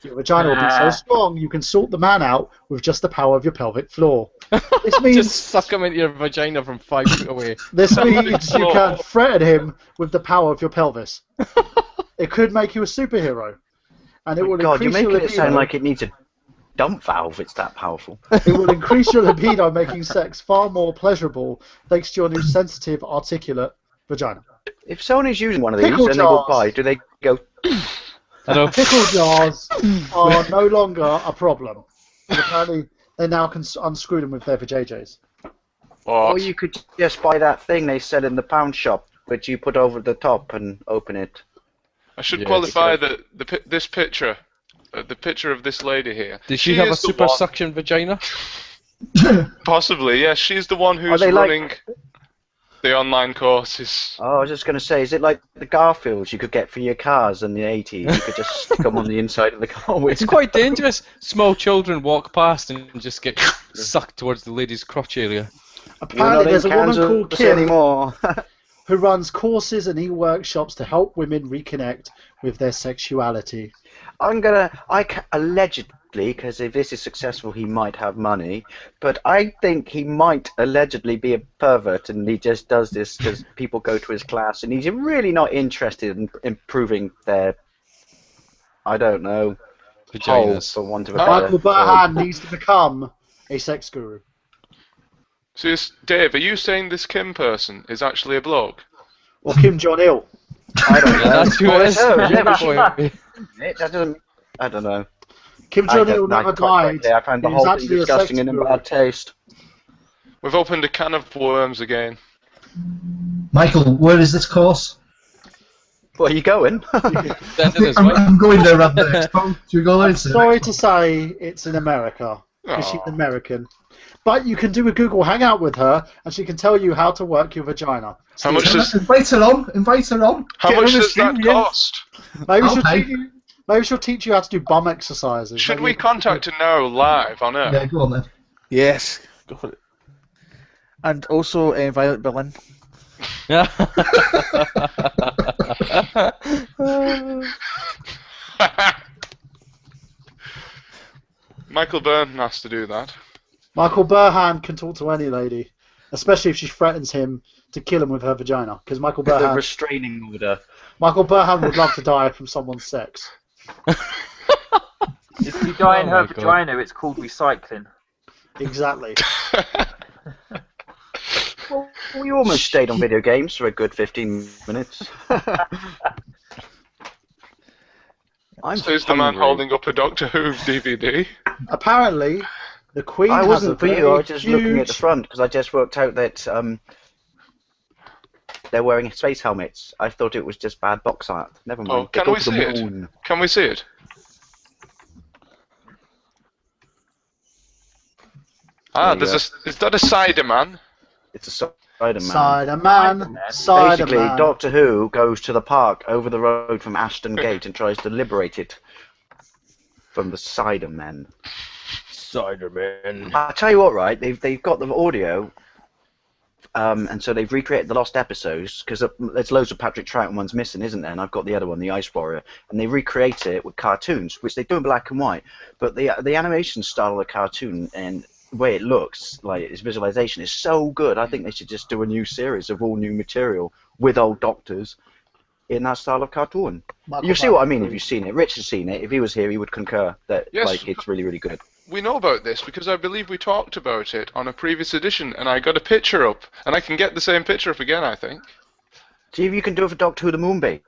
Your vagina will be so strong you can sort the man out with just the power of your pelvic floor. This means Just suck him into your vagina from 5 feet away. This means you can threaten him with the power of your pelvis. It could make you a superhero, and it will God, you're increase your making libido. it sound like it needs a dump valve. It's that powerful. It will increase your libido, making sex far more pleasurable thanks to your new sensitive, articulate vagina. If someone is using one of these Pickle and they walk jars. by, do they go? Pickle jars are no longer a problem. And apparently, they now can unscrew them with their vajayjays. Or you could just buy that thing they sell in the pound shop, which you put over the top and open it. I should Yes. qualify that this picture, the picture of this lady here. Does she have a is the super one- suction vagina? Possibly, yes. She's the one who's they like- running the online courses. Oh, I was just going to say, is it like the Garfields you could get for your cars in the 80s? You could just stick them on the inside of the car with. It's quite dangerous. Small children walk past and just get sucked towards the lady's crotch area. Apparently, there's a woman called Kim anymore. who runs courses and e-workshops to help women reconnect with their sexuality. Allegedly, because if this is successful, he might have money, but I think he might allegedly be a pervert and he just does this because people go to his class and he's really not interested in improving their, I don't know, Vaginas. for want of a Michael better Burhan term. needs to become a sex guru. So, Dave, are you saying this Kim person is actually a bloke? Or Kim Jong-il. I don't know. That's who Well, it it's is. her, Yeah, isn't it? boy. That doesn't, I don't know. Kim I Jong-il don't know, never quite died. frankly, I found the He was whole thing actually a disgusting sex and in guru. bad taste. We've opened a can of worms again. Michael, where is this course? Where are you going? I'm going there at the expo. Should we go there? Sorry to say, it's in America, because she's American. But you can do a Google Hangout with her, and she can tell you how to work your vagina. How much does Invite her on. Invite her on. how Get much her does that Australian. cost? Maybe I'll pay. she'll teach you how to do bum exercises. Should Maybe- we contact her now live on air? Yeah, go on then. Yes, go for it. And also Violet Berlin. Michael Byrne has to do that. Michael Burhan can talk to any lady, especially if she threatens him to kill him with her vagina. Because Michael The Burhan, restraining order. Michael Burhan would love to die from someone's sex. If you die in Oh her my God. vagina, it's called recycling. Exactly. Well, we almost stayed on video games for a good 15 minutes. I'm So is the man hungry. holding up a Doctor Who DVD? Apparently, the Queen I has wasn't a for you, very I was just looking at the huge- front because I just worked out that they're wearing space helmets. I thought it was just bad box art. Never mind. Oh, They can go we to the see it? moon. Can we see it? Ah, There you there's a. Is that a Cyberman? It's a Spider-Man. Spider-Man, Spider-Man. Basically, Doctor Who goes to the park over the road from Ashton Gate and tries to liberate it from the Cybermen. Cyberman. I'll tell you what, right? They've got the audio, and so they've recreated the lost episodes because there's loads of Patrick Troughton ones missing, isn't there? And I've got the other one, the Ice Warrior, and they recreate it with cartoons, which they do in black and white. But the animation style of the cartoon and the way it looks, like its visualization, is so good. I think they should just do a new series of all new material with old Doctors in that style of cartoon. Michael You see what I Byrne. mean if you've seen it. Rich has seen it. If he was here, he would concur that Yes. like it's really, really good. We know about this because I believe we talked about it on a previous edition, and I got a picture up, and I can get the same picture up again, I think. See if you can do it for Doctor Who the Moon Base,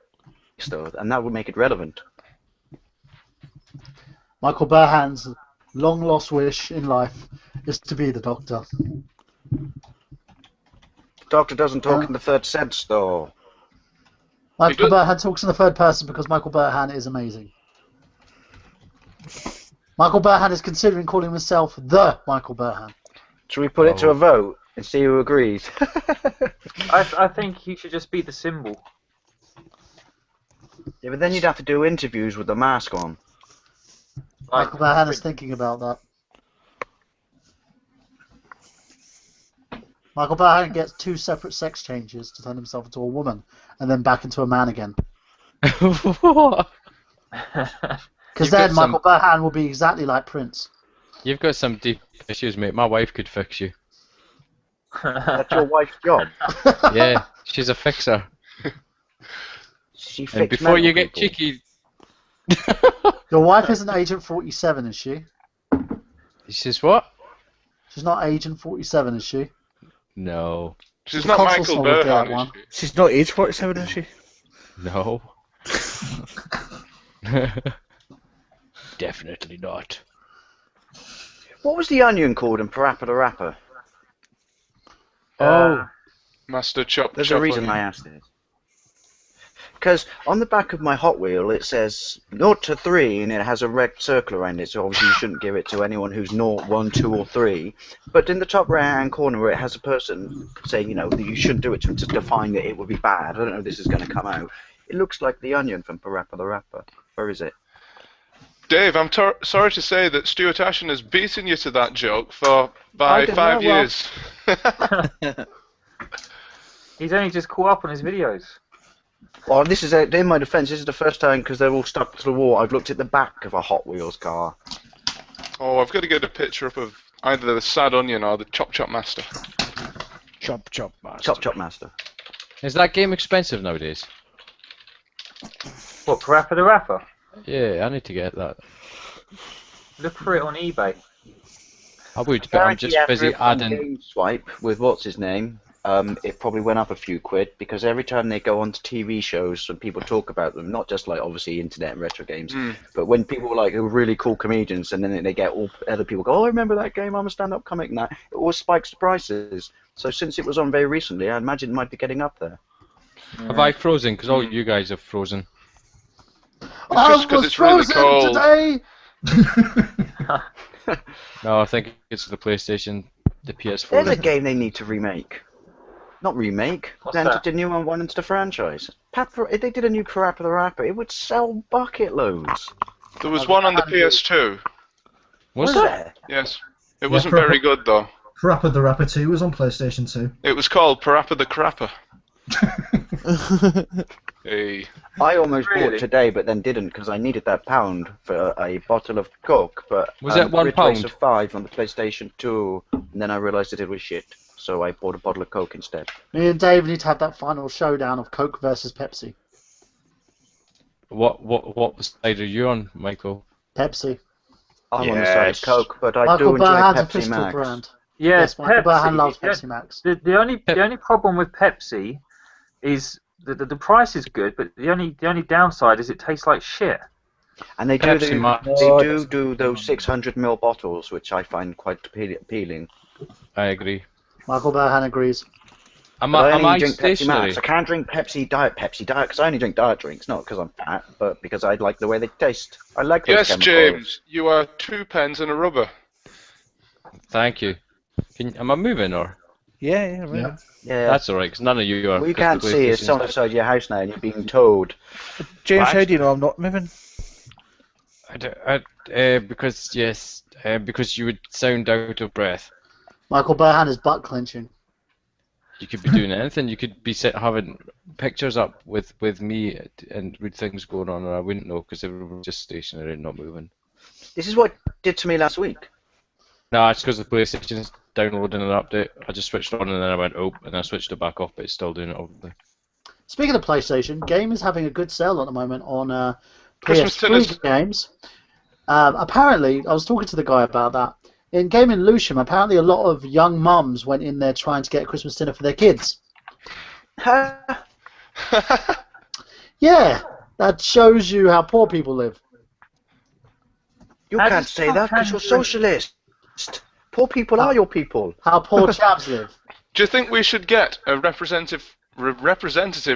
though, and that would make it relevant. Michael Burhan's long lost wish in life is to be the Doctor. Doctor doesn't talk in the third sense, though. Michael Burhan talks in the third person because Michael Burhan is amazing. Michael Burhan is considering calling himself the Michael Burhan. Should we put it to a vote and see who agrees? I think he should just be the symbol. Yeah, but then you'd have to do interviews with the mask on. Michael Burhan is thinking about that. Michael Burhan gets 2 separate sex changes to turn himself into a woman and then back into a man again. What? Because You've then got Michael Burhan will be exactly like Prince. You've got some deep issues, mate. My wife could fix you. That's your wife's job. Yeah, she's a fixer. She And fixed before you mental get people. cheeky, Your wife isn't Agent 47, is she? she says what? She's not Agent 47, is she? No, She's not Console Michael Snob would get that Burhan, one. is she? She's not age 47, is she? no. Definitely not. What was the onion called in Parappa the Rapper? Oh, Master Chop. There's Chop a reason Onion. I asked this. Because on the back of my Hot Wheel it says 0 to 3 and it has a red circle around it, so obviously you shouldn't give it to anyone who's 0, 1, 2 or 3. But in the top right hand corner where it has a person saying, you know, that you shouldn't do it to them to define that it would be bad. I don't know if this is going to come out. It looks like the onion from Parappa the Rapper. Where is it? Dave, I'm sorry to say that Stuart Ashen has beaten you to that joke by I don't 5 know, well- years. He's only just caught up on his videos. Well, this is in my defence. This is the first time because they're all stuck to the wall. I've looked at the back of a Hot Wheels car. Oh, I've got to get a picture up of either the Sad Onion or the Chop Chop Master. chop chop master. Chop Chop Master. Is that game expensive nowadays? What, Parappa the Rapper? Yeah, I need to get that. Look for it on eBay. I would, but I'm Guarantee just after busy it won adding. Game Swipe with what's his name. It probably went up a few quid because every time they go onto TV shows and people talk about them, not just like obviously internet and retro games, but when people like who are really cool comedians and then they get all other people go, oh, I remember that game, I'm a stand-up comic, and that it always spikes the prices. So since it was on very recently, I imagine it might be getting up there. Have I frozen? Because all you guys have frozen. I just 'cause was it's really frozen cold. today! No, I think it's the PlayStation, the PS4. There's a game they need to remake. Not remake. What's Then that? a new one into the franchise. If they did a new Parappa the Rapper, it would sell bucket loads. There was one on the PS2. Was Was there? there? Yes. It wasn't very good, though. Parappa the Rapper 2 was on PlayStation 2. It was called Parappa the Crapper. Hey. I almost Really? bought today, but then didn't because I needed that £1 for a bottle of Coke. But Was that £1? Ridge Racer 5 on the PlayStation 2, and then I realised that it was shit, so I bought a bottle of Coke instead. Me and Dave need to have that final showdown of Coke versus Pepsi. What side are you on, Michael? Pepsi. I'm on the side of Yes. Coke, but I Michael do enjoy Burhan's Pepsi official Max. brand. Yes, Michael Burhan loves yeah, Pepsi Max. The only problem with Pepsi is the price is good, but the only downside is it tastes like shit. And they do Pepsi Max. do those 600ml bottles, which I find quite appealing. I agree. Michael Burhan agrees. Am But I I only drink Pepsi stationary? Max. I can't drink Diet Pepsi because I only drink diet drinks, not because I'm fat, but because I like the way they taste. I like those Yes, chemicals. James, you are 2 pens and a rubber. Thank you. Am I moving or? Yeah, right. Yeah. That's alright, because none of you are. We 'cause can't the see. It's on PlayStation's- the side of your house now, and you're being towed. James, Right. how do you know I'm not moving? Because you would sound out of breath. Michael Burhan is butt clenching. You could be doing anything. You could be having pictures up with me and with things going on, and I wouldn't know because everyone's just stationary and not moving. This is what it did to me last week. No, it's because the PlayStation's downloading an update. I just switched it on and then I went, oh, and I switched it back off, but it's still doing it, obviously. Speaking of PlayStation, Game is having a good sale at the moment on Christmas PS3 tennis. games. Apparently, I was talking to the guy about that. In Game in Lucian, apparently a lot of young mums went in there trying to get a Christmas dinner for their kids. Yeah, that shows you how poor people live. You How can't does say that that because kind you're of- socialist. Poor people are your people. How poor chavs live. Do you think we should get a representative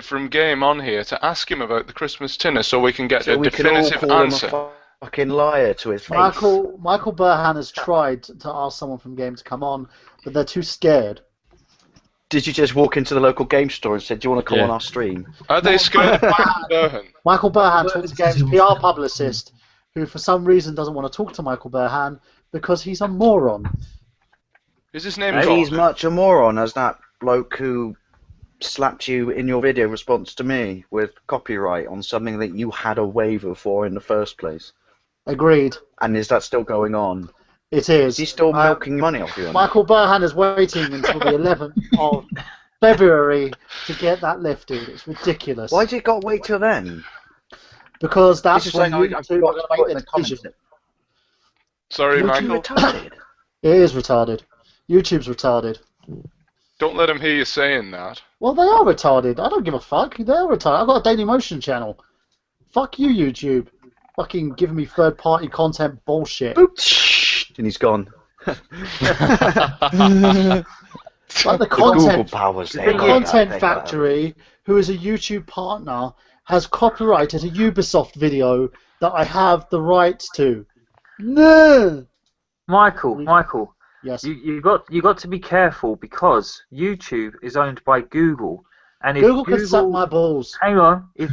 from Game on here to ask him about the Christmas dinner so we can get So a we can all definitive call answer? him a fucking liar to his face. Michael Burhan has tried to ask someone from Game to come on, but they're too scared. Did you just walk into the local game store and said, "Do you want to come Yeah. on our stream?" Are they scared of Michael Burhan? Michael Burhan talked to Game's PR publicist, who for some reason doesn't want to talk to Michael Burhan because he's a moron. Is his name He's John? much a moron as that bloke who slapped you in your video response to me with copyright on something that you had a waiver for in the first place. Agreed. And is that still going on? It is. Is he still milking money off you? on Michael Burhan is waiting until the 11th of February to get that lifted. It's ridiculous. that? Why did it got to wait till then? Because that's This is when something I've YouTube are got going to to put make in their the comments. decision. Sorry, You're Michael. retarded. It is retarded. YouTube's retarded. Don't let him hear you saying that. Well, they are retarded. I don't give a fuck. They're retarded. I've got a Dailymotion channel. Fuck you, YouTube. Fucking giving me third-party content bullshit. And he's gone. Like the Google content, powers the there. content factory, who is a YouTube partner, has copyrighted a Ubisoft video that I have the rights to. No. Michael, Yes. you got to be careful because YouTube is owned by Google, and if Google can suck my balls. hang on, if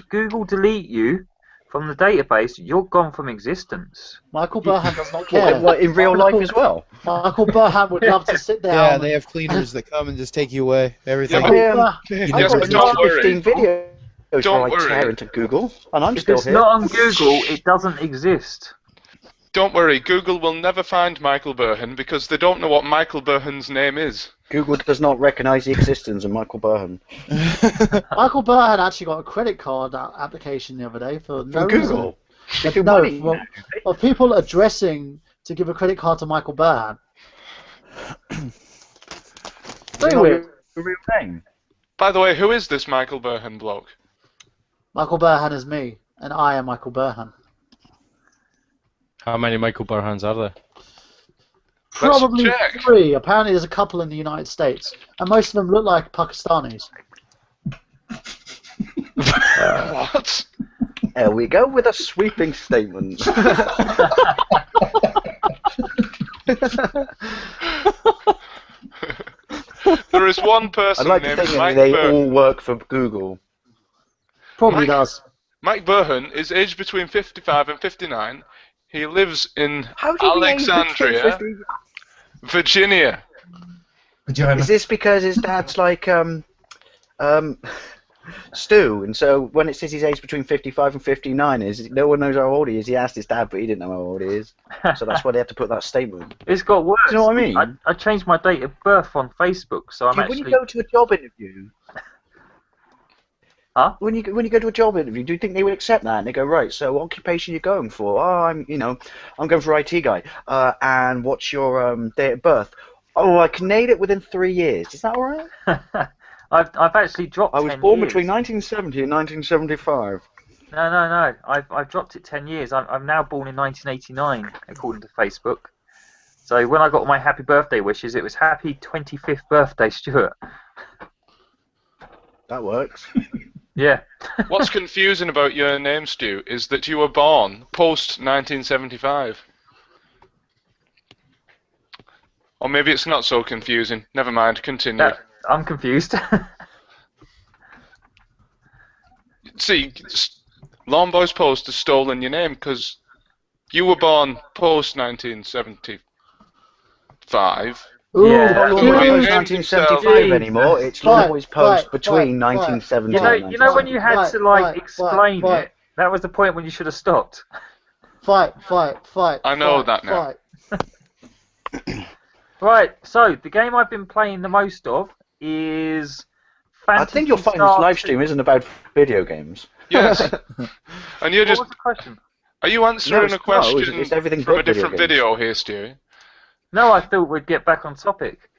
Google delete you from the database, you're gone from existence. Michael Burhan does not care. What, in real life as well? Michael Burhan would love to sit down. Yeah, they have cleaners that come and just take you away. Everything. Yeah, You I've never got don't worry. 15 videos Don't where I tear worry. into Google, and I'm If still it's here. not on Google, it doesn't exist. Don't worry, Google will never find Michael Burhan because they don't know what Michael Burhan's name is. Google does not recognise the existence of Michael Burhan. Michael Burhan actually got a credit card application the other day for no From reason. Google? They do No, money. of people addressing to give a credit card to Michael Burhan. Very Not weird. your real name. By the way, who is this Michael Burhan bloke? Michael Burhan is me, and I am Michael Burhan. How many Michael Burhans are there? Probably check. 3. Apparently there's a couple in the United States, and most of them look like Pakistanis. What? There we go with a sweeping statement. There is one person I'd like to named think that Mike they Burhan. all work for Google. Probably Mike- does. Mike Burhan is aged between 55 and 59. He lives in How do you name the Alexandria, kid 50? Virginia. Vagina. Is this because his dad's like Stu, and so when it says his age between 55 and 59 is, no one knows how old he is. He asked his dad, but he didn't know how old he is. So that's why they had to put that statement. It's got worse. Do you know what I mean? I changed my date of birth on Facebook, so I'm Dude, actually... when you go to a job interview... Huh? When you go to a job interview, do you think they would accept that? And they go, right, so what occupation are you going for? Oh, I'm going for IT guy. And what's your date of birth? Oh, I can nail it within 3 years. Is that all right? I've actually dropped 10 I was born years. between 1970 and 1975. No. I've dropped it 10 years. I'm now born in 1989, according to Facebook. So when I got my happy birthday wishes, it was happy 25th birthday, Stuart. That works. Yeah. What's confusing about your name, Stu, is that you were born post-1975. Or maybe it's not so confusing. Never mind, continue. I'm confused. See, Lawn Boys Post has stolen your name because you were born post-1975. Ooh, Yeah. not He named 1975 himself- anymore. It's Right, always post right, between right, 1970 and You know when you had Right, to like right, explain right. it. That was the point when you should have stopped. Fight. I know that now. Right. So the game I've been playing the most of is. I think you'll find this live stream isn't about video games. Yes. And you're What just... was the question? Are you answering it's- a question it's everything from but a different video games. video here, Stu? No, I thought we'd get back on topic.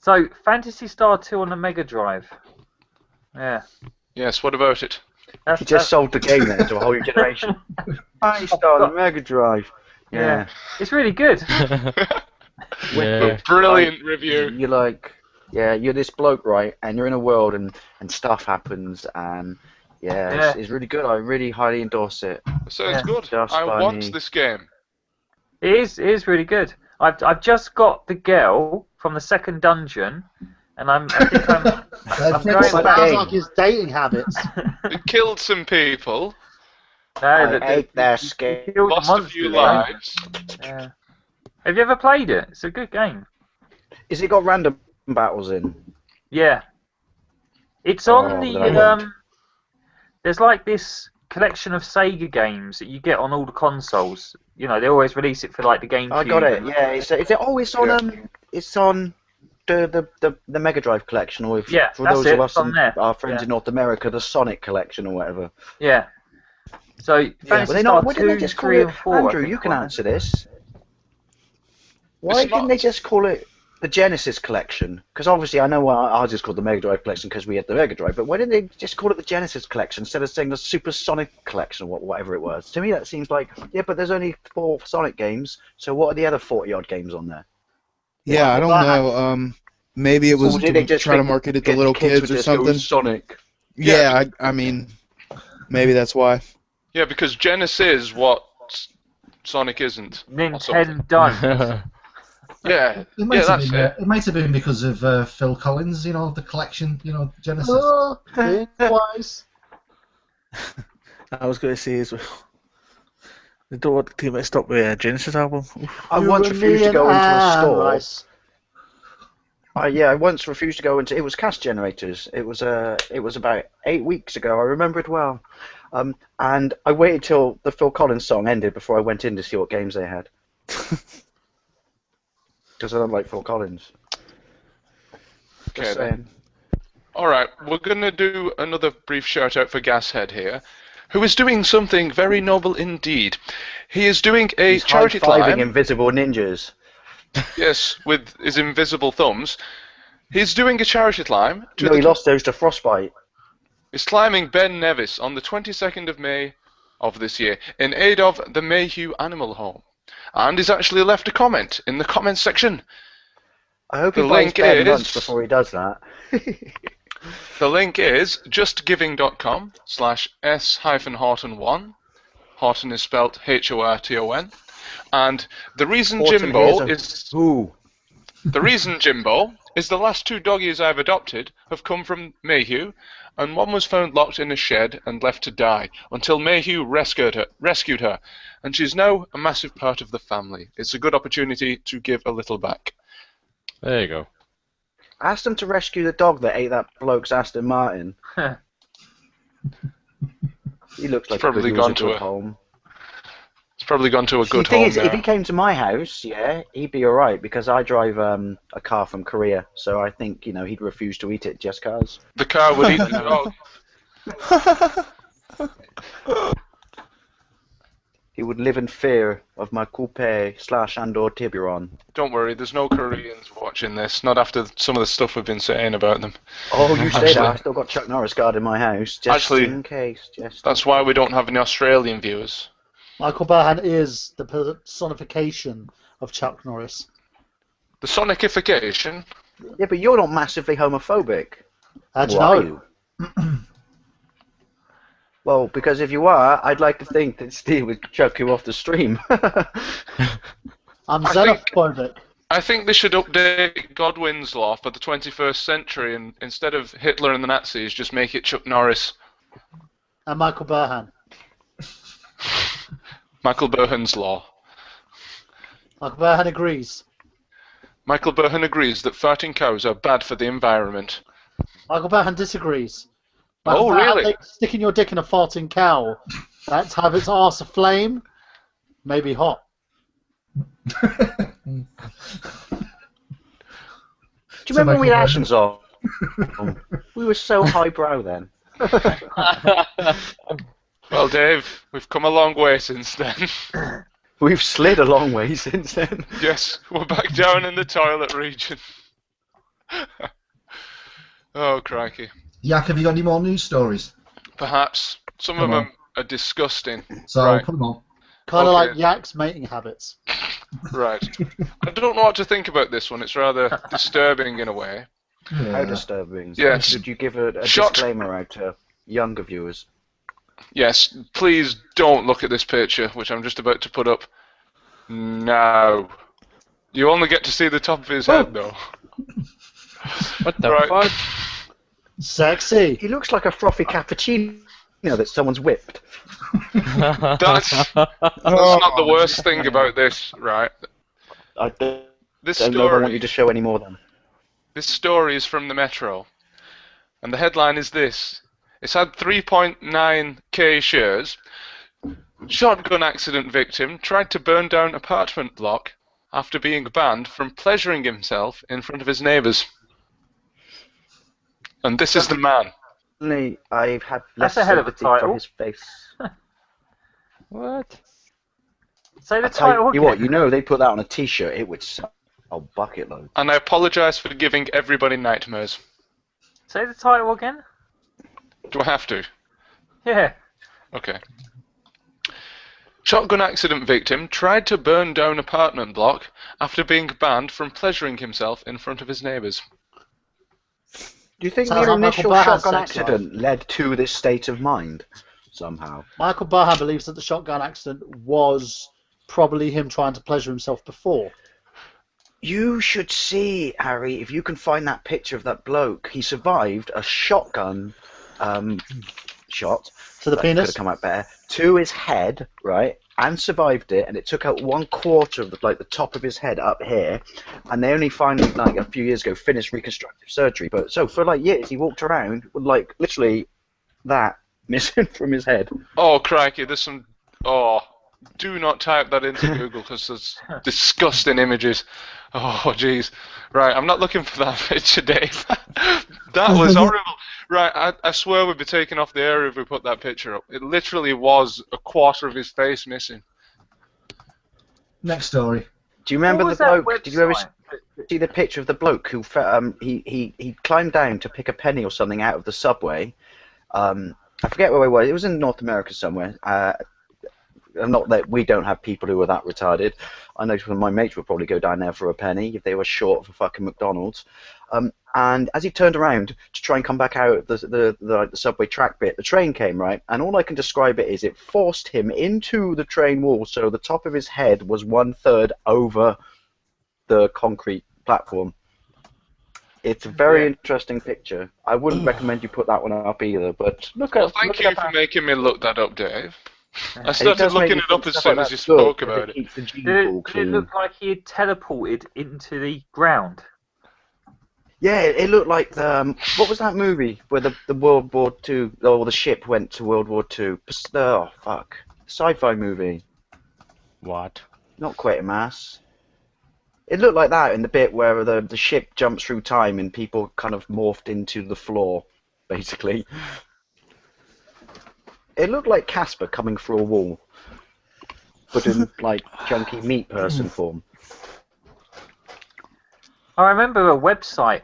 So, Phantasy Star 2 on the Mega Drive. Yeah. Yes, what about it? He just sold the game then to a whole new generation. I started the Mega Drive. Yeah. It's really good. Yeah. Brilliant review. You're like, you're this bloke, right? And you're in a world and stuff happens and it's really good. I really highly endorse it. Sounds good. Just I by want me. this game. It is really good. I've just got the girl from the second dungeon, and I think I'm going Sounds back. like his dating habits. It killed some people, No, I ate their skin. killed lost a monster, few though. lives. Yeah. Have you ever played it? It's a good game. Is it got random battles in? Yeah. It's Oh, on then I won't. there's like this collection of Sega games that you get on all the consoles. You know, they always release it for like the GameCube. I got it. Yeah, it's on it's on the Mega Drive collection, or if Yeah, for that's those it, of us it's on and there. our friends Yeah. in North America, the Sonic collection or whatever. Yeah. So Yeah, Phantasy but Star why didn't 2, they just call 3 it? and 4. I Andrew, think you can were on it. answer this. Why It's didn't not- they just call it the Genesis collection? Because obviously I know ours is called the Mega Drive collection because we had the Mega Drive, but why didn't they just call it the Genesis collection instead of saying the Super Sonic collection or whatever it was? To me that seems like, yeah, but there's only 4 Sonic games, so what are the other 40-odd games on there? Yeah, I don't know. Maybe it was Or did they just trying to think market it to kids little would kids or just go, something. Sonic. Yeah, I mean, maybe that's why. Yeah, because Genesis is what Sonic isn't. or something. Nintendo. Yeah, It yeah, might, have that's been, it. it might have been because of Phil Collins, you know, the collection, you know, Genesis. Oh, twice. I was going to say as well. They don't want to mixed up with a Genesis album. I once refused to go into a store. I once refused to go into. It was Cast Generators. It was about 8 weeks ago. I remember it well. And I waited till the Phil Collins song ended before I went in to see what games they had. Because I don't like Phil Collins. Okay, Just then. saying. Alright, we're going to do another brief shout out for Gashead here, who is doing something very noble indeed. He is doing a He's charity high-fiving climb. invisible ninjas. Yes, with his invisible thumbs. He's doing a charity climb. No, he lost those to Frostbite. He's climbing Ben Nevis on the 22nd of May of this year in aid of the Mayhew Animal Home. And he's actually left a comment in the comments section. I hope The he buys link Ben is- lunch before he does that. The link is justgiving.com/s-horton1. Horton is spelled Horton. And the reason Horton Jimbo here's is... Ooh. The reason, Jimbo, is the last 2 doggies I've adopted have come from Mayhew, and one was found locked in a shed and left to die until Mayhew rescued her, and she's now a massive part of the family. It's a good opportunity to give a little back. There you go. Ask them to rescue the dog that ate that bloke's Aston Martin. He looks like probably he was gone a to good a home. It's probably gone to a good the thing home is, now. if he came to my house, yeah, he'd be alright, because I drive a car from Korea, so I think, he'd refuse to eat it just cause. The car would eat the dog. He would live in fear of my coupe / Andor Tiburon. Don't worry, there's no Koreans watching this, not after some of the stuff we've been saying about them. Oh, you say that, I still got Chuck Norris guard in my house, just in case. That's why we don't have any Australian viewers. Michael Burhan is the personification of Chuck Norris. The sonicification? Yeah, but you're not massively homophobic. How do you Or know? are you? Well, because if you are, I'd like to think that Steve would chuck you off the stream. I'm xenophobic. I think they should update Godwin's law for the 21st century, and instead of Hitler and the Nazis, just make it Chuck Norris. And Michael Burhan. Michael Burhan's law. Michael Burhan agrees. Michael Burhan agrees that farting cows are bad for the environment. Michael Burhan disagrees. Michael Oh, Burhan really? thinks sticking your dick in a farting cow, that's have its arse aflame, maybe hot. Do you remember when we had actions on? We were so highbrow then. Well, Dave, we've come a long way since then. We've slid a long way since then. Yes, we're back down in the toilet region. Oh, crikey. Yak, have you got any more news stories? Perhaps. Some Come of on. them are disgusting. So, Right. put them on. Kind of Okay. like Yak's mating habits. Right. I don't know what to think about this one. It's rather disturbing in a way. How disturbing. Yes. Should you give a Shot. disclaimer out to younger viewers? Yes, please don't look at this picture, which I'm just about to put up now. You only get to see the top of his head, though. What the Right. fuck? Sexy. He looks like a frothy cappuccino that someone's whipped. That's not the worst thing about this, right? I don't This know if I story, want you to show any more then. this story is from the Metro, and the headline is this. It's had 3.9k shares. Shotgun accident victim tried to burn down apartment block after being banned from pleasuring himself in front of his neighbours. And this is the man. Only I've had That's less a hell of a sympathy from title. his face. What? Say the I tell title you again. what, they put that on a T-shirt, it would sell a bucket load. And I apologise for giving everybody nightmares. Say the title again. Do I have to? Yeah. Okay. Shotgun accident victim tried to burn down apartment block after being banned from pleasuring himself in front of his neighbours. Do you think Sounds the like Michael initial Burhan's shotgun sex life. accident led to this state of mind somehow? Michael Burhan believes that the shotgun accident was probably him trying to pleasure himself before. You should see, Harry, if you can find that picture of that bloke. He survived a shotgun shot. To the that penis? could have come out better. To his head, right? And survived it, and it took out 1/4 of the top of his head up here. And they only finally, a few years ago, finished reconstructive surgery. But so for years, he walked around with literally that missing from his head. Oh, crikey, there's some... Oh, do not type that into Google because there's disgusting images. Oh, jeez. Right, I'm not looking for that picture, Dave. That was horrible. Right, I swear we'd be taken off the air if we put that picture up. It literally was 1/4 of his face missing. Next story. Do you remember What the was that bloke? Did you ever website? see the picture of the bloke who he climbed down to pick a penny or something out of the subway? I forget where it was. It was in North America somewhere. Not that we don't have people who are that retarded. I know some of my mates would probably go down there for a penny if they were short of a fucking McDonald's. And as he turned around to try and come back out the subway track bit, the train came, right? And all I can describe it is it forced him into the train wall, so the top of his head was 1/3 over the concrete platform. It's a very interesting picture. I wouldn't recommend you put that one up either, but look at. Thank you for making me look that up, Dave. I It started does make looking me it up think as stuff soon like as you that's good, spoke because about it it. keeps the gene Did pool it clean. look like he had teleported into the ground? Yeah, it looked like the what was that movie where the World War II or the ship went to World War II? Oh fuck, sci-fi movie. What? Not Quatermass. It looked like that in the bit where the ship jumps through time and people kind of morphed into the floor, basically. It looked like Casper coming through a wall, but in like chunky meat person form. I remember a website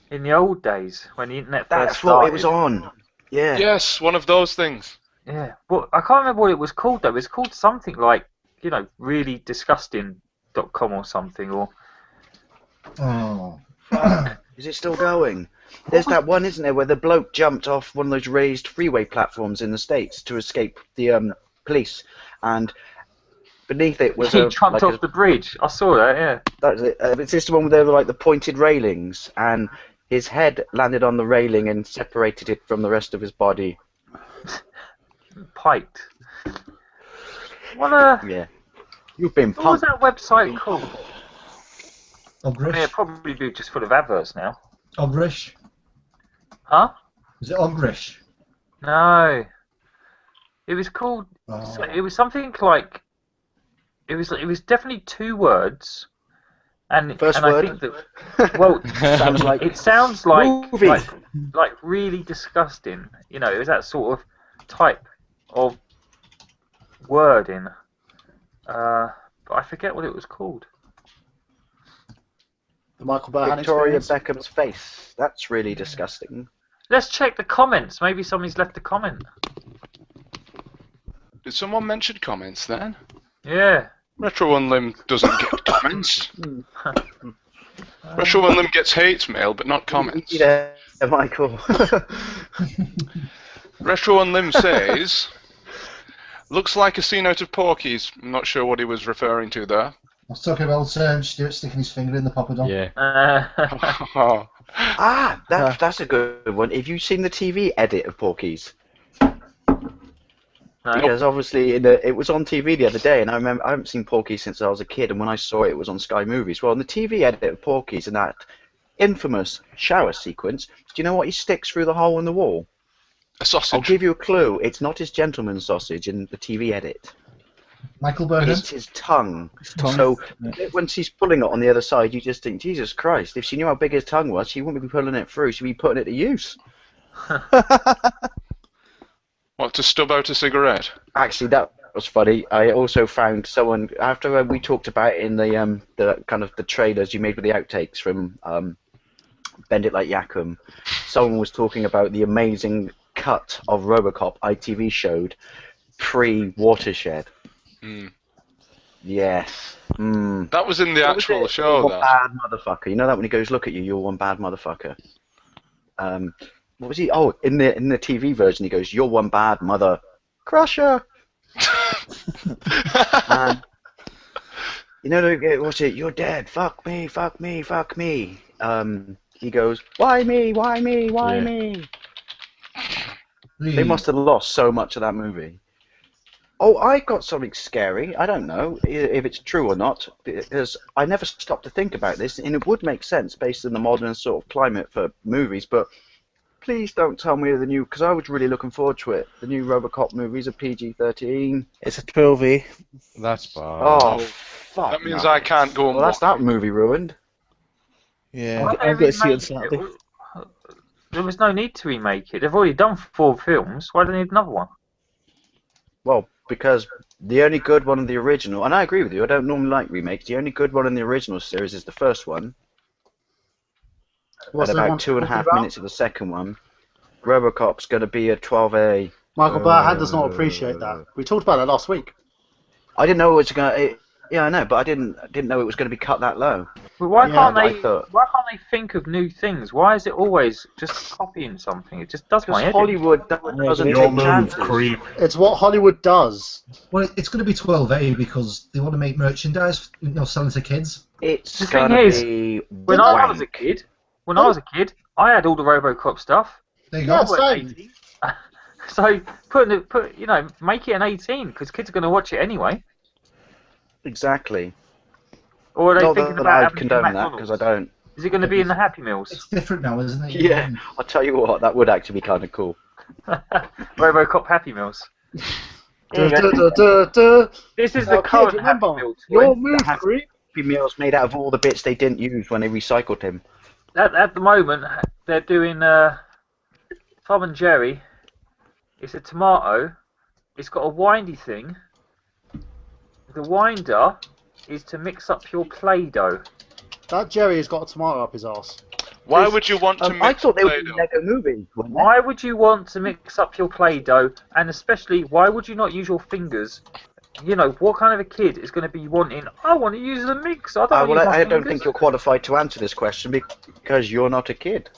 in the old days when the internet first That's started. what it was on. Yeah. Yes, one of those things. Yeah, well, I can't remember what it was called though. It was called something like, really disgusting.com or something, or. Oh. Is it still going? There's that one, isn't there, where the bloke jumped off one of those raised freeway platforms in the States to escape the police, and beneath it was he a... jumped off the bridge. I saw that, yeah. That's it. It's just the one where there were like the pointed railings, and his head landed on the railing and separated it from the rest of his body. Piked. What a... Yeah. You've been What was punked. that website called? Ogrish? Yeah, probably be just full of adverts now. Ogrish? Huh? Is it Ogrish? No. It was called... Oh. It was something like... It was definitely 2 words. And, First and word? I think that... Well, Sounds like it sounds like, movie. like really disgusting. It was that sort of type of wording. But I forget what it was called. The Michael Burhan Victoria experience. Beckham's face. That's really disgusting. Let's check the comments. Maybe somebody's left a comment. Did someone mention comments then? Yeah. RetroUnlim doesn't get comments. RetroUnlim gets hate mail, but not comments. Yeah, Michael. RetroUnlim says, looks like a scene out of Porky's. I'm not sure what he was referring to there. I was talking about Stuart sticking his finger in the poppadom. Yeah. That's a good one. Have you seen the TV edit of Porky's? No. Because obviously it was on TV the other day, and I remember I haven't seen Porky's since I was a kid, and when I saw it, it was on Sky Movies. Well, in the TV edit of Porky's, in that infamous shower sequence, do you know what he sticks through the hole in the wall? A sausage. I'll give you a clue. It's not his gentleman's sausage in the TV edit. Michael Burhan? It's his tongue. So when she's pulling it on the other side, you just think, Jesus Christ, if she knew how big his tongue was, she wouldn't be pulling it through, she'd be putting it to use. What, to stub out a cigarette? Actually, that was funny. I also found someone, after we talked about it in the kind of the trailers you made with the outtakes from Bend It Like Yakum, someone was talking about the amazing cut of RoboCop ITV showed pre-Watershed. Mm. Yes. Mm. That was in the actual show, You're that. one bad motherfucker. You know that when he goes, look at you, you're one bad motherfucker. What was he? Oh, in the TV version, he goes, you're one bad mother crusher. And, you know, what's it? You're dead. Fuck me, fuck me, fuck me. He goes, why me, why me, why me? They must have lost so much of that movie. Oh, I got something scary. I don't know if it's true or not, because I never stopped to think about this, and it would make sense based on the modern sort of climate for movies, but please don't tell me the new, because I was really looking forward to it. The new RoboCop movies are PG-13. It's a 12A. That's bad. Oh, fuck. That means no. I can't go and Well, that's watch that movie ruined. Yeah, Why I'm don't going they to see it on remake Saturday. There was no need to remake it. They've already done 4 films. Why do they need another one? Well, because the only good one in the original, and I agree with you, I don't normally like remakes, the only good one in the original series is the first one. What's And the one about 2.5 talking about? minutes of the second one. RoboCop's going to be a 12A. Michael Burhan does not appreciate that. We talked about that last week. I didn't know it was going to... Yeah, I know, but I didn't know it was going to be cut that low. But why Yeah, can't I they? thought- Why can't they think of new things? Why is it always just copying something? It just does my Because head in. Hollywood doesn't Your take move, chances. creep. It's what Hollywood does. Well, it's going to be 12A because they want to make merchandise, selling to kids. It's The thing going to is, be... When I was a kid, I had all the RoboCop stuff. There you Yeah, go. same. So make it an 18 because kids are going to watch it anyway. Exactly. Or are they Not thinking that about I'd having condone that, McDonald's? because I don't. Is it going to be in the Happy Meals? It's different now, isn't it? Yeah, I'll tell you what, that would actually be kind of cool. RoboCop Happy Meals. Duh, duh, duh, duh, duh. This is Now, the kid, current remember, Happy Meal toy. your move, Happy creep. Meals made out of all the bits they didn't use when they recycled him. At the moment, they're doing Tom and Jerry. It's a tomato. It's got a windy thing. The winder is to mix up your Play-Doh. That Jerry has got a tomato up his arse. Why would you want to I mix thought they were Play-Doh? Lego movies. weren't they? Why would you want to mix up your Play-Doh? And especially, why would you not use your fingers? You know, what kind of a kid is going to be wanting, I want to use a mix. I don't, Well, use my I don't fingers." think you're qualified to answer this question because you're not a kid.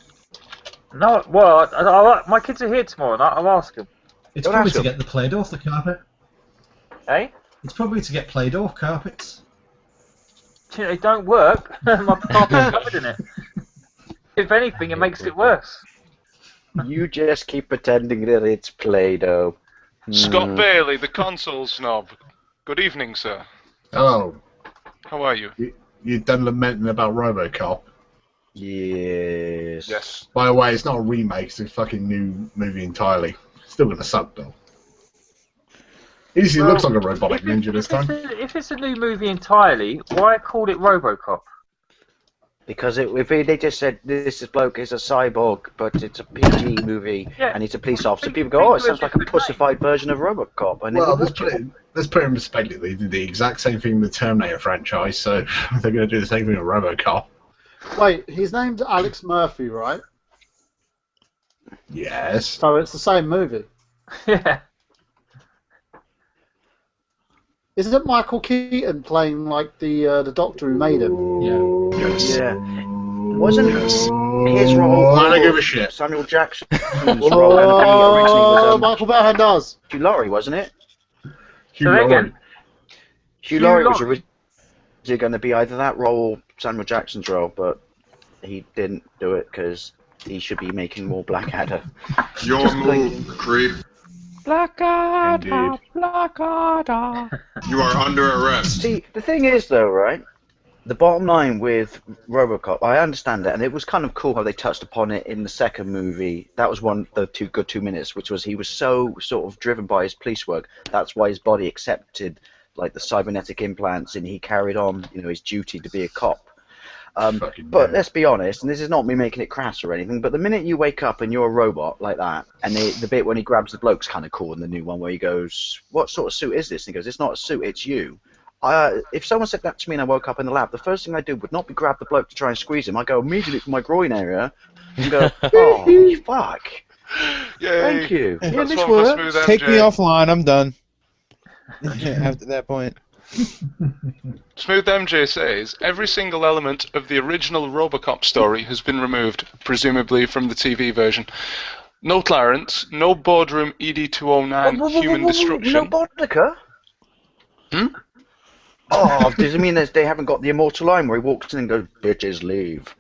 No, well, my kids are here tomorrow night. I'll ask them. It's Don't probably ask to them. get the Play-Doh off the carpet. Eh? It's probably to get Play-Doh off carpets. You know, they don't work. My carpet's covered in it. If anything, it makes it worse. You just keep pretending that it's Play-Doh. Scott Bailey, the console snob. Good evening, sir. Hello. How are you? You done lamenting about RoboCop? Yes. Yes. By the way, it's not a remake, it's a fucking new movie entirely. Still gonna suck though. At least he looks like a robotic ninja this time. If it's a new movie entirely, why call it RoboCop? Because if they just said this bloke is a cyborg, but it's a PG movie and he's a police officer, people go, oh, it sounds like a pussified version of RoboCop. And Well, they let's put it in perspective. They did the exact same thing with the Terminator franchise, so they're going to do the same thing with RoboCop. Wait, his name's Alex Murphy, right? Yes. So it's the same movie. Yeah. Isn't it Michael Keaton playing like the doctor who made him? Yeah. Wasn't his role? I don't give a shit. Samuel Jackson's role originally was Michael Burhan does. Hugh Laurie, wasn't it? Hugh Laurie. Hugh Laurie was originally going to be either that role or Samuel Jackson's role, but he didn't do it because he should be making more Blackadder. Your move, creep. Blackadder, Blackadder. You are under arrest. See, the thing is, though, right? The bottom line with RoboCop, I understand that, and it was kind of cool how they touched upon it in the second movie. That was the 2 minutes, which was he was so sort of driven by his police work. That's why his body accepted like the cybernetic implants, and he carried on, his duty to be a cop. But let's be honest, and this is not me making it crass or anything, but the minute you wake up and you're a robot like that, and the bit when he grabs the bloke's kind of cool in the new one, where he goes, "What sort of suit is this?" And he goes, "It's not a suit, it's you." If someone said that to me and I woke up in the lab, the first thing I do would not be grab the bloke to try and squeeze him. I go immediately for my groin area and go, "Oh, fuck." Yay. Thank you. That's Yeah, this one for works. Smooth Take me MJ. offline, I'm done. After that point. Smooth MJ says, every single element of the original RoboCop story has been removed, presumably from the TV version. No Clarence, no boardroom ED-209 human destruction. No Bodnica? Hmm? Oh, does it mean that they haven't got the immortal line where he walks in and goes, "Bitches, leave"?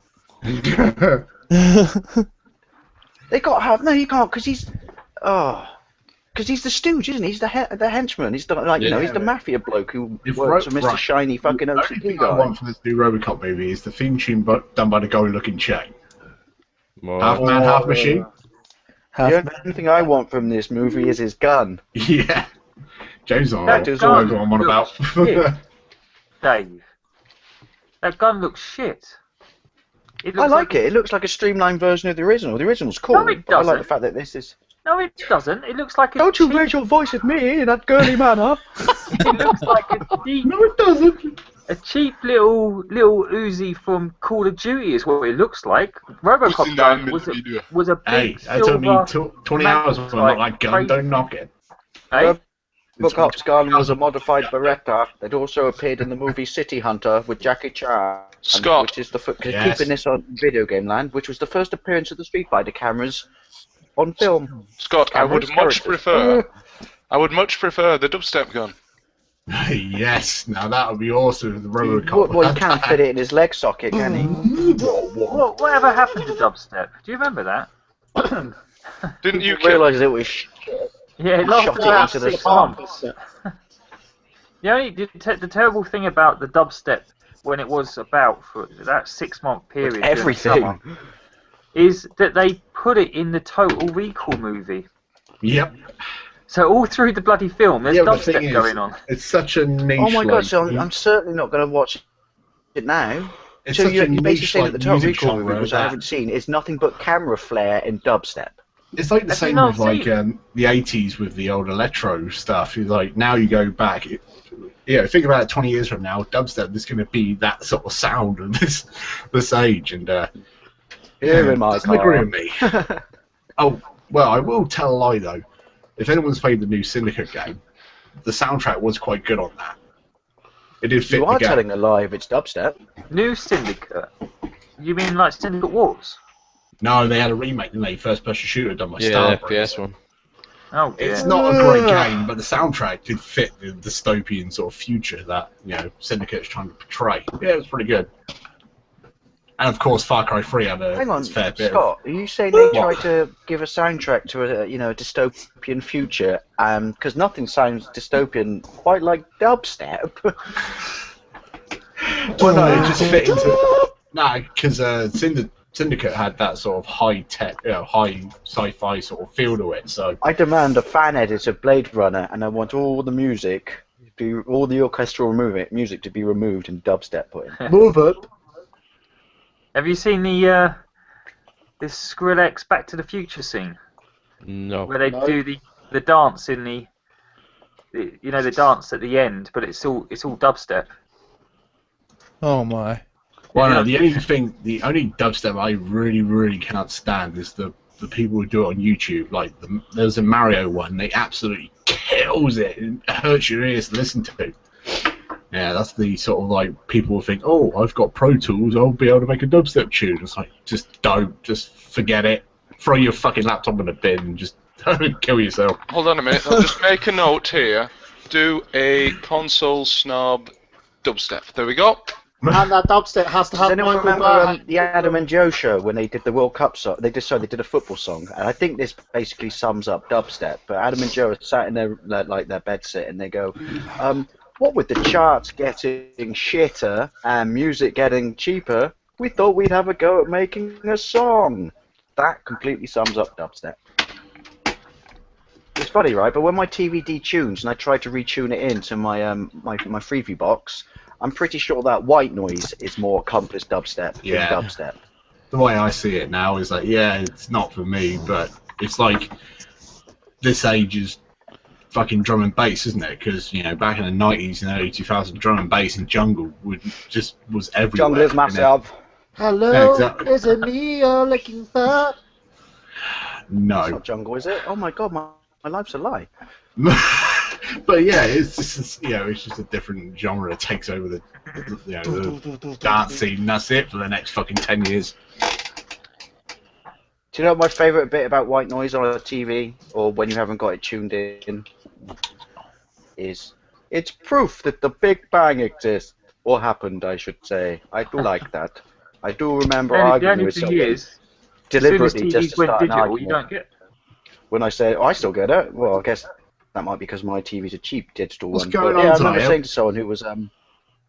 They got to have... No, you can't, because he's... Because he's the stooge, isn't he? He's the henchman. He's the, he's the mafia bloke who works for Mr. Shiny fucking The only OCD thing I guy. want from this new RoboCop movie is the theme tune done by the guy looking chain. Half man, half machine. The only thing I want from this movie is his gun. Yeah. James on That that's gun what I'm on about. shit. Dave, that gun looks shit. I like it. It looks like a streamlined version of the original. The original's cool, No, it but I like doesn't. the fact that this is... No, it doesn't. It looks like a Don't you raise your voice at me in that girly manner. It looks like a cheap. No, it doesn't. A cheap little Uzi from Call of Duty is what it looks like. RoboCop gun was a big Hey, that took me silver 20 hours for not like gun. Don't knock it. Hey? RoboCop's gun was a modified Beretta that also appeared in the movie City Hunter with Jackie Chan. Scott. Which is Yes. keeping this on video game land, which was the first appearance of the Street Fighter cameras on film. Scott, I would Cameras, much characters. prefer the dubstep gun. Yes, now that would be awesome with the RoboCop. Well, he can't fit it in his leg socket, can he? Whatever happened to dubstep? Do you remember that? Didn't you realise it was shit? Yeah, it Shot lasted it about into the 6 sun. months. The terrible thing about the dubstep when it was about for that 6-month period, during the Everything. summer, is that they put it in the Total Recall movie. Yep. So all through the bloody film, there's Yeah, but the thing dubstep is, going on. it's such a niche. Oh my god! like, So I'm certainly not going to watch it now. It's So such you're a basically niche, saying like, that the Total music Recall genre movie, which I that- haven't seen, is nothing but camera flare and dubstep. It's like the Have you same not with like seen the 80s with the old electro stuff. It's like now you go back, think about it 20 years from now, dubstep is going to be that sort of sound of this age, and Here in my doesn't agree car. with me. Oh well, I will tell a lie though. If anyone's played the new Syndicate game, the soundtrack was quite good on that. It did fit You the are game. telling a lie if it's dubstep. New Syndicate? You mean like Syndicate Wars? No, they had a remake, didn't they? First-person shooter done by Yeah, Starbreeze. PS one. Oh dear. It's not a great game, but the soundtrack did fit the dystopian sort of future that Syndicate is trying to portray. Yeah, it was pretty good. And of course, Far Cry 3 had Hang on, its fair bit. Scott. Are you saying they What? tried to give a soundtrack to a dystopian future? Because nothing sounds dystopian quite like dubstep. Well, no, it just fit into. Nah, because Syndicate had that sort of high tech, high sci-fi sort of feel to it. So I demand a fan edit of Blade Runner, and I want all the music, all the orchestral music to be removed and dubstep put in. move up. Have you seen the this Skrillex Back to the Future scene No. where they do the dance in the the dance at the end, but it's all dubstep. Oh my. Well, no, the only dubstep I really, really cannot stand is the people who do it on YouTube. Like there's a Mario one, they absolutely kills it and it hurts your ears to listen to. Yeah, that's the sort of like people will think, oh, I've got Pro Tools, I'll be able to make a dubstep tune. It's like, just forget it. Throw your fucking laptop in a bin and just kill yourself. Hold on a minute, I'll just make a note here. Do a Console Snob dubstep. There we go. And that dubstep has to Does have anyone Michael remember Burhan. the Adam and Joe show when they did the World Cup song? They did a football song, and I think this basically sums up dubstep. But Adam and Joe are sat in their bed sit, and they go, "What with the charts getting shitter and music getting cheaper, we thought we'd have a go at making a song." That completely sums up dubstep. It's funny, right? But when my TV detunes and I try to retune it into my my Freeview box, I'm pretty sure that white noise is more accomplished dubstep Yeah. than dubstep. The way I see it now is like, yeah, it's not for me, but it's like this age is fucking drum and bass, isn't it? Because back in the 90s and early 2000s, drum and bass and jungle was everywhere. Jungle is massive. Hello, Yeah, exactly. is it me you're looking for? No. It's not jungle, is it? Oh my god, my life's a lie. But yeah, it's just it's just a different genre that takes over the dance scene. And that's it for the next fucking 10 years. Do you know what my favourite bit about white noise on a TV, or when you haven't got it tuned in, is it's proof that the Big Bang exists, or happened, I should say. I do like that. I do remember The arguing only with thing someone is, deliberately as soon as just TVs to went start an digital, argument. you don't get. When I say, I still get it, well, I guess that might be because my TV's a cheap digital What's one. going But, on yeah, I tonight, remember Al? saying to someone who was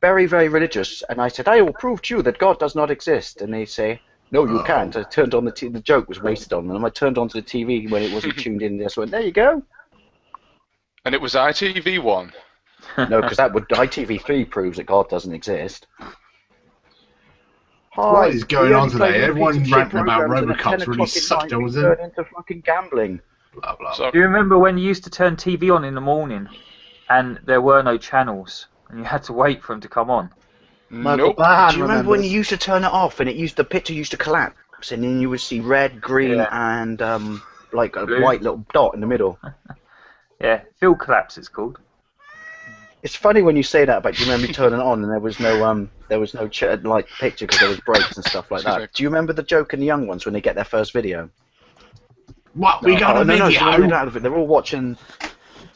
very, very religious, and I said, I will prove to you that God does not exist. And they say, no, you can't. I turned on the joke was wasted on them. I turned onto the TV when it wasn't tuned in. Just went, there you go. And it was ITV1. No, because ITV3 proves that God doesn't exist. What is going we on only play today? these Everyone piece of shit ranting about programs, and at 10 Robocop's really o'clock at sucked night, we us in. turn into fucking gambling. Blah, blah. So, Do you remember when you used to turn TV on in the morning, and there were no channels, and you had to wait for them to come on? Michael nope. Burhan Do you remember when remembers. you used to turn it off and the picture used to collapse, and then you would see red, green, and like a Blue. white little dot in the middle? Yeah, field collapse it's called. It's funny when you say that, but do you remember me turning it on and there was no like picture because there was breaks and stuff like Excuse me. that? Do you remember the joke in the young ones when they get their first video? What? We got a No, video? so they're out of it. They're all watching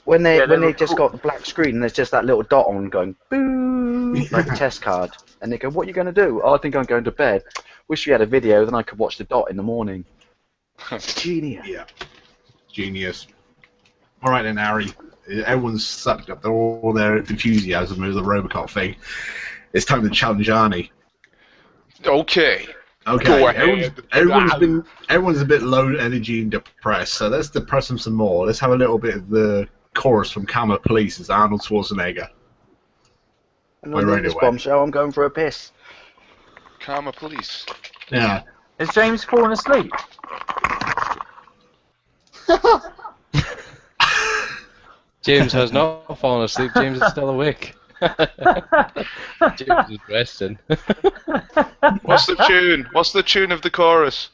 when they Yeah, they just got the black screen and there's just that little dot on going boo like a test card, and they go, "What are you going to do?" "Oh, I think I'm going to bed." Wish we had a video, then I could watch the dot in the morning. Genius. Yeah. Genius. All right then, Harry. Everyone's sucked up all their enthusiasm with the Robocop thing. It's time to challenge Arnie. Okay. Okay. Go ahead. Everyone's a bit low energy and depressed, so let's depress them some more. Let's have a little bit of the chorus from Karma Police as Arnold Schwarzenegger. And on this bombshell, I'm going for a piss. Karma Police. Yeah. Has James fallen asleep? James has not fallen asleep. James is still awake. James is resting. What's the tune? What's the tune of the chorus?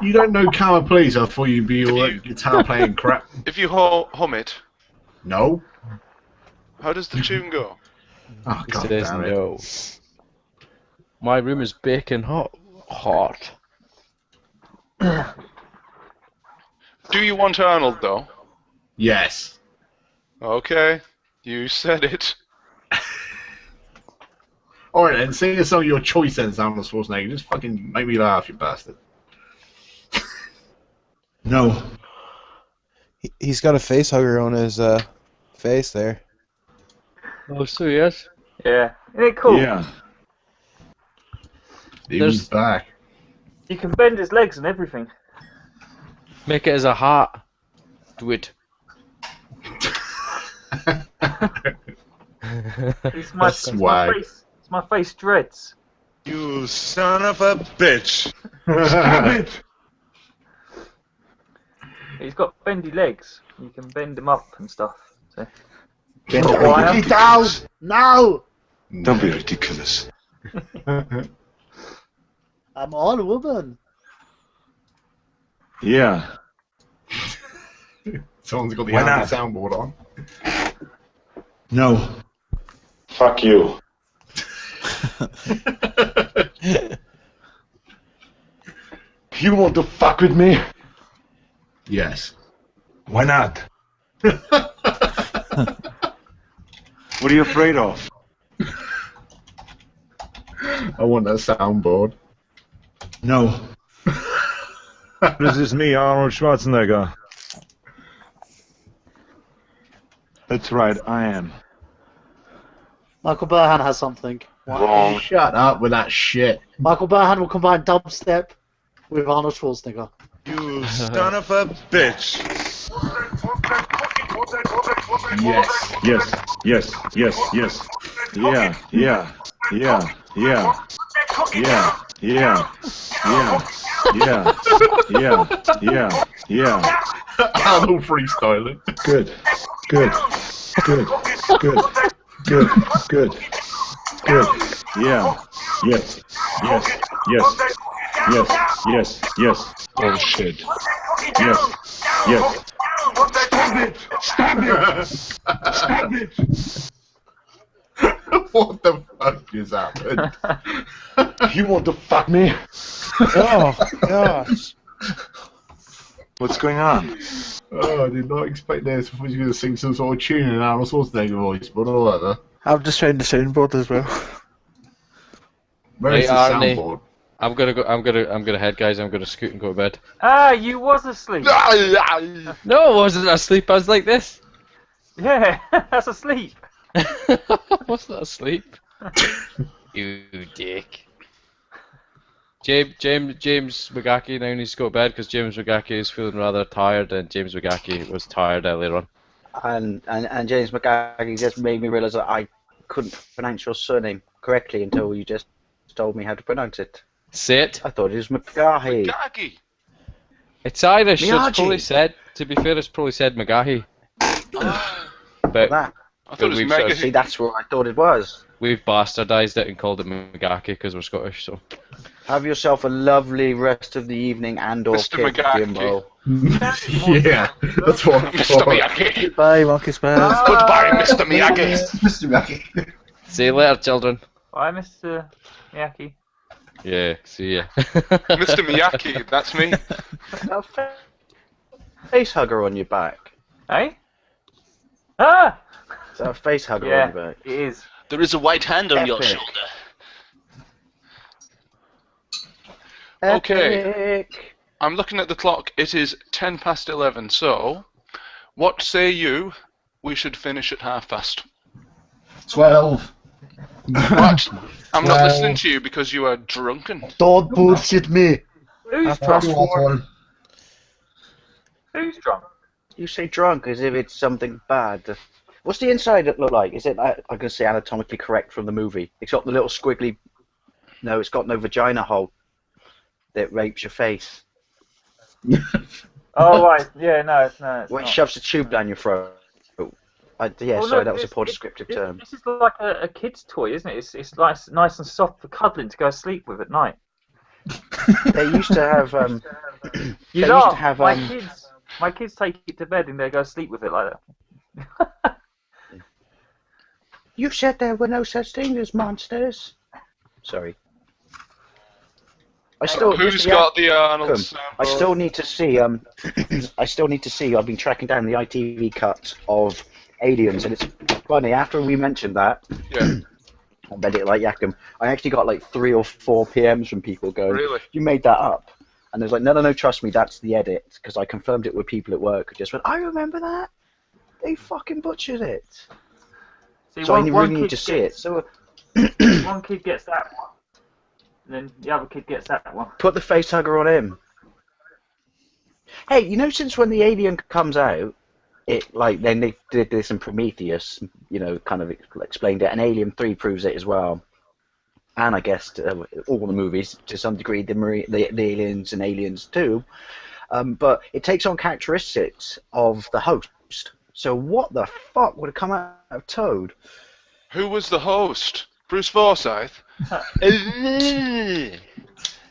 You don't know Karma Police? I thought you'd be all guitar playing crap. If you hum it. No. How does the tune go? Oh, God Says damn it. no. My room is baking hot. Hot. Do you want Arnold, though? Yes. Okay. You said it. Alright then, sing a song of your choice then, Arnold Schwarzenegger. Just fucking make me laugh, you bastard. No. He's got a face hugger on his face there. Oh, so yes. Yeah. Isn't it cool? Yeah. He's back. You can bend his legs and everything. Make it as a heart. Do it. It's my face. It's my face dreads. You son of a bitch! Stop it! He's got bendy legs. You can bend him up and stuff. So. Put it down! No! Don't be ridiculous. I'm all woman. Yeah. Someone's got the Why Andy not? soundboard on. No. Fuck you. You want to fuck with me? Yes. Why not? What are you afraid of? I want that soundboard. No. This is me, Arnold Schwarzenegger. That's right, I am. Michael Burhan has something. Wrong. Shut up with that shit. Michael Burhan will combine dubstep with Arnold Schwarzenegger. You son of a bitch! Yes. Yes, yes, yes, yes. Yeah, yeah, yeah, yeah. Yeah, yeah, yeah, yeah, yeah, yeah, yeah. Arnold freestyling. Good, good, good, good, good, good, good. Yeah, yes, yes, yes, yes, yes, yes. Bullshit. Yes, yes. Stop it! Stop it! Stop it! What the fuck just happened? You want to fuck me? Oh, gosh. What's going on? Oh, I did not expect this. I thought you were going to sing some sort of tune in Arnold Schwarzenegger voice, but whatever. I've just found the soundboard as well. Where is the Arnie, soundboard? I'm gonna head, guys. I'm gonna scoot and go to bed. Ah, you was asleep. No, I wasn't asleep. I was like this. Yeah, that's asleep. What's that asleep? You dick. James Wigaki now needs to go to bed because James Wigaki is feeling rather tired, and James Wigaki was tired earlier on. And James McGaggy just made me realise that I couldn't pronounce your surname correctly until you just told me how to pronounce it. Say it. I thought it was McGahy. Gaggy. It's Irish. So Miyagi. it's probably said. To be fair, it's probably said McGahy. But That. I thought it was we've mega. See, that's what I thought it was. we've bastardised it and called it McGacky because we're Scottish. So Have yourself a lovely rest of the evening and/or Mr. kick, McGacky. Jimbo. Yeah, that's what I Mr. thought. Miyagi. Goodbye, Marcus Bears. Goodbye, Mr. Miyagi. Mr. Miyagi. see you later, children. Bye, Mr. Yaki. Yeah, see ya. Mr. Miyagi, that's me. A face hugger on your back. Eh? Ah! Is that a face hugger Yeah, on your back? it is. There is a white hand on your Epic. shoulder. Okay. Epic. I'm looking at the clock. It is 11:10. So, what say you? We should finish at 12:30. 12. What? I'm not listening to you because you are drunken. Don't bullshit me. Who's Plus drunk? one. Who's drunk? You say drunk as if it's something bad. What's the inside look like? Is it, I'm going to say, anatomically correct from the movie? It's got the little squiggly... No, it's got no vagina hole that rapes your face. Oh, right. Yeah, no, it's When it not. shoves a tube down your throat. Yeah, Well, sorry, no, that was a poor this- descriptive this- term. This is like a kid's toy, isn't it? It's nice and soft for cuddling to go to sleep with at night. They used to have... You they used laugh. to have... My kids take it to bed and they go to sleep with it like that. You said there were no such thing as monsters. Sorry. Who's got the Arnold? I still need to see. I still need to see. I've been tracking down the ITV cut of Aliens, and it's funny. After we mentioned that, yeah, I read it like Yakum. I actually got like 3 or 4 PMs from people going, Really? "You made that up," and there's like, "No, trust me, that's the edit," because I confirmed it with people at work who just went, "I remember that. They fucking butchered it." See, So I really need to see it. So one kid gets that one, and then the other kid gets that one. put the face hugger on him. Hey, you know, since when the Alien comes out, then they did this in Prometheus, kind of explained it, and Alien 3 proves it as well. And I guess all the movies, to some degree, the Aliens and Aliens 2. But it takes on characteristics of the host. So what the fuck would have come out of Toad? Who was the host? Bruce Forsyth?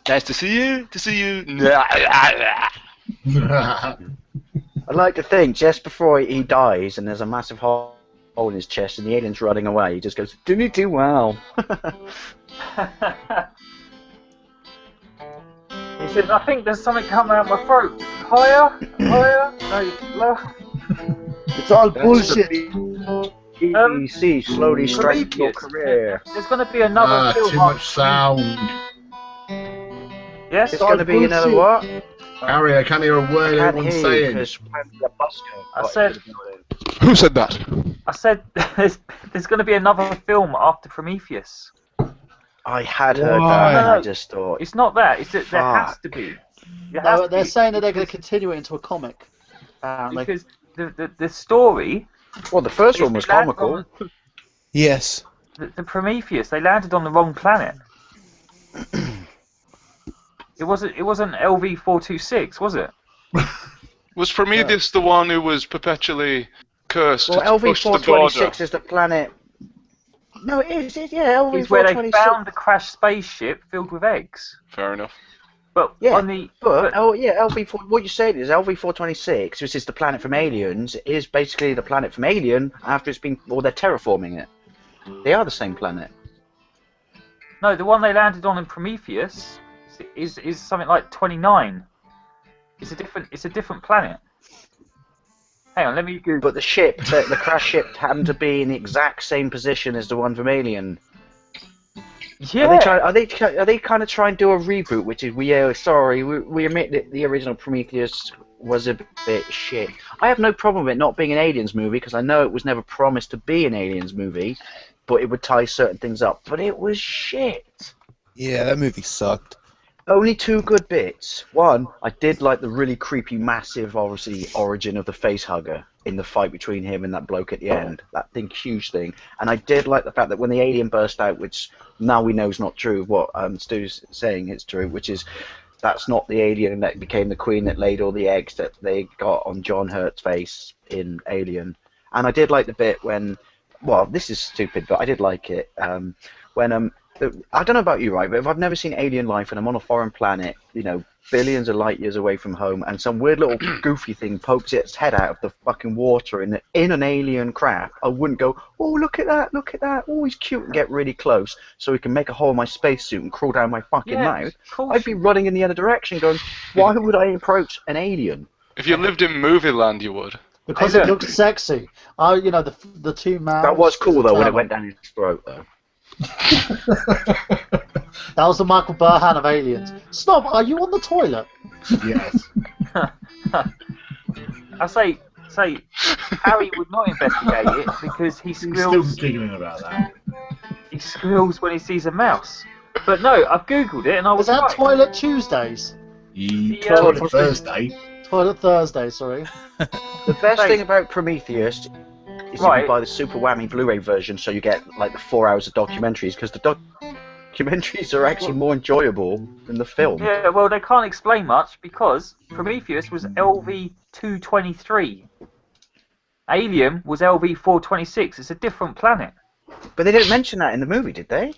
Nice to see you. I'd like to think just before he dies and there's a massive hole in his chest and the alien's running away, he just goes, "Didn't he do well?" He says, "I think there's something coming out my throat. Higher, no, lower." It's all bullshit. BBC slowly striking your career. There's going to be another film. Too much sound. Yes, It's going to be another what? Harry, I can't hear a word Can't anyone's hear you saying. 'cause the bus I said, Who said that? there's going to be another film after Prometheus. I had heard Why? that and No, I just thought... It's not that. It's that there has Fuck. to be. No, they're saying that they're going to continue it into a comic. Apparently. Because the story. Well, the first one was comical. Yes. The Prometheus, they landed on the wrong planet. It wasn't LV-426, was it? Was Prometheus the one who was perpetually cursed Well, to push the border? LV-426 is the planet... No, it is, yeah, It's where they LV-426. found the crashed spaceship filled with eggs. Fair enough. But Yeah, on the LV4. What you're saying is LV-426, which is the planet from Aliens, is basically the planet from Alien after it's been, or they're terraforming it. They are the same planet. no, the one they landed on in Prometheus is something like 29. It's a different planet. Hang on, let me Google. But the ship, the crash ship, happened to be in the exact same position as the one from Alien. Yeah. Are they kind of trying to do a reboot, which is we admit that the original Prometheus was a bit shit. I have no problem with it not being an Aliens movie because I know it was never promised to be an Aliens movie, but it would tie certain things up. But it was shit. Yeah, that movie sucked. Only 2 good bits. One, I did like the really creepy, massive, obviously, origin of the facehugger in the fight between him and that bloke at the end. That huge thing. And I did like the fact that when the alien burst out, which now we know is not true, what Stu's saying is true, which is that's not the alien that became the queen that laid all the eggs that they got on John Hurt's face in Alien. And I did like the bit when, well, this is stupid, but I did like it, when I don't know about you, right, but if I've never seen alien life and I'm on a foreign planet, billions of light years away from home, and some weird little goofy thing pokes its head out of the fucking water in an alien craft, I wouldn't go, "Oh, look at that, oh, he's cute," and get really close so he can make a hole in my spacesuit and crawl down my fucking mouth. I'd be running in the other direction going, why would I approach an alien? If you lived in movie land, you would. Because it looks sexy. Oh, the 2 mouths. That was cool, though, when it went down his throat, though. That was the Michael Burhan of Aliens. Snob, are you on the toilet? Yes. I say Harry would not investigate it because he He's still squeals. giggling about that. he squeals when he sees a mouse. But no, I've googled it and I was Was that right. Toilet Tuesdays? Toilet Thursday. Toilet Thursday, sorry. The best thing about Prometheus is if you buy the Super Whammy Blu-ray version, so you get like the 4 hours of documentaries, because the documentaries are actually more enjoyable than the film. Yeah, well, they can't explain much because Prometheus was LV-223. Alien was LV-426. It's a different planet. But they didn't mention that in the movie, did they?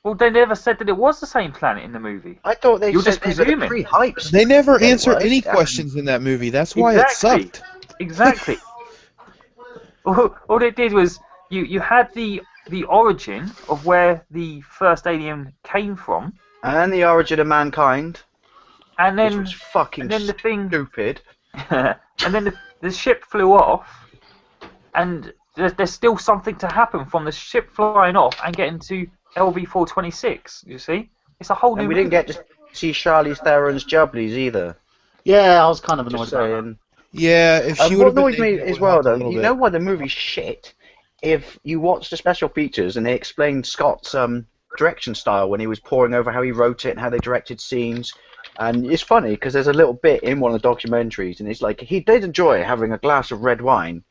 Well, they never said that it was the same planet in the movie. I thought they You're said just they were presuming. pre-hypes. They never Yeah, it answer was, any yeah. questions in that movie. That's why Exactly. it sucked. Exactly. All it did was you had the origin of where the first alien came from, And the origin of mankind, and then which was fucking and then the thing, stupid. and then the ship flew off, and there's still something to happen from the ship flying off and getting to LV-426. You see, it's a whole new. And we didn't get to see Charlize Theron's jubblies either. Yeah, I was kind of annoyed Just about that. saying. Yeah, if she would What have been annoyed me naked, it as would well, help a though, little you bit. know why the movie's shit? If you watch the special features and they explain Scott's direction style when he was poring over how he wrote it and how they directed scenes, and it's funny because there's a little bit in one of the documentaries, and it's like he did enjoy having a glass of red wine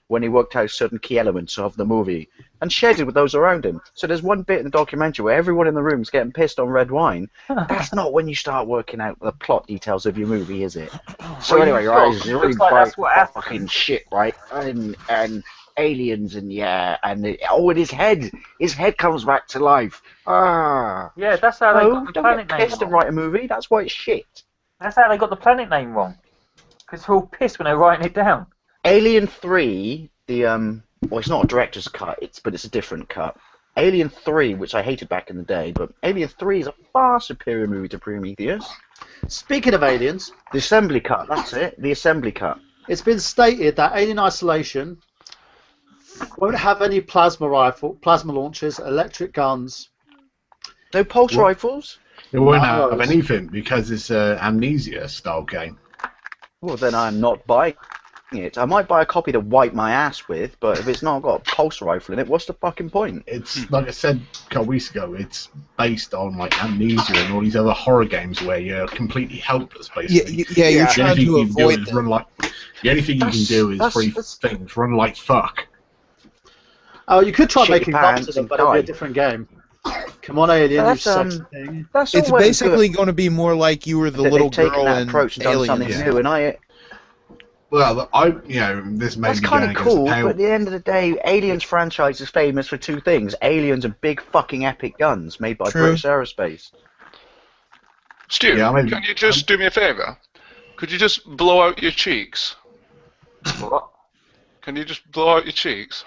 when he worked out certain key elements of the movie and shared it with those around him. So there's one bit in the documentary where everyone in the room's getting pissed on red wine. That's not when you start working out the plot details of your movie, is it? So Well, anyway, you right, thought- it's looks really like that's bright what happened. fucking shit, right? And aliens and and his head comes back to life. Ah. Yeah, that's how they No, got the don't planet get name pissed and wrong. write a movie. That's why it's shit. That's how they got the planet name wrong. Because they're all pissed when they're writing it down. Alien 3, well, it's not a director's cut, but it's a different cut. Alien 3, which I hated back in the day, but Alien 3 is a far superior movie to Prometheus. Speaking of aliens, The assembly cut, that's it, the assembly cut. it's been stated that Alien Isolation won't have any plasma launchers, electric guns. No pulse rifles? It won't No. have anything because it's an amnesia style game. Well, then I'm not buying it. I might buy a copy to wipe my ass with, but if it's not got a pulse rifle in it, what's the fucking point? It's like I said a couple weeks ago. It's based on like amnesia and all these other horror games where you're completely helpless, basically. Yeah, you're The trying only to thing you can do avoid is them. run like. The only thing you can do is three things: run like fuck. Oh, you could try Shit making your guns pants of them, and but it'll be a die. different game. Come on, Alien, you That's, sexy thing. That's It's all well and basically good going to be more like you were the that little they've taken girl that in approach and done something Aliens. new, and Well, this may that's be kind going of against cool, the but pale. at the end of the day, Aliens franchise is famous for two things. Aliens and big fucking epic guns made by True. British Aerospace. Stu, Yeah, I mean- can you just do me a favour? Could you just blow out your cheeks? What? Can you just blow out your cheeks?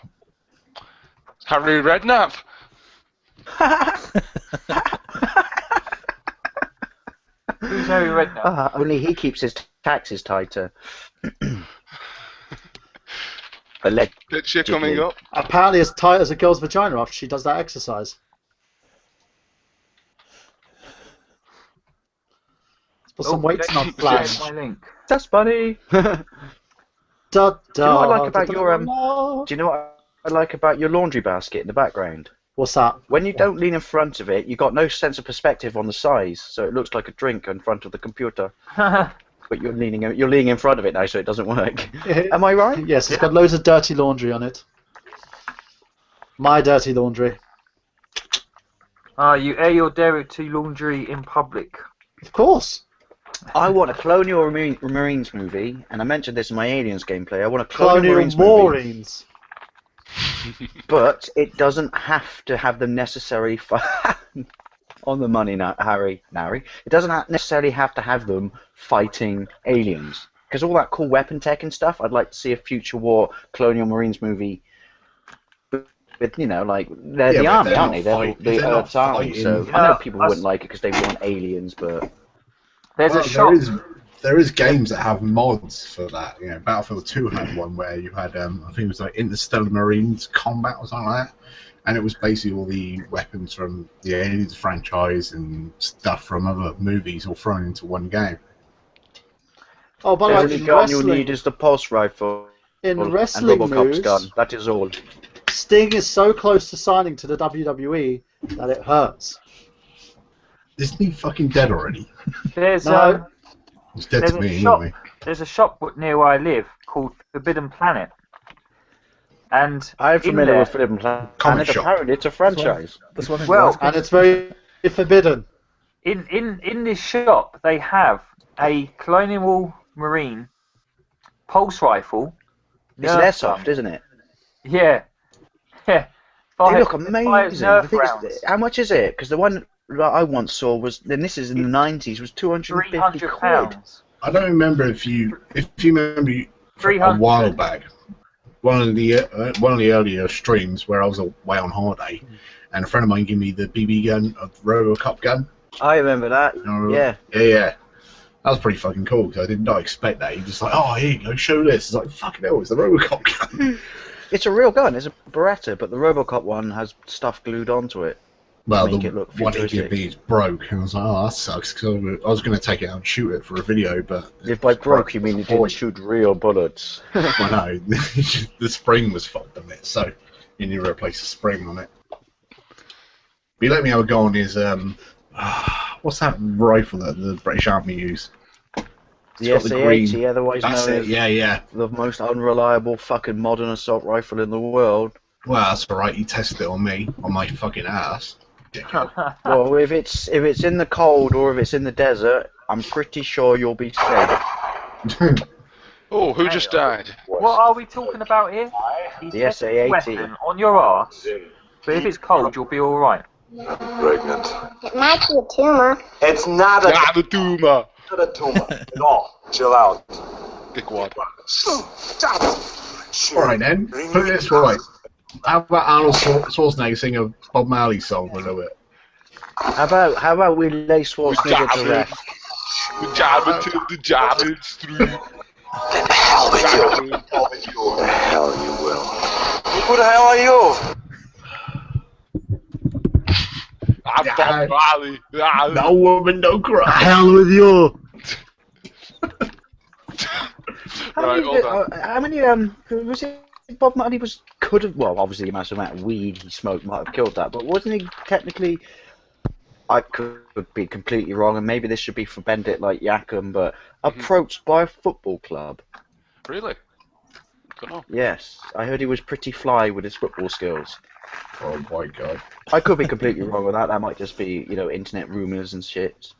Harry Redknapp. Who's Harry Redknapp? Only he keeps his taxes tighter. Allegedly. Picture coming up. Apparently as tight as a girl's vagina after she does that exercise. Let's put some weights on flash. My link. That's funny. Da, Do you know what I like da, about da, your da. Do you know what I like about your laundry basket in the background? What's that? When you don't lean in front of it, you got no sense of perspective on the size, so it looks like a drink in front of the computer. But you're leaning in front of it now, so it doesn't work. Am I right? Yes, it's got loads of dirty laundry on it. My dirty laundry. You air your dirty laundry in public. Of course. I want a Colonial Marines movie, and I mentioned this in my Aliens gameplay. I want a Colonial Colonial Marines movie, Maureen's. but it doesn't have to have the necessary on the money now, Harry. It doesn't necessarily have to have them fighting aliens, because all that cool weapon tech and stuff. I'd like to see a future war Colonial Marines movie. With, you know, like they're the but army, they're aren't not they? They're fighting- the they're not Earth's army. fighting. So Yeah, I know people us- wouldn't like it because they want aliens, but There's Well, a shop. there is games that have mods for that. You know, Battlefield 2 had one where you had I think it was like Interstellar Marines Combat or something like that, and it was basically all the weapons from the Aliens franchise and stuff from other movies all thrown into one game. Oh, by the the way, only in gun you'll wrestling, need is the pulse rifle in and wrestling Robocop's news, gun. That is all. Sting is so close to signing to the WWE that it hurts. Isn't he fucking dead already? There's No. He's dead there's to a me shop. anyway. There's a shop near where I live called Forbidden Planet, and I'm familiar in with Forbidden Planet. Comic shop. Apparently, it's a franchise. This one in Well, Glasgow. And it's very forbidden. in this shop they have a Colonial Marine pulse rifle. It's Nerf airsoft, gun. isn't it? Yeah. Yeah. They look Fires amazing. Nerf The thing rounds. is, how much is it? Because the one that I once saw was, and this is in the 90s, was 250 quid. £300. I don't remember if you remember a 300. while back, one of the earlier streams where I was away on holiday, and a friend of mine gave me the BB gun, the RoboCop gun. I remember that. Yeah. Yeah. That was pretty fucking cool because I did not expect that. He just like, oh, here you go, show this. It's like, fucking hell, it's the RoboCop gun. It's a real gun. It's a Beretta, but the RoboCop one has stuff glued onto it. Well, Make the it look one he futuristic. gave me is broke, and I was like, oh, that sucks, because I was going to take it out and shoot it for a video, but... If by broke you mean it didn't shoot real bullets. I know, the spring was fucked on it, so you need to replace the spring on it. But you let me have a go on his, what's that rifle that the British Army use? The It's got the SA-80, otherwise That's known it, as yeah. the most unreliable fucking modern assault rifle in the world. Well, that's alright, you tested it on me, on my fucking ass. Well, if it's in the cold or if it's in the desert, I'm pretty sure you'll be safe. Oh, who just died? What are we talking about here? He's The testing his SA-80. weapon on your arse, but if it's cold, you'll be alright. Pregnant. It might be a tumor. It's not a Not a tumor. not a tumor at all. Chill out. Dickwad. Stop. Alright then, put it this way. How about Arnold Schwarzenegger sing a Bob Marley song for a little bit? How about we lay Schwarzenegger to rest? We jab it till the jab it's through. The hell with you. The hell you will. Who the hell are you? I'm Bob Marley. No woman, no cry. Hell with you. Right, hold on. How many was it? Bob Marley could have, well, obviously the massive amount of weed he smoked might have killed that, but wasn't he technically? I could be completely wrong, and maybe this should be for Bendit like Yackham, but approached by a football club. Really? Don't know. Yes, I heard he was pretty fly with his football skills. Oh my god. I could be completely wrong with that. That might just be, internet rumors and shit.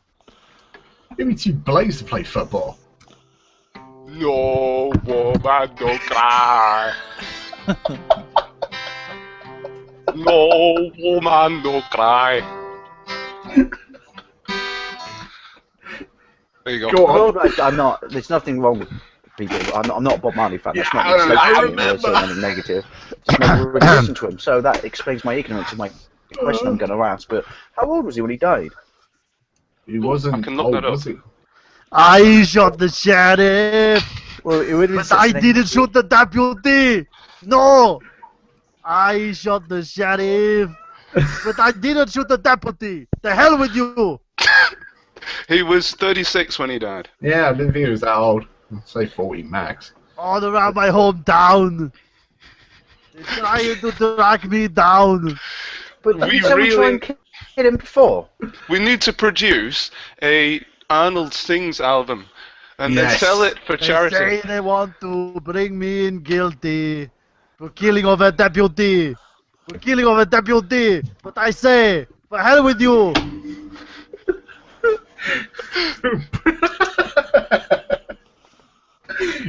Give me two blades to play football. No woman, don't cry. No woman, don't cry. There you go. Go on. Well, I'm not. There's nothing wrong with people. I'm not a Bob Marley fan. That's Yeah, not I saying anything negative. Just never really listened to him. So that explains my ignorance of my question I'm going to ask. But how old was he when he died? He wasn't I can look old, that up. was he? I shot the sheriff, Well, it would have been but I didn't shoot the deputy. No, I shot the sheriff, but I didn't shoot the deputy. The hell with you! He was 36 when he died. Yeah, I didn't think he was that old. I'd say 40 max. All around my hometown, they're trying to track me down. But We didn't someone try really- and kill him before? We need to produce a Arnold Sings album and then Yes. sell it for They charity. say they want to bring me in guilty for killing of a deputy. For killing of a deputy. But I say, for hell with you.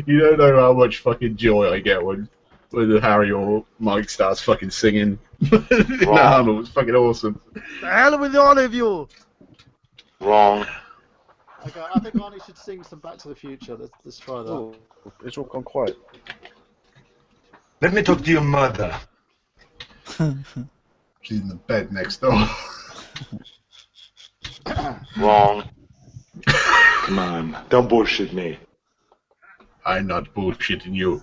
You don't know how much fucking joy I get when Harry or Mike starts fucking singing. Arnold, it's fucking awesome. The hell with all of you. Wrong. Okay, I think Arnie should sing some Back to the Future. Let's try that. Oh, it's all gone quiet. Let me talk to your mother. She's in the bed next door. Wrong. Come on, don't bullshit me. I'm not bullshitting you.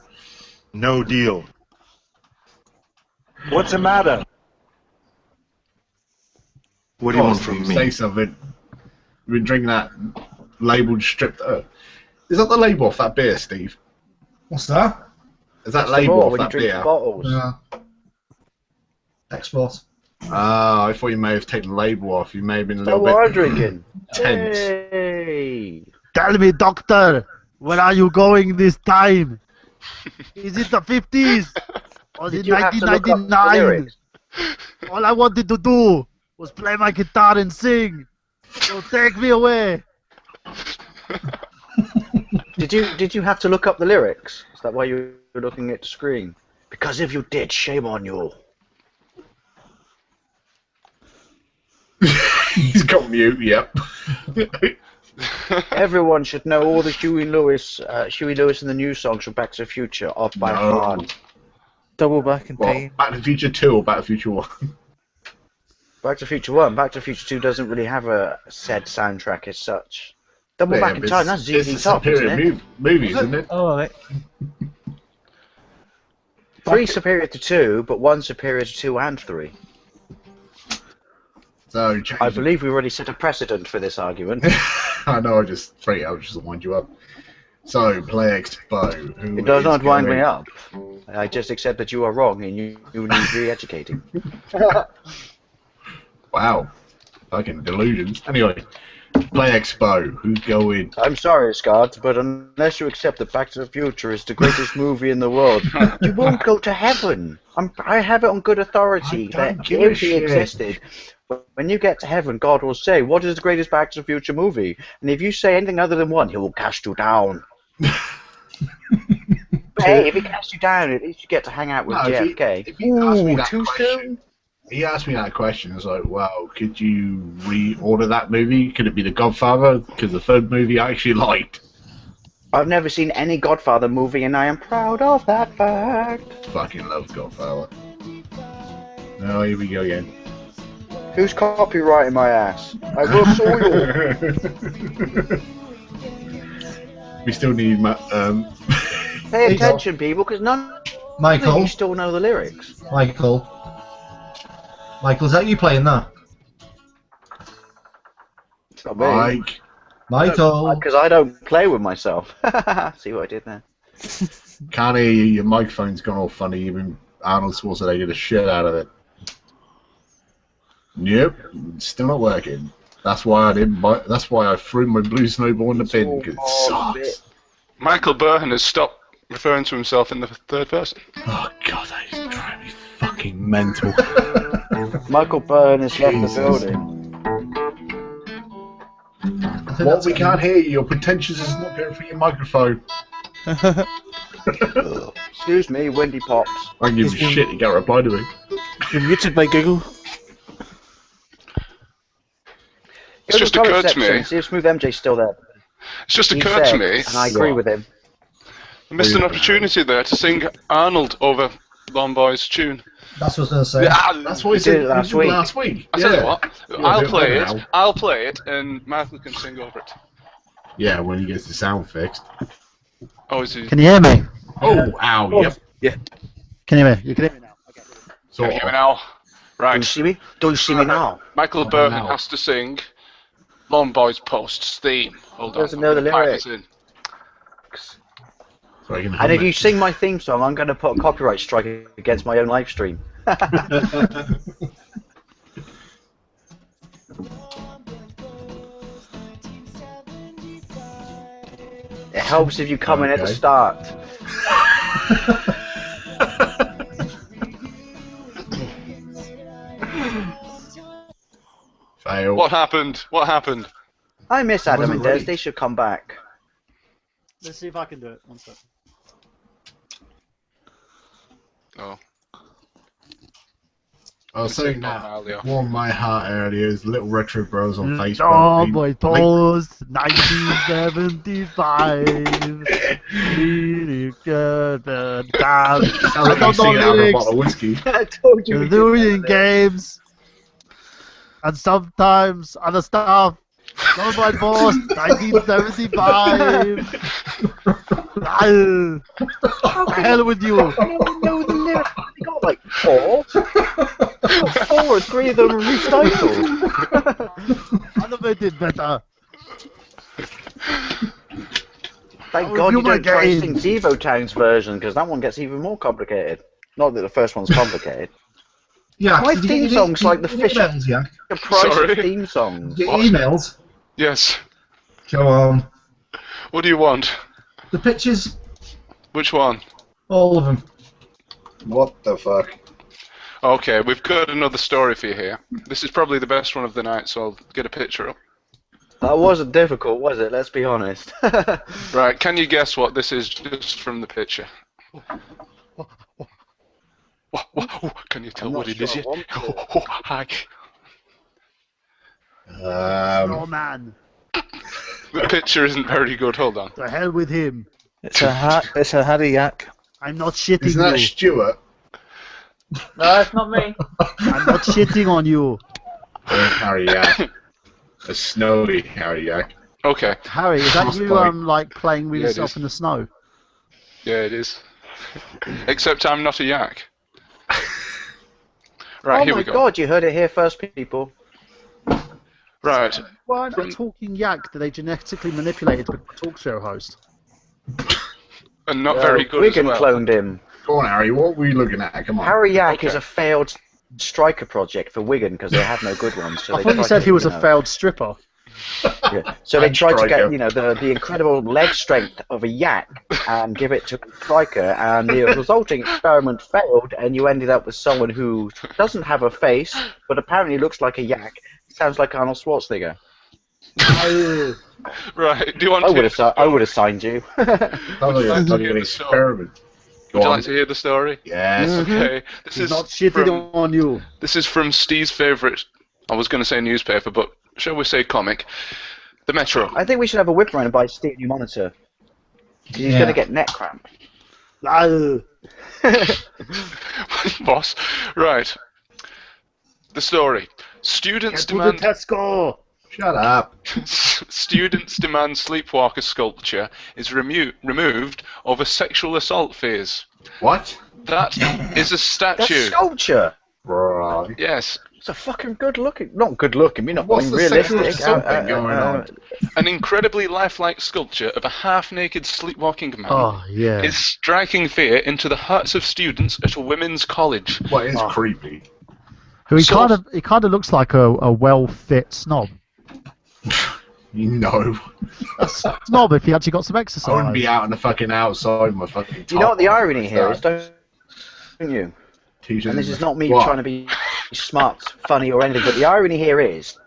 No deal. What's the matter? What do you Come on, want from Steve, me? say something. You've been drinking that labelled stripped. Is that the label off that beer, Steve? What's that? Is that That's the label more off when you that drink beer? the bottles. Yeah. Export. Ah, I thought you may have taken the label off. You may have been a So little what I'm bit drinking. tense. Hey. Tell me, doctor, where are you going this time? Is it the 50s? Or is Did it you have to look up the 1999? lyrics? All I wanted to do was play my guitar and sing. So take me away. Did you have to look up the lyrics? Is that why you were looking at the screen? Because if you did, shame on you. He's got mute. Yep. Everyone should know all the Huey Lewis and the News songs from Back to the Future off by heart. Double Back in Time. Back to the Future 2 or Back to the Future 1? Back to the Future 1. Back to the Future 2 doesn't really have a said soundtrack as such. Double Back in Time, that's ZZ Top, isn't it? Movies, isn't it? Oh, right. 3 superior to 2, but 1 superior to 2 and 3. So, I believe we already set a precedent for this argument. I know, I just wind you up. So, Play Expo. It does not wind me up. I just accept that you are wrong and you need re-educating. Wow. Fucking delusions. Anyway, Play Expo. Who's going? I'm sorry, Scott, but unless you accept that Back to the Future is the greatest movie in the world, you won't go to heaven. I have it on good authority that if he existed, when you get to heaven, God will say, what is the greatest Back to the Future movie? And if you say anything other than 1, he will cast you down. But hey, if he casts you down, at least you get to hang out with JFK. If he asked me that question, he asked me that question. It's like, well, could you reorder that movie? Could it be The Godfather? Because the third movie I actually liked. I've never seen any Godfather movie, and I am proud of that fact. Fucking love Godfather. Oh, here we go again. Who's copyrighting my ass? I will sue you. We still need Pay attention, people, because none of you still know the lyrics. Michael, is that you playing that? It's not me. Michael. Because I don't play with myself. See what I did there? Can't hear you. Your microphone's gone all funny. Even Arnold Schwarzenegger the shit out of it. Nope, still not working. That's why I didn't buy. That's why I threw my blue snowball in the bin because it sucks. Michael Burhan has stopped referring to himself in the third person. Oh god, that is driving me fucking mental. Michael Burhan has left the building. What we can't hear you. Your pretensions is not going through your microphone. Excuse me, Wendy Pops. I can give you shit. You can't reply to me. You're muted by Google. It's just occurred to me. See if Smooth MJ's still there. It's just occurred to me. And I agree with him. I missed an opportunity there to sing Arnold over Long Boy's tune. That's what I was going to say. Yeah, that's what he did last week. I tell you what, I'll play it, and Michael can sing over it. Yeah, when he gets the sound fixed. Oh, is he? Can you hear me? Oh, ow, yep. Yeah. Can you hear me? You can hear me now. Okay. Can you hear me now? Right. Do you see me? Do you see me now? Michael Burhan has to sing Long Boy's Post's theme. Hold on. Doesn't know the lyrics. And if you sing my theme song, I'm going to put a copyright strike against my own live stream. It helps if you come in at the start. Fail. What happened? What happened? I miss Adam and Des. They should come back. Let's see if I can do it. One sec. Oh. I was saying that warmed my heart earlier is Little Retro Bros on Facebook. Oh, boy, post 1975. Really good. I don't know lyrics. I told you. Doing games. And sometimes other stuff. No, my boss, 1975. The hell with you. I don't know the lyrics. You got like 4. 4, 3 of them are recycled. Animated better. Thank God you don't try to sing Zevo Town's version, because that one gets even more complicated. Not that the first one's complicated. Yeah. My theme song's like the fish emails, yeah. price Sorry? of theme songs. Your emails. Yes. Go on. What do you want? The pictures, Which one? all of them. What the fuck? Okay, we've got another story for you here. This is probably the best one of the night, so I'll get a picture up. That wasn't difficult, was it? Let's be honest. Right, can you guess what this is just from the picture? Can you tell I'm what not it is sure yet? I want to. Hi. Snowman. The picture isn't very good. Hold on. The hell with him. It's a Harry Yack. I'm not shitting Isn't that you. Stuart? No, it's not me. I'm not shitting on you. Harry Yack. A snowy Harry Yack. Okay. Harry, is that you Frostbite. like playing with Yeah, it yourself is. in the snow? Yeah, it is. Except I'm not a yak. Right, Oh here my we go. god, you heard it here first, people. Right. Weren't a talking yak that they genetically manipulated to become a talk show host? And not very good as Wigan well. cloned him. Go on, Harry. What were you looking at? Come on. Harry Yack is Okay. a failed striker project for Wigan because they had no good ones. So I they thought you tried said to, he was a know, failed stripper. Yeah. So they And tried to striker. get, the incredible leg strength of a yak and give it to a striker, and the resulting experiment failed, and you ended up with someone who doesn't have a face, but apparently looks like a yak. Sounds like Arnold Schwarzenegger. Right. Do you want I to? would have signed you. Sounds like Like to an hear the story. experiment. Go Would you on. like to hear the story? Yes. Okay. This He's is not shitting from, on you. This is from Steve's favourite. I was going to say newspaper, but shall we say comic? The Metro. I think we should have a whip around and buy Steve a new monitor. He's going to get neck cramp. Boss. Right. The story. Students Get to the demand. Tesco. Shut up. Students demand Sleepwalker sculpture is removed over sexual assault fears. What? That is a That's statue. sculpture. Right. Yes. It's a fucking good looking. Not good looking. You're not What's being the sexual realistic. assault thing going on? An incredibly lifelike sculpture of a half-naked sleepwalking man Oh, yeah. is striking fear into the hearts of students at a women's college. Well, it's creepy. Who he So- kind of looks like a well-fit snob. You know. A snob if he actually got some exercise. I wouldn't be out on the fucking outside with my fucking Do you know what the top on. irony here is, don't you? T-shirt And this is not me What? trying to be smart, funny, or anything, but the irony here is,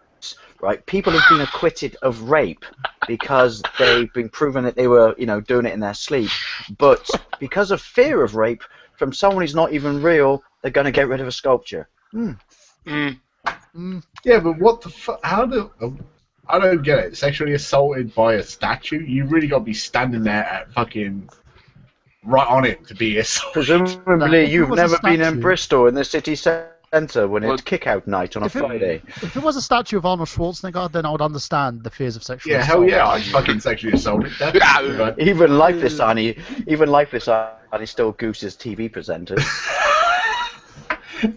right, people have been acquitted of rape because they've been proven that they were, doing it in their sleep, but because of fear of rape from someone who's not even real, they're going to get rid of a sculpture. Yeah, but what the fuck? How do... I don't get it. Sexually assaulted by a statue? You really got to be standing there at fucking... right on it to be assaulted. Presumably, If it you've was a never been in statue- Bristol in the city centre when Well, it's kick-out night on a Friday. If it was a statue of Arnold Schwarzenegger, then I would understand the fears of sexual Yeah, assault. hell yeah, I'd fucking sexually assaulted. Definitely, but Even lifeless Arnie still gooses TV presenters.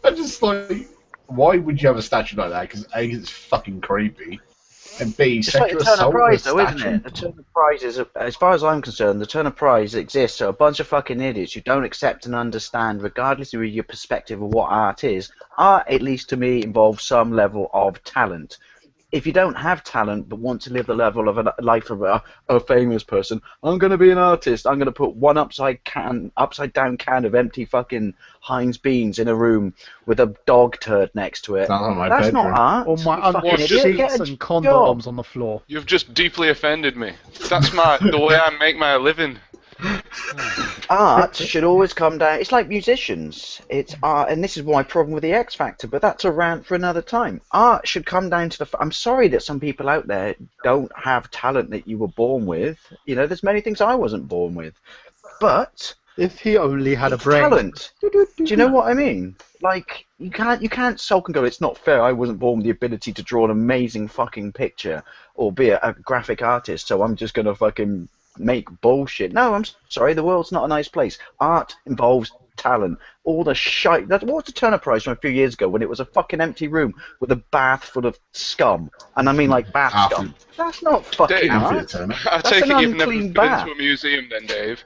I'm just like, why would you have a statue like that? Because A, it's fucking creepy, and B, It's like sexual the Turner assault Prize, with a though, isn't statue? it? The Turner Prize is, as far as I'm concerned, the Turner Prize exists so a bunch of fucking idiots who don't accept and understand, regardless of your perspective of what art is. Art, at least to me, involves some level of talent. If you don't have talent but want to live the level of a life of a famous person, I'm going to be an artist. I'm going to put one upside down can of empty fucking Heinz beans in a room with a dog turd next to it. Sounds like my That's bedroom. not art. Or my You fucking unwashed idiot. Get sheets a and job. condoms on the floor. You've just deeply offended me. That's the way I make my living. Art should always come down. It's like musicians. It's art, and this is my problem with the X Factor. But that's a rant for another time. Art should come down to the. I'm sorry that some people out there don't have talent that you were born with. There's many things I wasn't born with, but If he only had a brain. talent. Do you know what I mean? Like you can't sulk and go, it's not fair. I wasn't born with the ability to draw an amazing fucking picture or be a graphic artist, so I'm just gonna fucking make bullshit. No, I'm sorry, the world's not a nice place. Art involves talent. All the shite. What was the Turner Prize from a few years ago when it was a fucking empty room with a bath full of scum? And I mean like bath scum. That's not fucking Dave, art. I That's take an it you've never unclean been bath. to a museum then, Dave.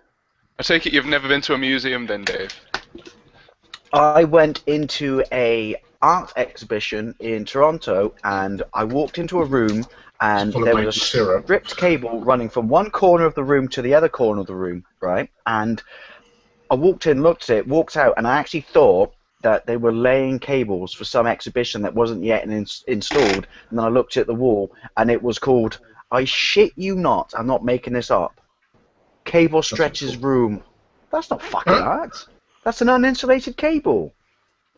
I take it you've never been to a museum then, Dave. I went into a art exhibition in Toronto, and I walked into a room, and full of there was a maple syrup. stripped cable running from one corner of the room to the other corner of the room, right? And I walked in, looked at it, walked out, and I actually thought that they were laying cables for some exhibition that wasn't yet installed. And then I looked at the wall, and it was called, I shit you not, I'm not making this up, Cable Stretches Room. That's not fucking art. That's an uninsulated cable.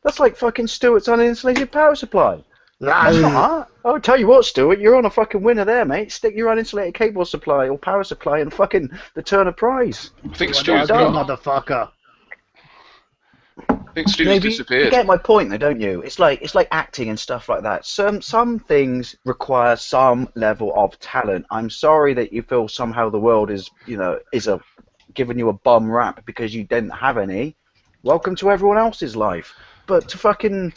That's like fucking Stuart's uninsulated power supply. That's not art. I'll tell you what, Stuart, you're on a fucking winner there, mate. Stick your uninsulated cable supply or power supply and fucking the Turner Prize. I think Stu's motherfucker. I think Stu's You disappeared. get my point, though, don't you? It's like acting and stuff like that. Some things require some level of talent. I'm sorry that you feel somehow the world is giving you a bum rap because you didn't have any. Welcome to everyone else's life. But to fucking,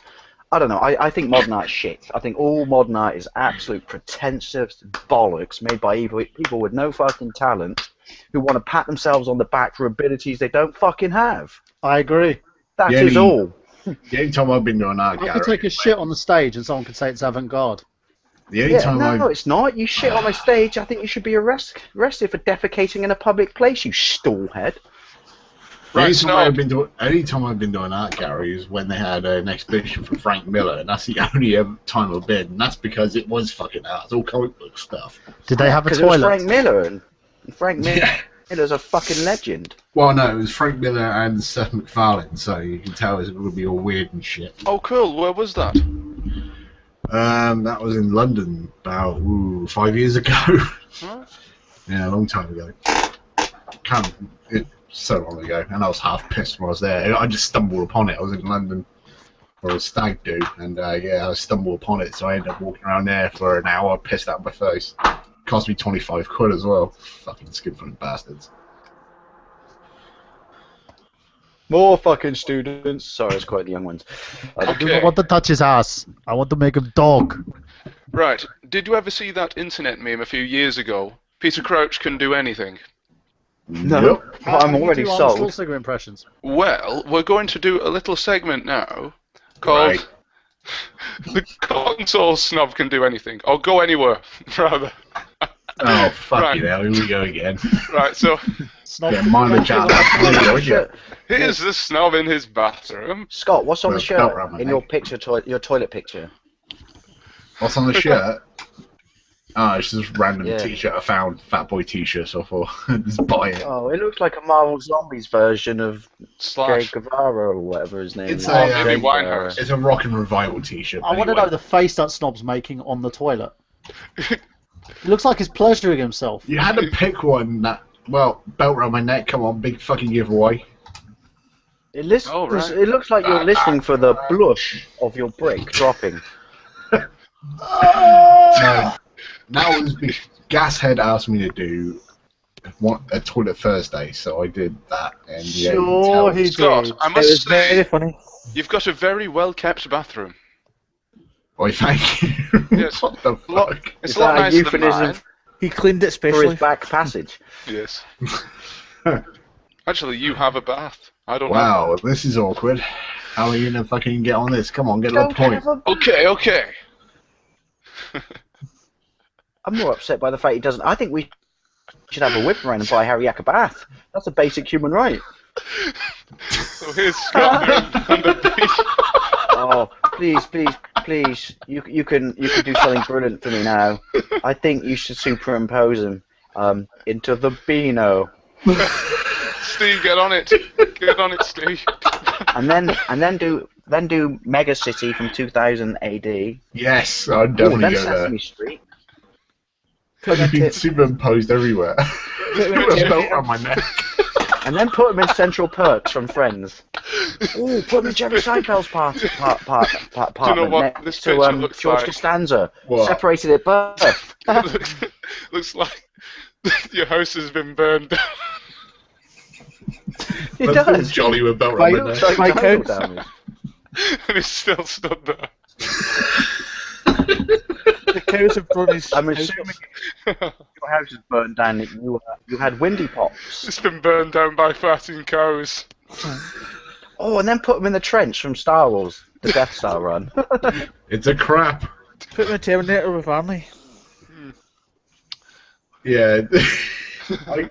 I don't know. I think modern art's shit. I think all modern art is absolute pretentious bollocks made by people with no fucking talent who want to pat themselves on the back for abilities they don't fucking have. I agree. That is all. The only time I've been to an art I gallery. could take a shit on the stage and someone could say it's avant-garde. The only time No, it's not. You shit on my stage. I think you should be arrested for defecating in a public place, you stallhead. Only time I've been to an art gallery is when they had an exhibition for Frank Miller, and that's the only time I've been, and that's because it was fucking art. It's all comic book stuff. Did they have a Because toilet? it was Frank Miller, and Frank Miller's a fucking legend. Well, no, it was Frank Miller and Seth MacFarlane, so you can tell it's going to be all weird and shit. Oh, cool. Where was that? That was in London about 5 years ago. Huh? Yeah, a long time ago. So long ago, and I was half pissed when I was there. I just stumbled upon it. I was in London for a stag do, and I stumbled upon it, so I ended up walking around there for an hour, pissed out my face. Cost me 25 quid as well. Fucking skin-fucking bastards. More fucking students. Sorry, it's quite the young ones. I do not want to touch his ass. I want to make him dog. Right. Did you ever see that internet meme a few years ago? Peter Crouch can do anything. No, I'm already sold. Schwarzenegger impressions. Well, we're going to do a little segment now called The Console Snob Can Do Anything. Or Go Anywhere, rather. Oh, fuck you now, here we go again. Right, so... Yeah, mind the chat. Here's the snob in his bathroom. Scott, what's on the Belt shirt around my in neck. your picture, your toilet picture? What's on the shirt? Oh, it's just a random Yeah. t-shirt I found, Fat Boy t-shirt, so I thought, just buy it. Oh, it looks like a Marvel Zombies version of Slash. Che Guevara or whatever his name It's is. a, Che Guevara. it's a rock and revival t-shirt. I want to know the face that Snob's making on the toilet. It looks like he's pleasuring himself. You had to pick one that, well, belt around my neck, come on, big fucking giveaway. It looks like you're listening for the blush of your brick dropping. No, that was because Gashead asked me to do a Toilet Thursday, so I did that. And yeah, Sure he Scott, did. I It must was say, very funny. you've got a very well-kept bathroom. Why, thank you. Yes. What the fuck? It's Is a lot that a nicer than euphemism mine. He cleaned it for specially. his back passage? Yes. Actually, you have a bath. I don't know. Wow, this is awkward. How are you gonna fucking get on this? Come on, get to the point. Okay. I'm more upset by the fact he doesn't. I think we should have a whip around and buy Harry Yack a bath. That's a basic human right. So here's Scott on the beach. Oh, please. You can do something brilliant for me now. I think you should superimpose him into the Beano. Steve, get on it. Get on it, Steve. And then do Mega City from 2000 AD. Yes, I'd definitely Then go Sesame there. Street. It's been superimposed everywhere. With a belt around my neck. And then put him in Central Perks from Friends. Oh, put him in Jerry Seinfeld's apartment Do you know what next this to picture looks George like? Costanza. What? Separated at birth. Looks like your house has been burned down. It That's does. Jolly with a belt around my Looks neck. like My total house. damage. And it's still stood there. The cows have brought his I'm house assuming your house is burned down. You had windy pops. It's been burned down by farting cows. Oh, and then put him in the trench from Star Wars, the Death Star run. It's a crap. Put him in Terminator with Arnie. Yeah. I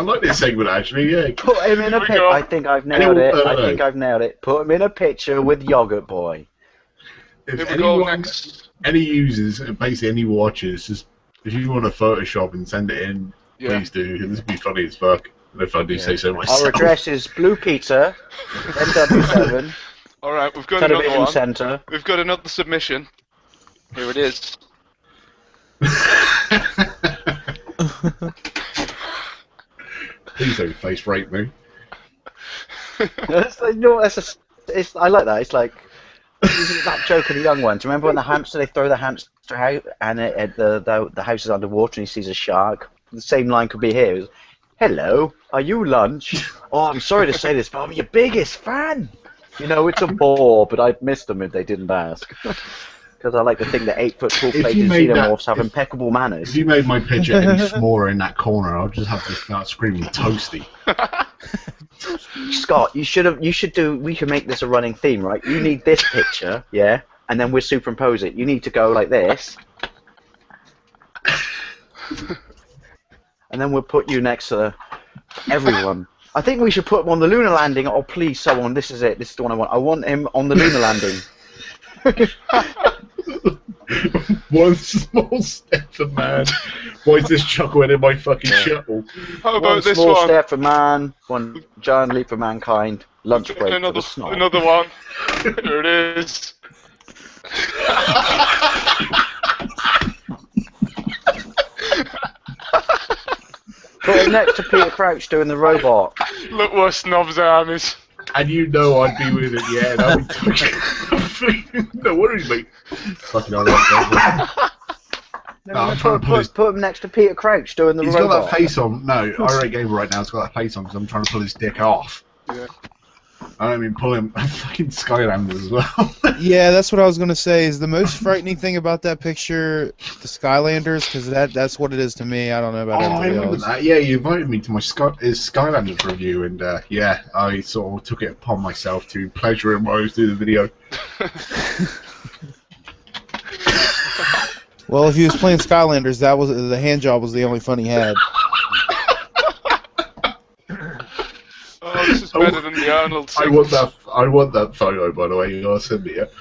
like this segment actually. Yeah. Put him in a picture. I think I've nailed it. I think I've nailed it. Put him in a picture with Yogurt Boy. If anyone, any users, basically any watchers, just if you want to Photoshop and send it in, please do. This would be funny as fuck. If I do say so myself. Our address is Blue Pizza, NW7. All right, we've got Television another one. Centre. We've got another submission. Here it is. Please don't face rape me. It's like, no, it's I like that. It's like that joke of the young ones. Remember when the hamster, they throw the hamster out and the house is underwater and he sees a shark? The same line could be here. Hello, are you lunch? Oh, I'm sorry to say this, but I'm your biggest fan. You know, it's a bore, but I'd miss them if they didn't ask. Because I like to think that 8-foot-tall plated xenomorphs have impeccable manners. If you made my picture any smaller in that corner, I'll just have to start screaming toasty. Scott, we should make this a running theme, right? You need this picture, yeah, and then we'll superimpose it. You need to go like this. And then we'll put you next to everyone. I think we should put him on the lunar landing. Oh, please, someone, this is it. This is the one I want. I want him on the lunar landing. One small step for man. Why is this chuckling in my fucking shuttle? How about one this small one? step for man, one giant leap for mankind. Lunch break for Another the snob. another one. Here it is. Put him next to Peter Crouch doing the robot. Look where Snob's arm is. And you know I'd be with it, yeah. That would touch. No, what is me? Fucking Put him next to Peter Crouch doing the He's robot. got that face on. No, Irate Gamer right now has got that face on because I'm trying to pull his dick off. Yeah. I don't mean pull him. Fucking Skylanders as well. Yeah, that's what I was gonna say. Is the most frightening thing about that picture the Skylanders? Because that's what it is to me. I don't know about I everybody remember else. that. Yeah, you invited me to my Skylanders review, and yeah, I sort of took it upon myself to pleasure him while I was doing the video. Well, if he was playing Skylanders, that was the hand job was the only fun he had. Oh, this is better than the Arnold I want that photo, by the way. You gotta send me it.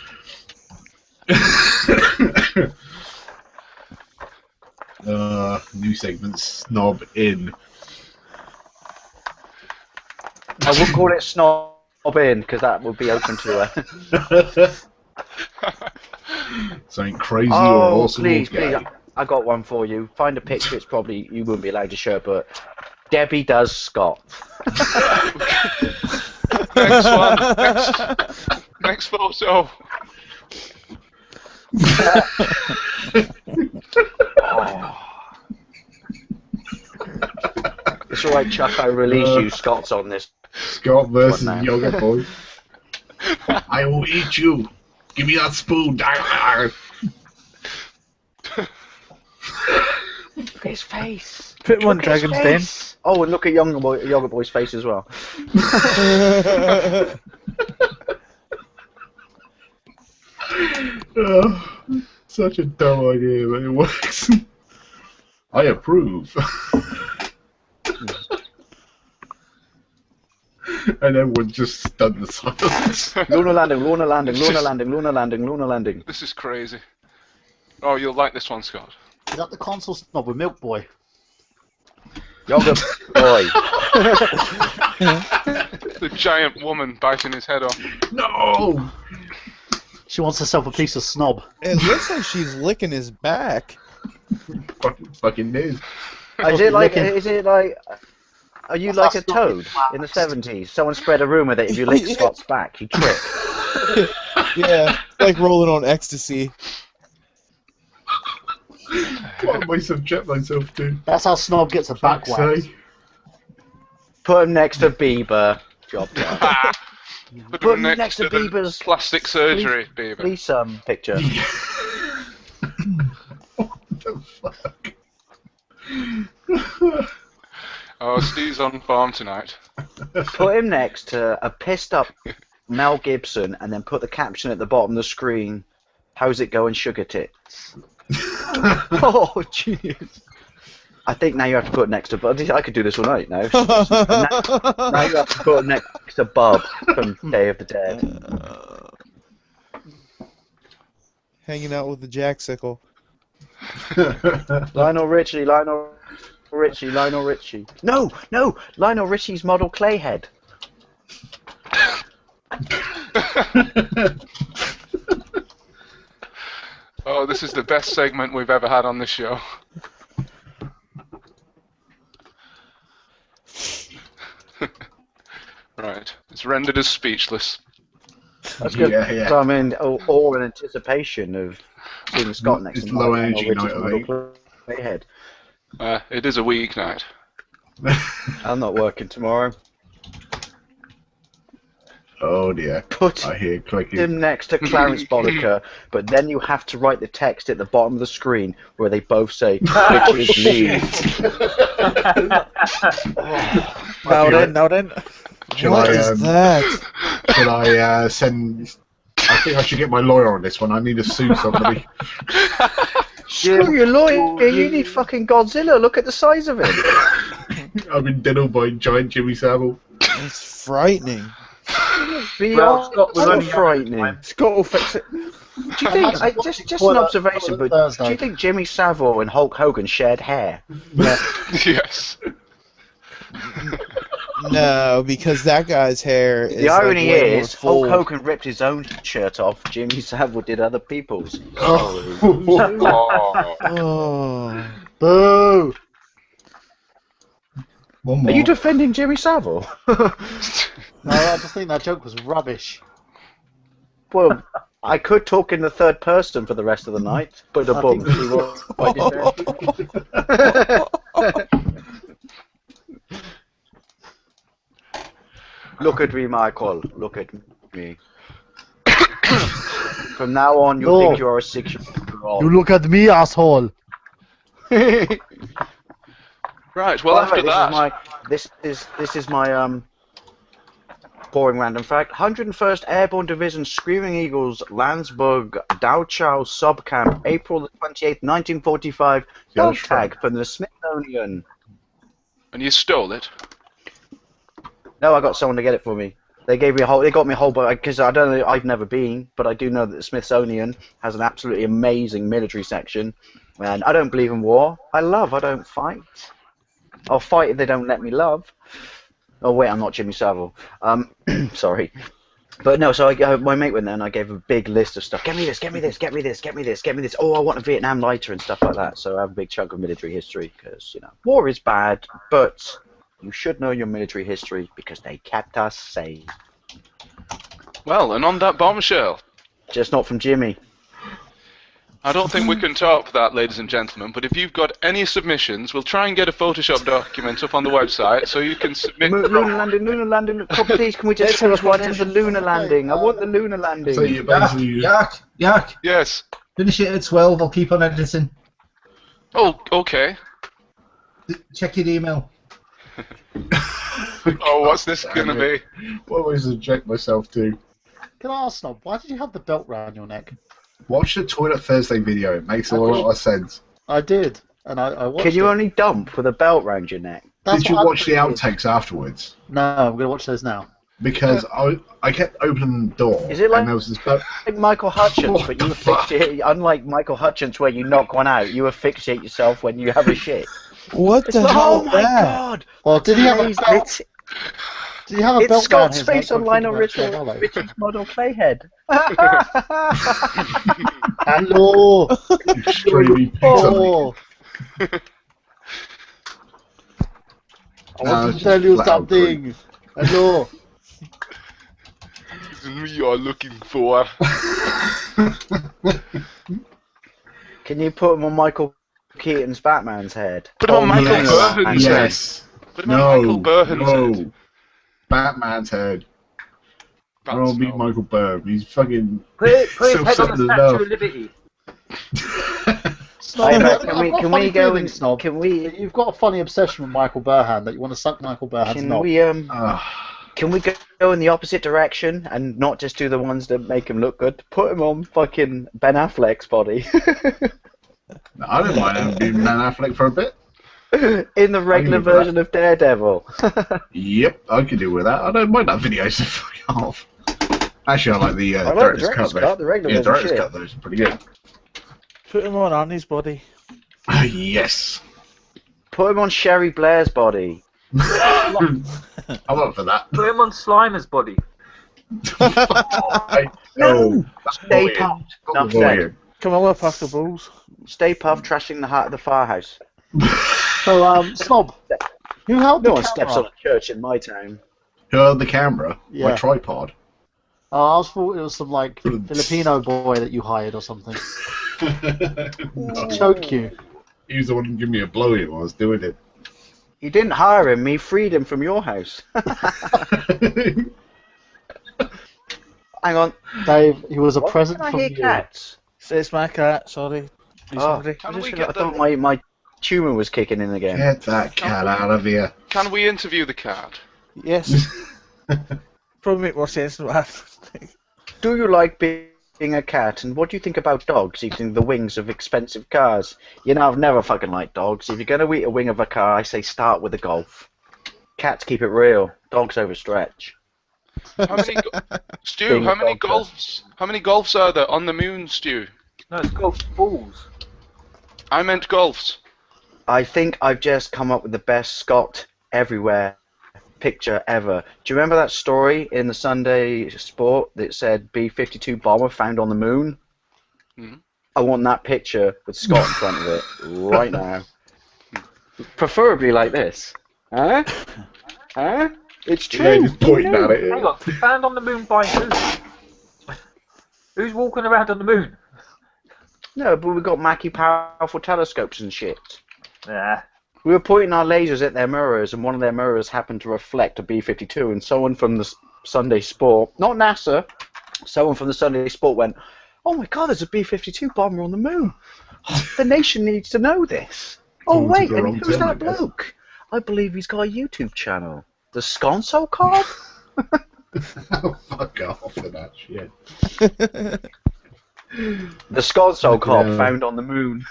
New segment, Snob in. I wouldn't call it snob in because that would be open to her. Something crazy or Oh, awesome please, or gay. please. I got one for you. Find a picture. It's probably you wouldn't be allowed to show, but Debbie does Scott. Next one. Next photo. It's alright, Chuck. I release you. Scott's on this. Scott versus one now. Yoga Boy. I will eat you. Give me that spoon. His face. Put him on Look at his Dragon's Den. face. Oh, and look at Yoga Boy's face as well. Such a dumb idea, but it works. I approve. And everyone just stunned the silence. Lunar landing, lunar landing, lunar landing, lunar landing, lunar landing. This is crazy. Oh, you'll like this one, Scott. Is that the console snob with Milk Boy? Yoga Boy. The giant woman biting his head off. No! She wants herself a piece of snob. It looks like she's licking his back. Fucking is. Is it like? Are you like a toad in the 70s? Someone spread a rumor that if you lick Scott's back, you trip. Yeah, like rolling on ecstasy. What am I subject myself to? That's how Snob gets a back wax. Put him next to Bieber. Job done. Put him next to Bieber's plastic surgery, Bieber. Please, picture. What the fuck? Oh, Steve's on form tonight. Put him next to a pissed up Mel Gibson, and then put the caption at the bottom of the screen. How's it going, sugar tits? Oh, genius. I think now you have to put it next to Bub. I could do this all night now. Now you have to put it next to Bub from Day of the Dead. Hanging out with the Jacksicle. Lionel Richie. No, Lionel Richie's model Clayhead. Oh, this is the best segment we've ever had on this show. Right, it's rendered as speechless. That's good. Yeah. So, I mean, all in anticipation of seeing Scott next It's to low Lionel energy Richie's night, I model Clayhead. It is a weeknight. I'm not working tomorrow. Oh dear. Put I hear clicking. him next to Clarence Boddicker, but then you have to write the text at the bottom of the screen where they both say, which is Leeds. Now then. What is that? Should I send... I think I should get my lawyer on this one. I need to sue somebody. Screw your lawyer, you need fucking Godzilla, look at the size of him. I've been diddled by giant Jimmy Savile. It's frightening. Beyond Scott was only frightening. Scott will fix it. Do you think, just an observation, but do you think Jimmy Savile and Hulk Hogan shared hair? Yes. No, because that guy's hair is The irony like way more is, full. Hulk Hogan ripped his own shirt off, Jimmy Savile did other people's. Oh. Boo! One Are more. you defending Jimmy Savile? No, I just think that joke was rubbish. Well, I could talk in the third person for the rest of the night, but a bum. Look at me, Michael. Look at me. From now on, you No. think you're a 6-year-old. You look at me, asshole. Right, well, after that... This is my boring random fact. 101st Airborne Division Screaming Eagles, Landsberg, Dao Chow Sub Camp, April the 28th, 1945. Dog tag from the Smithsonian. And you stole it? No, I got someone to get it for me. They gave me a whole. They got me a whole. Because I don't know. I've never been, but I do know that the Smithsonian has an absolutely amazing military section. And I don't believe in war. I don't fight. I'll fight if they don't let me love. Oh wait, I'm not Jimmy Savile. Sorry. But no, so my mate went there and I gave him a big list of stuff. Get me this, get me this, get me this, get me this, get me this. Oh, I want a Vietnam lighter and stuff like that. So I have a big chunk of military history because, you know, war is bad, but you should know your military history because they kept us safe. Well, and on that bombshell. Just not from Jimmy. I don't think we can top that, ladies and gentlemen, but if you've got any submissions, we'll try and get a Photoshop document up on the website so you can submit... Lunar landing, please, can we just finish one in the lunar landing? I want the lunar landing. So you basically... Yak. Yes. Finish it at 12, I'll keep on editing. Oh, okay. Check your email. Oh, what's this gonna be? What was I subject myself to? Can I ask, Snob, why did you have the belt round your neck? Watch the Toilet Thursday video, it makes a lot of sense. I did, and I watched Can you it. only dump with a belt round your neck? That's Did you what watch the I'm outtakes afterwards? No, I'm going to watch those now. Because I kept opening the door, Is it like, and there was this belt... like Michael Hutchins, but you asphyxiate, unlike Michael Hutchins where you knock one out, you asphyxiate yourself when you have a shit. What the It's hell oh is my that? god! Well, did he have a belt? Did he have a It's belt round Scott's his face neck on when Lionel people actually follow? Richie's model Clayhead. Hello! Extremely Oh. I want to tell you something. Hello. This is me you're looking for. Can you put him on Michael Keaton's Batman's head? Put him on Michael Burhan's head. Yes. Put him on Michael Burhan's head. Batman's head. I don't mean Michael Byrne. He's fucking... Put his head on the self-centered Statue enough. of Liberty. Snob, Hey, I've mate, got a can funny we go feeling, and Snob. can we You've got a funny obsession with Michael Burhan that you want to suck Michael Burhan's can knob. we can we go in the opposite direction and not just do the ones that make him look good? Put him on fucking Ben Affleck's body. I don't mind him being Ben Affleck for a bit. In the regular live with version of Daredevil. Yep, I can deal with that. I don't mind that video, so fuck off. Actually, I like the I like the director's cut director's though. cut, the regular Yeah, version director's shit. cut though is pretty good. Put him on Arnie's body. Yes. Put him on Sherry Blair's body. I'm up for that. Put him on Slimer's body. No! Stay bullying. puffed. Got Enough the said. bullying. Come on, pass the balls. Stay puffed, trashing the heart of the firehouse. So, Snob, who held No the one steps on camera? a church in my town. Who held the camera? Yeah. My tripod. I was thought it was some like Filipino boy that you hired or something. Choke you. He was the one who gave me a blowy while I was doing it. You didn't hire him, he freed him from your house. Hang on. Dave, he was a What? present Can I from hear you. cats? It's my cat, sorry. Oh, Sorry. I thought my tumour was kicking in again. Get that cat out of here. Can we interview the cat? Yes. Probably make more sense than what I think. Do you like being a cat, and what do you think about dogs eating the wings of expensive cars? You know, I've never fucking liked dogs. If you're going to eat a wing of a car, I say start with a Golf. Cats keep it real. Dogs overstretch. How many Stu, Being how a many golfer. golfs are there on the moon, Stu? No, it's golf balls. I meant golfs. I think I've just come up with the best Scott everywhere picture ever. Do you remember that story in the Sunday Sport that said B-52 bomber found on the moon? Mhm. I want that picture with Scott in front of it right now. Preferably like this. Huh? Huh? It's true. Yeah, just pointing at it. Hang on, found on the moon by who? Who's walking around on the moon? No, but we've got Mackie powerful telescopes and shit. Yeah. We were pointing our lasers at their mirrors, and one of their mirrors happened to reflect a B-52, and someone from the Sunday Sport, not NASA, someone from the Sunday Sport went, "Oh my God, there's a B-52 bomber on the moon. The nation needs to know this. Oh Someone took wait, the and wrong who's turn, I that guess." bloke? I believe he's got a YouTube channel. The Console Snob? Fuck off with that shit. The Console Snob Yeah. found on the moon."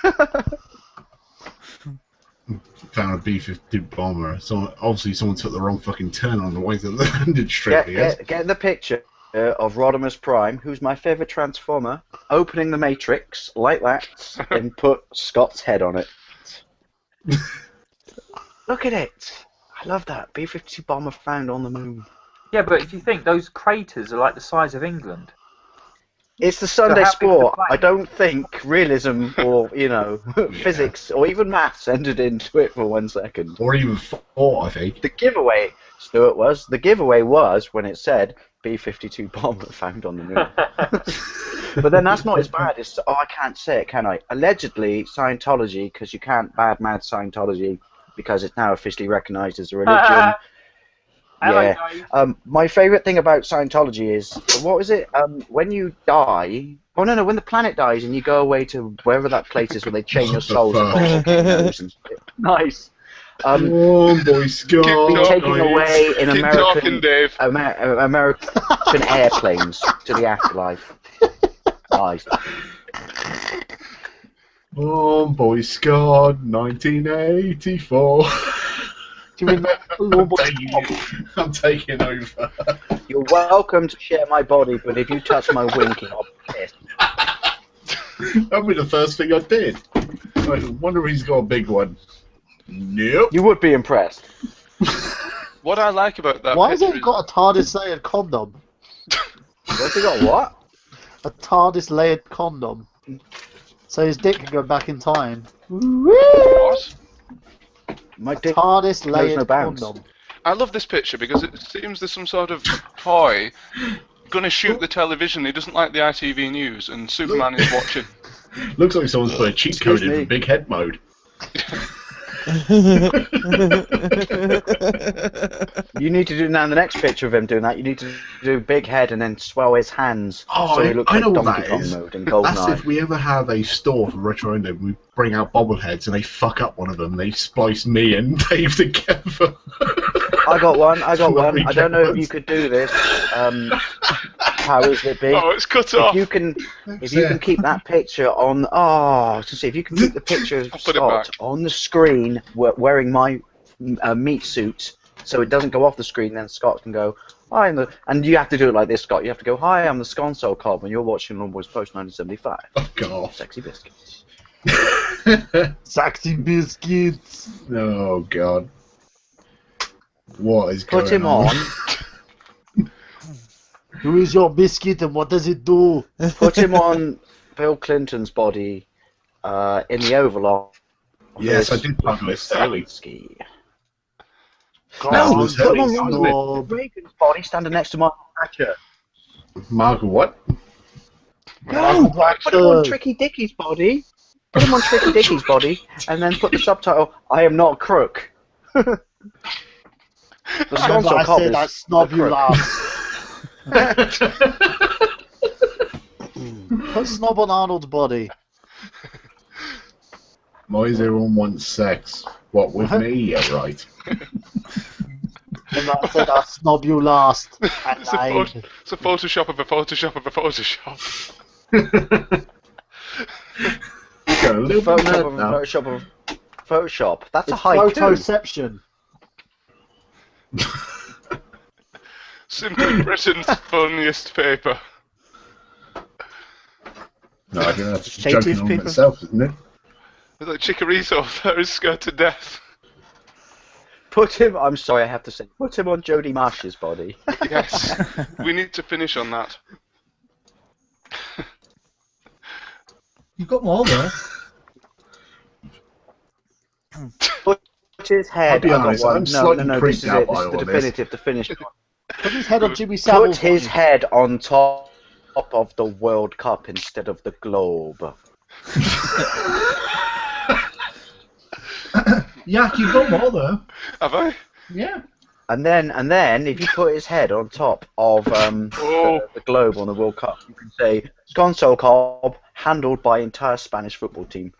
Found a B-52 bomber. Obviously someone took the wrong fucking turn on the way to the landing strip. Get the picture of Rodimus Prime, who's my favourite Transformer, opening the Matrix like that, and put Scott's head on it. Look at it. I love that. B-52 bomber found on the moon. Yeah, but if you think those craters are like the size of England. It's the Sunday how big is the Sport. planet? I don't think realism or, physics or even maths entered into it for 1 second. Or even thought, I think. The giveaway, Stuart, was when it said B-52 bomber found on the moon. But then that's not as bad as, I can't say it, can I? Allegedly, Scientology, because you can't badmouth Scientology because it's now officially recognised as a religion. Yeah. My favourite thing about Scientology is, what was it? When you die, when the planet dies and you go away to wherever that place is where they chain your souls and volcanoes and shit. Nice. Boy Scott. Be taken away in Keep talking, Dave. American airplanes to the afterlife. Nice. Boy Scott, 1984. Do you mean I'm taking over. You're welcome to share my body, but if you touch my winky, I'll be pissed. That'll be the first thing I did. I wonder if he's got a big one. Nope. You would be impressed. What I like about that Why has picture it got a TARDIS layered condom? What's it got what? A TARDIS layered condom. So his dick can go back in time. What? My dick TARDIS knows layered no bounds. condom. I love this picture because it seems there's some sort of toy gonna shoot the television. He doesn't like the ITV news, and Superman is watching. Looks like someone's put a cheat code in me. for big head mode. You need to do now the next picture of him doing that. You need to do big head and then swell his hands so he looks I like know what Donkey that Kong is. mode in That's GoldenEye. if we ever have a store for RetroUnlim, we bring out bobbleheads and they fuck up one of them. They splice me and Dave together. I got one. I got What one. we I don't know if get you could do this. Powers that be. Oh, it's cut If off. you can keep that picture on. Oh, I was to say if you can keep the picture of put it back. Scott on the screen wearing my meat suit, so it doesn't go off the screen, then Scott can go. Hi, and you have to do it like this, Scott. You have to go. Hi, I'm the Console Snob, and you're watching Long Boys Post 1975. Oh God. Sexy biscuits. Sexy biscuits. Oh God. What is going on? Put him on. Who is your biscuit and what does it do? Put him on Bill Clinton's body in the Oval Yes, I Office did publish that. Zelensky. Come No, on, it's Harry Put him on Snob. Reagan's body standing next to Margaret Thatcher. Margaret what? No! Put him on Tricky Dickie's body. Put him on Tricky Dickie's body, and then put the subtitle, I am not a crook. The Remember Console I Cop said is I snob the you crook. last. Put Snob on Arnold's body. Why is everyone wants sex? What, with me? Yeah, right. And I said I snob you last. And It's a Photoshop of a Photoshop of a Photoshop. Got a little bit Photoshop mad of now. Photoshop of Photoshop. That's a It's haiku. photoception. Simply Britain's funniest paper. No, I don't know. It's Shades joking on people. itself, isn't it? It's like Chikorito, that is scared to death. Put him, I'm sorry I have to say, put him on Jodie Marsh's body. Yes. We need to finish on that. You've got more though. Put his head. I'll be I got honest, one. I'm No, slightly no, this creeped is out it. This by is the all this. definitive, the finished one. Put his head on Jimmy Put Savile's his body. head on top of the World Cup instead of the globe. Yak, you've got more though. Have I? Yeah. And then, if you put his head on top of the globe on the World Cup, you can say Console Snob handled by entire Spanish football team.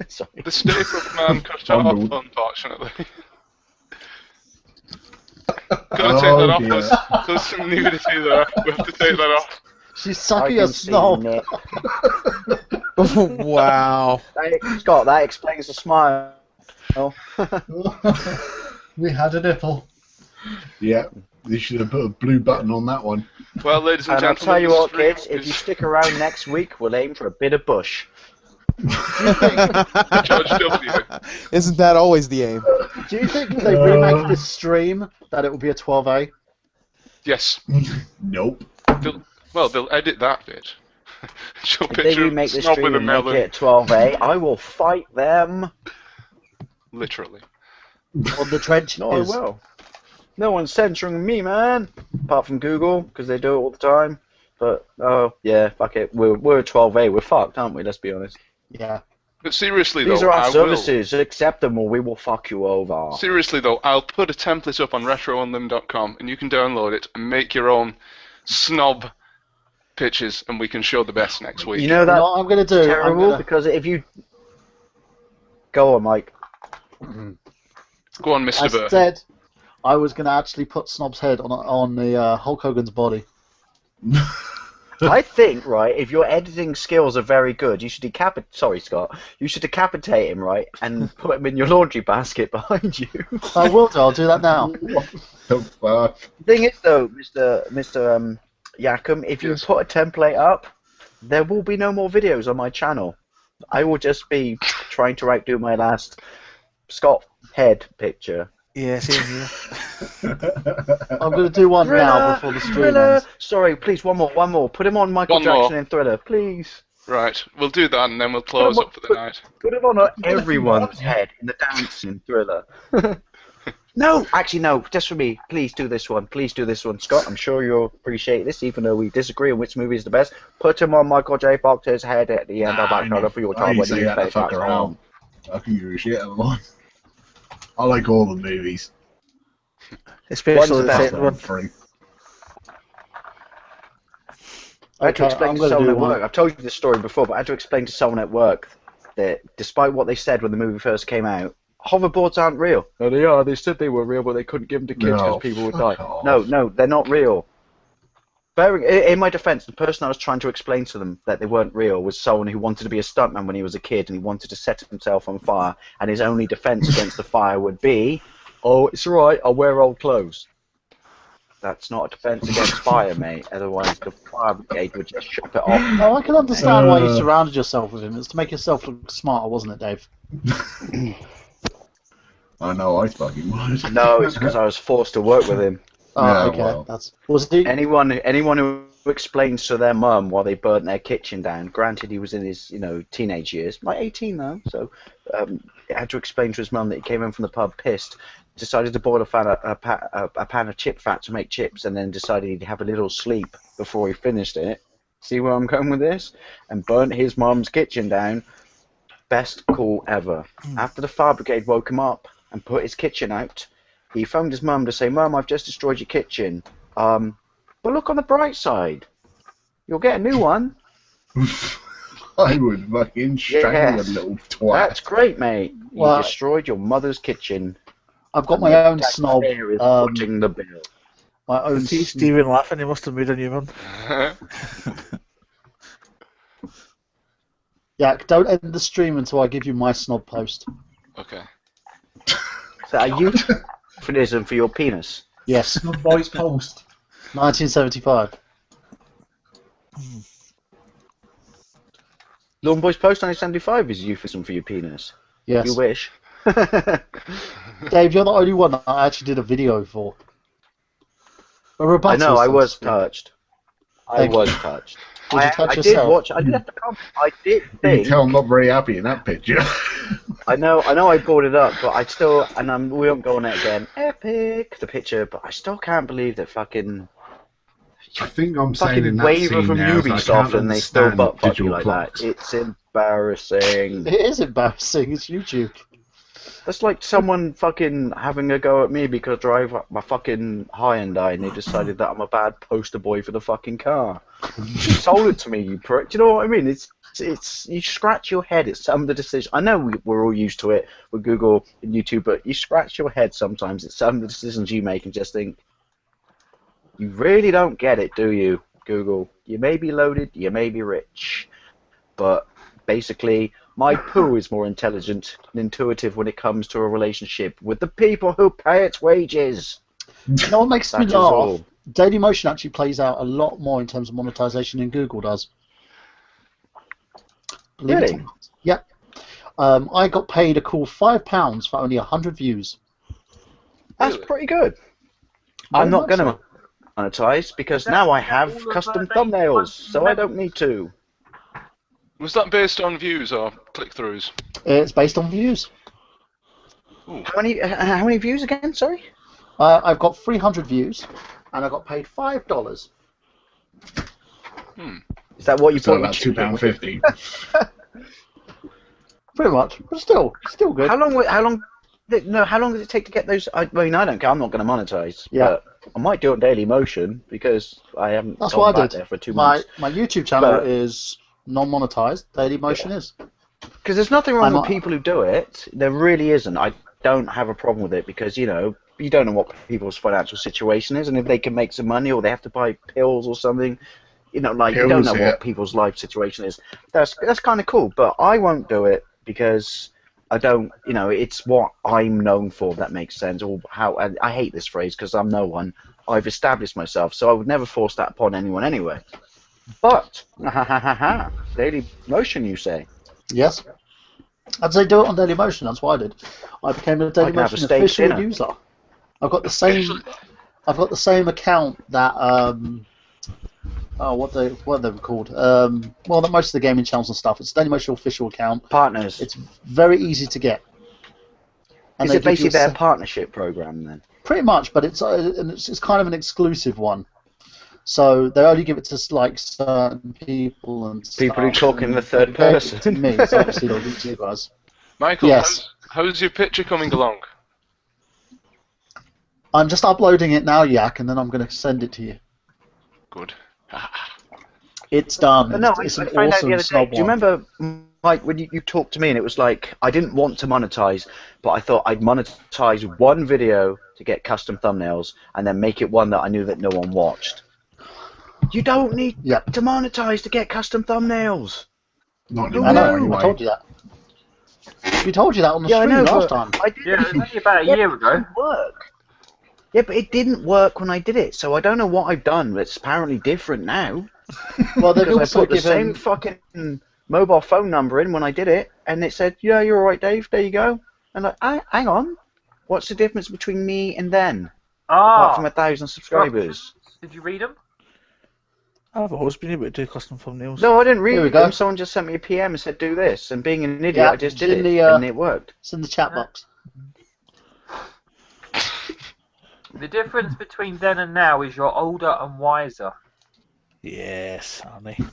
Sorry. The staple man cut off, unfortunately. Gotta take that off, there's some nudity there. We have to take that off. She's I sucking can a see snob. it. Wow. Scott, that explains the smile. We had a nipple. Yeah, they should have put a blue button on that one. Well, ladies and And I'll gentlemen, tell you this what, stream kids, if you is- stick around next week, we'll aim for a bit of bush. George W. Isn't that always the aim? Do you think if they remake this stream that it will be a 12A? Yes. Nope. They'll edit that bit. Show a If they picture of remake the Snob stream with a and make melon. it 12A, I will fight them. Literally. On the trench No, I is. will. No one's censoring me, man. Apart from Google, because they do it all the time. But, oh, yeah, fuck it. We're a 12A. We're fucked, aren't we? Let's be honest. Yeah. But seriously, These though, are our I will. services. Accept them or we will fuck you over. Seriously, though, I'll put a template up on RetroUnlim.com, and you can download it and make your own snob pictures, and we can show the best next week. You know that what I'm going to do? terrible? Because if you... Go on, Mike. Go on, Mr. I Burhan. said I was going to actually put Snob's head on the Hulk Hogan's body. I think, right, if your editing skills are very good, you should decapitate... Sorry, Scott. You should decapitate him, right, and put him in your laundry basket behind you. I will do. I'll do that now. The fuck? Thing is, though, Mr. Yakum, if you put a template up, there will be no more videos on my channel. I will just be trying to outdo my last Scott head picture. Yeah, same here. I'm going to do one now before the stream ends. Sorry, please, one more. Put him on Michael One more. Jackson in Thriller, please. Right, we'll do that, and then we'll close up for the night. Put him on everyone's head in the dancing Thriller. No, actually, no, just for me. Please do this one. Please do this one, Scott. I'm sure you'll appreciate this, even though we disagree on which movie is the best. Put him on Michael J. Fox's head at the end of Back Color for your I child ain't when say you that play to fuck back around. home. I can give a shit about one. I like all the movies. Especially the best second one. Free. I had to Okay, explain I'm to gonna someone do at one. work. I've told you this story before, but I had to explain to someone at work that despite what they said when the movie first came out, hoverboards aren't real. No, they are. They said they were real, but they couldn't give them to kids because No, people would fuck die. off. No, they're not real. In my defense, the person I was trying to explain to them that they weren't real was someone who wanted to be a stuntman when he was a kid, and he wanted to set himself on fire, and his only defense against the fire would be, oh, it's alright, I'll wear old clothes. That's not a defense against fire, mate. Otherwise, the fire brigade would just chop it off. No, I can understand why you surrounded yourself with him. It's to make yourself look smarter, wasn't it, Dave? I know, I fucking would. No, it's because I was forced to work with him. Oh, Yeah, okay. well. Was he? Anyone who explains to their mum why they burnt their kitchen down, granted he was in his teenage years, like 18 though, so had to explain to his mum that he came in from the pub pissed, decided to boil a pan of chip fat to make chips, and then decided he'd have a little sleep before he finished it. See where I'm going with this? And burnt his mum's kitchen down. Best call ever. After the fire brigade woke him up and put his kitchen out, he phoned his mum to say, "Mum, I've just destroyed your kitchen. But look on the bright side. You'll get a new one." I would fucking strangle a little twat. That's great, mate. You Well, destroyed your mother's kitchen. I've got my own snob. Footing the bill. My own. See Stephen laughing, he must have made a new one. Yak, don't end the stream until I give you my snob post. Okay. Is that a euphemism for your penis? Yes. Good boys post. 1975. Lawn Boys Post 1975 is a euphemism for your penis. Yes. If you wish. Dave, you're the only one that I actually did a video for. A rebuttal, I know, I so to was speak. touched. I Thank was you. touched. Did you touch I did yourself? watch. I did have to comment. I did You can think. tell I'm not very happy in that picture. I know. I brought it up, but I still, and we won't go on it again. Epic, the picture, but I still can't believe that fucking I think I'm saying in that waiver scene from now is I Ubisoft can't and they still understand butt fuck you digital like clocks. that. It's embarrassing. It is embarrassing. It's YouTube. That's like someone fucking having a go at me because I drive my fucking Hyundai and they decided that I'm a bad poster boy for the fucking car. You sold it to me, you prick. Do you know what I mean? It's you scratch your head at some of the decisions. I know we're all used to it with Google and YouTube, but you scratch your head sometimes at some of the decisions you make and just think, you really don't get it, do you, Google? You may be loaded, you may be rich, but basically, my poo is more intelligent and intuitive when it comes to a relationship with the people who pay its wages. You know what makes me That is laugh? all. Dailymotion actually plays out a lot more in terms of monetization than Google does. Believe it Really? or not. Yep. I got paid a cool £5 for only 100 views. That's pretty good. I'm not going to monetize because now I have custom thumbnails, so I don't need to. Was that based on views or click-throughs? It's based on views. How many views again? Sorry. I've got 300 views, and I got paid $5. Is that what you So put? about £2.50. Pretty much, but still good. How long does it take to get those? I mean, I don't care. I'm not going to monetize. Yeah. But I might do it on Dailymotion because I haven't That's gone what I back did. there for 2 months. My YouTube channel But- is non-monetized. Dailymotion is. Because there's nothing wrong I'm with not- people who do it. There really isn't. I don't have a problem with it because, you don't know what people's financial situation is, and if they can make some money or they have to buy pills or something, you don't know Pills, yeah. what people's life situation is. That's kind of cool, but I won't do it because I don't, it's what I'm known for, if that makes sense, or how, I hate this phrase because I'm no one. I've established myself, so I would never force that upon anyone anyway. But, Dailymotion, you say? Yes. I'd say do it on Dailymotion. That's what I did. I became a can have a Dailymotion steak official dinner. user. I've got the same. I've got the same account that what they were called. That most of the gaming channels and stuff. It's Dailymotion official account. Partners. It's very easy to get. Is they it give you basically a their se- partnership program then? Pretty much, but it's kind of an exclusive one. So they only give it to like certain people and People who stuff, talk in and the third they gave it person. To me, so obviously they'll give it to you guys. Michael, Yes. how's your picture coming along? I'm just uploading it now, Yak, and then I'm going to send it to you. Good. It's done. No, It's I an found out awesome the other day. snob Do you one. remember, Mike, when you talked to me and it was like, I didn't want to monetize, but I thought I'd monetize one video to get custom thumbnails and then make it one that I knew that no one watched. You don't need to monetize to get custom thumbnails. Not I know, I told you that. We told you that on the stream last time. I did Yeah, it was only about a year ago. It didn't work. Yeah, but it didn't work when I did it, so I don't know what I've done, but it's apparently different now. Well, they've Because I also put the given... same fucking mobile phone number in when I did it, and it said, yeah, you're alright, Dave, there you go. And like, hang on, what's the difference between me and then? Apart from 1,000 subscribers. Did you read them? I've always been able to do custom thumbnails. No, I didn't read Here we them. go. Someone just sent me a PM and said, do this. And being an idiot, Yeah, I just did it's it, in the, and it worked. It's in the chat box. The difference between then and now is you're older and wiser. Yes, Arnie.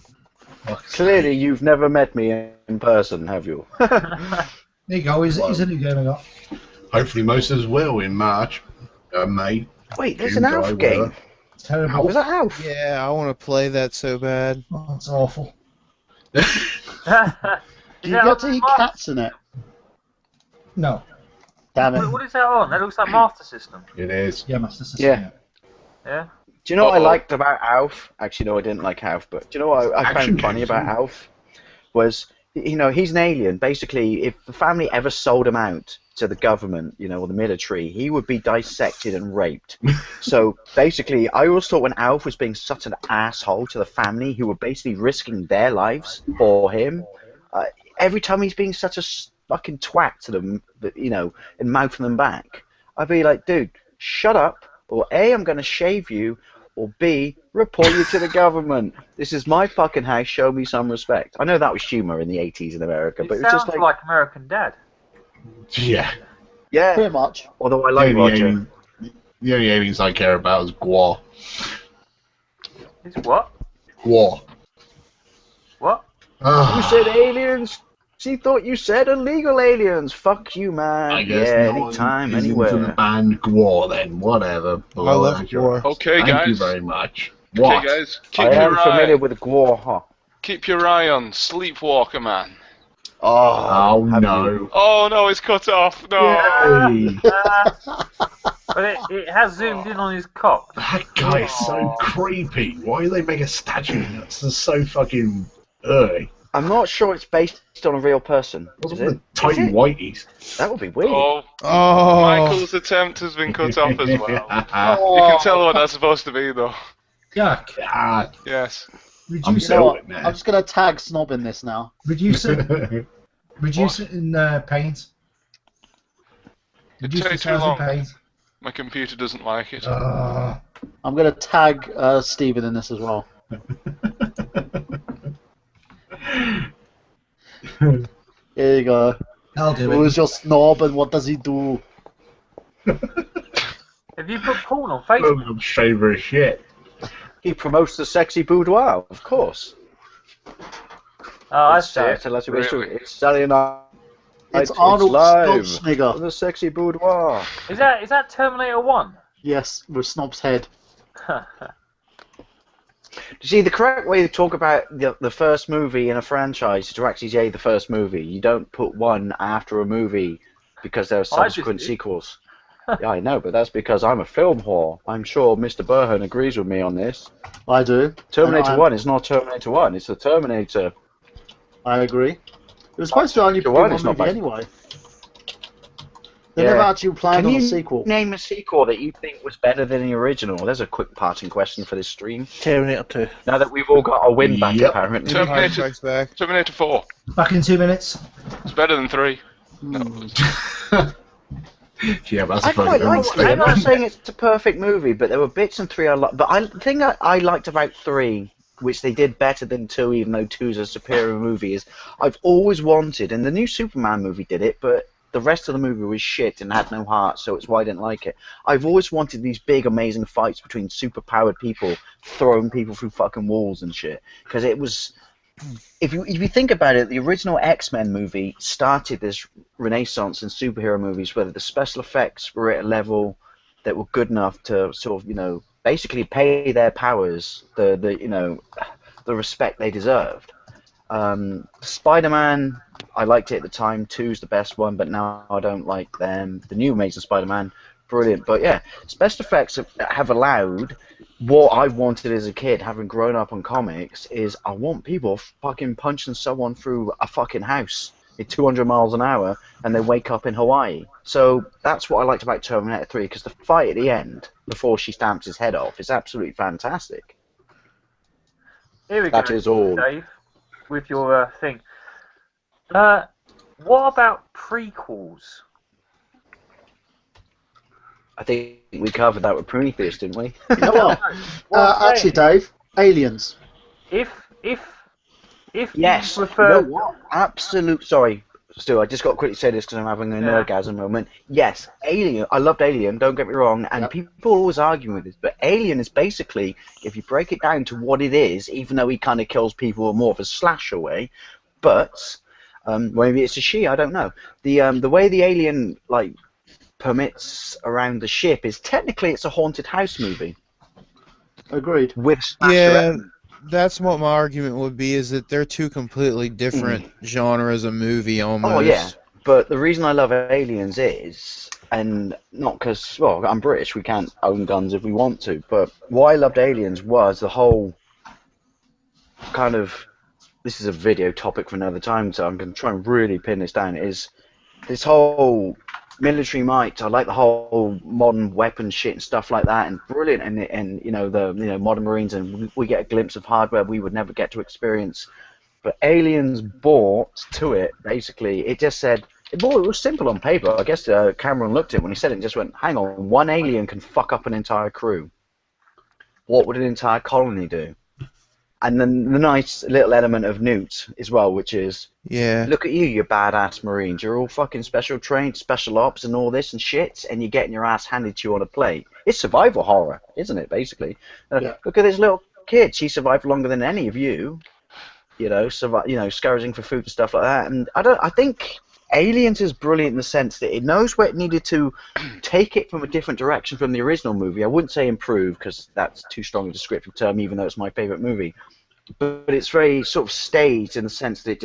Clearly, you've never met me in person, have you? There you go. He's a new game I got. Hopefully, most of us will in March, May. Wait, there's June, an July, Alf whatever. game. Terrible. Was that Alf? Yeah, I want to play that so bad. Oh, that's awful. Do you get to eat cats in it? No. Damn it. What is that on? That looks like Master System. It is. Yeah, Master System. Yeah. Yeah? Do you know what I liked about Alf? Actually, no, I didn't like Alf, but do you know what I Action found funny games, about yeah. Alf? Was, you know, he's an alien. Basically, if the family ever sold him out to the government, you know, or the military, he would be dissected and raped. So, basically, I always thought when Alf was being such an asshole to the family, who were basically risking their lives for him, every time he's being such a fucking twat to them, you know, and mouthing them back, I'd be like, dude, shut up, or A, I'm going to shave you, or B, report you to the government. This is my fucking house, show me some respect. I know that was humour in the 80s in America, but It it was sounds just like American Dad. Yeah. yeah, Pretty much. although I The like only, Roger. the only aliens I care about is Gwar. It's what? Gwar. What? You said aliens? She thought you said illegal aliens. Fuck you, man. I guess yeah, no anytime, one is into the anywhere. band Gwar then, whatever. I love Gwar. Okay, Thank you guys. very much. What? Okay, guys. Keep I am your familiar eye. with Gwar, huh? Keep your eye on Sleepwalker Man. Oh, have no. you? Oh no, it's cut off. No. Yay. But it has zoomed in on his cock. That guy is so creepy. Why do they make a statue? That's just so fucking early. I'm not sure it's based on a real person. What's Is with it? the tight Is it? whiteys? That would be weird. Oh, Oh, Michael's attempt has been cut off as well. You can tell what that's supposed to be, though. Jack, God. Yes. I'm reduce You know so what? it, man. I'm just going to tag Snob in this now. Reduce it. Reduce it in paint. It Reduce the takes too size in long. paint. My computer doesn't like it. Uh, I'm going to tag Stephen in this as well. Here you go. I'll do Who it. is your Snob and what does he do? Have you put porn on Facebook? I'm favourite shit. He promotes the sexy boudoir, of course. Oh, I It's, see it. it's Saturday night. It's Arnold live. Schwarzenegger. The sexy boudoir. Is that Terminator 1? Yes, with Snob's head. You see, the correct way to talk about the first movie in a franchise is to actually say the first movie. You don't put one after a movie because there are subsequent sequels. Yeah, I know, but that's because I'm a film whore. I'm sure Mr. Burhan agrees with me on this. I do. Terminator 1 is not Terminator 1, it's the Terminator. I agree. It was supposed to only be Terminator 1 one is not movie bad. anyway. They never actually planned Can on you a sequel. name a sequel that you think was better than the original? There's a quick parting question for this stream. Terminator 2. Now that we've all got a win back, Yep. apparently. Terminator 4. back in 2 minutes. It's better than 3. Yeah, but that's I a quite fucking liked it. I'm not saying it's a perfect movie, but there were bits in 3 I liked. But the thing I liked about 3, which they did better than 2, even though 2 is a superior movie, is I've always wanted, and the new Superman movie did it, but the rest of the movie was shit and had no heart, so it's why I didn't like it. I've always wanted these big, amazing fights between super-powered people throwing people through fucking walls and shit. Because it was... If you think about it, the original X-Men movie started this renaissance in superhero movies where the special effects were at a level that were good enough to sort of, you know, basically pay their powers the you know, the respect they deserved. Spider-Man, I liked it at the time. 2's the best one, but now I don't like them. The new Amazing Spider-Man, brilliant. But yeah, special effects have allowed what I wanted as a kid, having grown up on comics, is I want people fucking punching someone through a fucking house at 200 miles an hour and they wake up in Hawaii. So that's what I liked about Terminator 3, because the fight at the end, before she stamps his head off, is absolutely fantastic. Here we That go, is all. Dave, with your thing. What about prequels? I think we covered that with Prometheus, didn't we? You know what? Actually, Dave, Aliens. If Yes. you prefer... You know what? Absolute. Sorry, Stu. I just got to quickly say this because I'm having an orgasm moment. Yes, Alien. I loved Alien. Don't get me wrong. And people always argue with this, but Alien is basically, if you break it down to what it is, even though he kind of kills people more of a slasher way, but maybe it's a she. I don't know. The way the alien permits around the ship is technically it's a haunted house movie. Agreed. With Yeah, that's what my argument would be, is that they're two completely different genres of movie almost. Oh yeah, but the reason I love Aliens is, and not because, well, I'm British, we can't own guns if we want to, but why I loved Aliens was the whole kind of, this is a video topic for another time, so I'm going to try and really pin this down, is this whole military might. I like the whole modern weapon shit and stuff like that, and brilliant, and you know, the modern Marines, and we get a glimpse of hardware we would never get to experience. But Aliens brought to it, basically, it just said, well, it was simple on paper. I guess Cameron looked at it when he said it and just went, hang on, one alien can fuck up an entire crew. What would an entire colony do? And then the nice little element of Newt as well, which is, look at you badass Marines. You're all fucking special trained, special ops and all this and shit, and you're getting your ass handed to you on a plate. It's survival horror, isn't it, basically? Look at this little kid. She survived longer than any of you. You know, scrounging for food and stuff like that. And I think Aliens is brilliant in the sense that it knows where it needed to take it from a different direction from the original movie. I wouldn't say improve, because that's too strong a descriptive term, even though it's my favourite movie. But it's very sort of staged in the sense that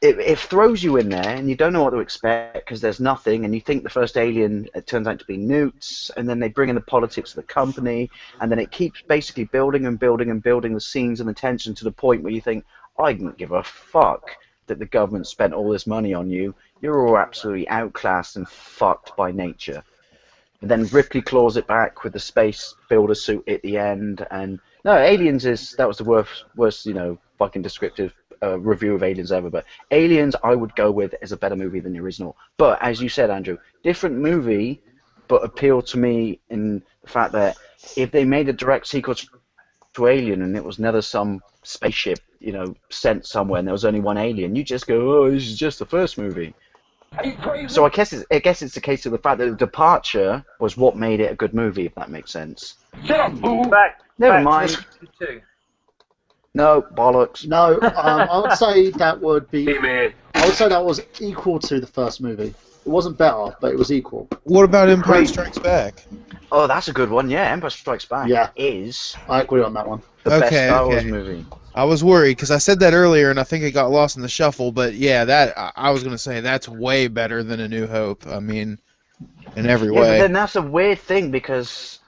it throws you in there and you don't know what to expect because there's nothing, and you think the first alien, it turns out to be newts, and then they bring in the politics of the company, and then it keeps basically building and building and building the scenes and the tension to the point where you think, I didn't give a fuck that the government spent all this money on you. You're all absolutely outclassed and fucked by nature. And then Ripley claws it back with the space builder suit at the end, and no, Aliens that was the worst, fucking descriptive review of Aliens ever. But Aliens, I would go with as a better movie than the original. But as you said, Andrew, different movie, but appealed to me in the fact that if they made a direct sequel to Alien and it was never some spaceship, sent somewhere and there was only one alien, you just go, oh, this is just the first movie. So I guess it's a case of the fact that the departure was what made it a good movie, if that makes sense. Shut up, fool! Never mind. No, bollocks. No, I would say that would be. I would say that was equal to the first movie. It wasn't better, but it was equal. What about Empire Strikes Back? Oh, that's a good one. Yeah, Empire Strikes Back. Yeah, is. I agree on that one. The best Star Wars movie. I was worried because I said that earlier and I think it got lost in the shuffle. But yeah, I was gonna say that's way better than A New Hope. I mean, in every way. But then that's a weird thing because.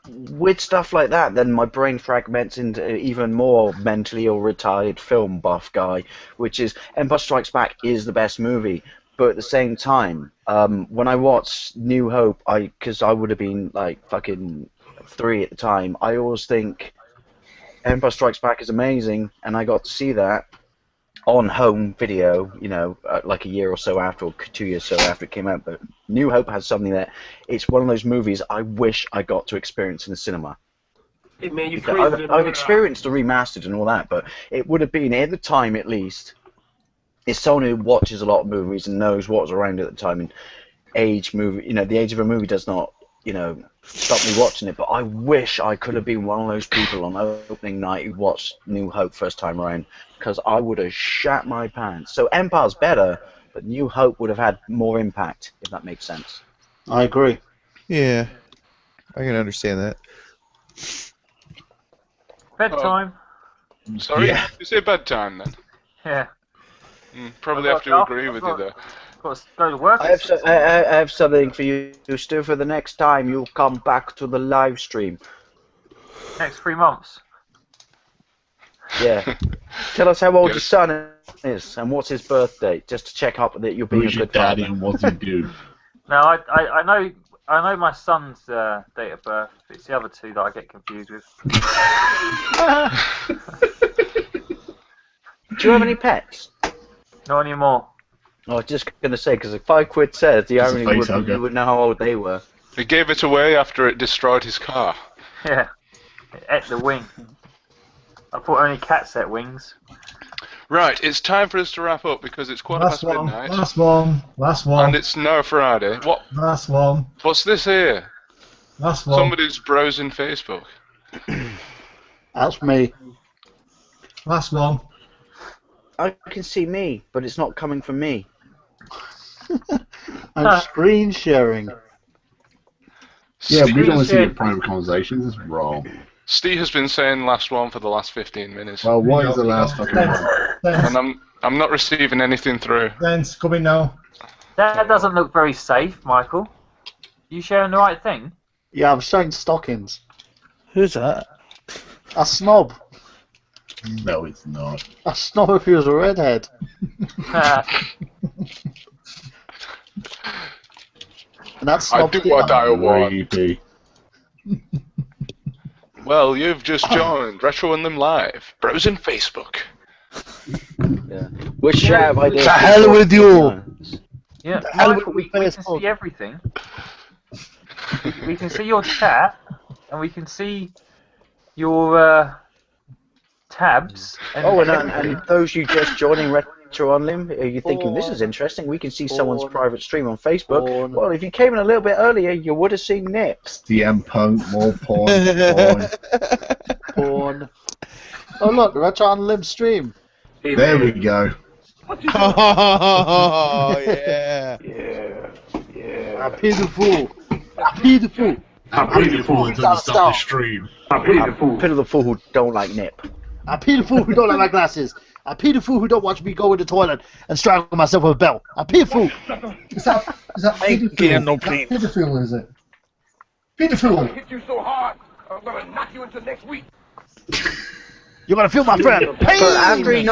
With stuff like that, then my brain fragments into even more mentally ill retired film buff guy, which is Empire Strikes Back is the best movie. But at the same time, when I watched New Hope, because I would have been like fucking 3 at the time, I always think Empire Strikes Back is amazing, and I got to see that on home video, like a year or so after, or 2 years or so after it came out. But New Hope has something that it's one of those movies I wish I got to experience in the cinema. Hey man, you I've experienced the remastered and all that, but it would have been, at the time at least, it's someone who watches a lot of movies and knows what was around at the time, and the age of a movie does not, stop me watching it, but I wish I could have been one of those people on opening night who watched New Hope first time around, because I would have shat my pants. So Empire's better, but New Hope would have had more impact, if that makes sense. I agree. Yeah, I can understand that. Bedtime. Sorry, Yeah. you say bedtime then? Yeah. Probably have to agree with you there. Got to go to work. I have something for you, Stu. For the next time you come back to the live stream. Next 3 months. Yeah. Tell us how old your son is and what's his birthday, just to check up that you're being Who's a your good daddy father. and what's he do? No, I know my son's date of birth. It's the other two that I get confused with. Do you have any pets? Not anymore. I was just going to say, because if £5 says the It's a only face hugger. you would know how old they were. He gave it away after it destroyed his car. Yeah. It ate the wing. I thought only cats ate wings. Right, it's time for us to wrap up because it's quarter Last past one. midnight. Last one. Last one. And it's now Friday. What? Last one. What's this here? Last one. Somebody's browsing Facebook. That's me. Last one. I can see me, but it's not coming from me. I'm screen sharing. Yeah, we don't want to see your Steve- private conversations. It's wrong. Steve has been saying last one for the last 15 minutes. Well, what is the last fucking one? And I'm not receiving anything through. Thanks, coming now. That doesn't look very safe, Michael. You sharing the right thing? Yeah, I'm showing stockings. Who's that? A snob. No, it's not. A snob if he was a redhead. And that's I snob. do what I want. Rapey. Well, you've just joined RetroUnlim Live, browsing Facebook. Yeah. Which have I did? To hell with you! Yeah, The hell Michael, with we can Facebook. see everything. We can see your chat, and we can see your tabs. Oh, and those you just joining RetroUnlim, are you thinking this is interesting? We can see someone's private stream on Facebook. Well, if you came in a little bit earlier, you would have seen Nips. DM punk, more porn, Porn. Oh look, RetroUnlim stream. There we go. Oh, yeah. I pay the fool. I pay the fool. I pity the fool that doesn't stop the stream. I pity the fool who don't like Nip. I pay the fool who don't like my glasses. I pay the fool who don't watch me go in the toilet and strangle myself with a belt. I pay the fool. Is that pedophile, is it? Pedophile. Hit you so hard, I'm gonna knock you into next week. You're gonna feel my friend. But after he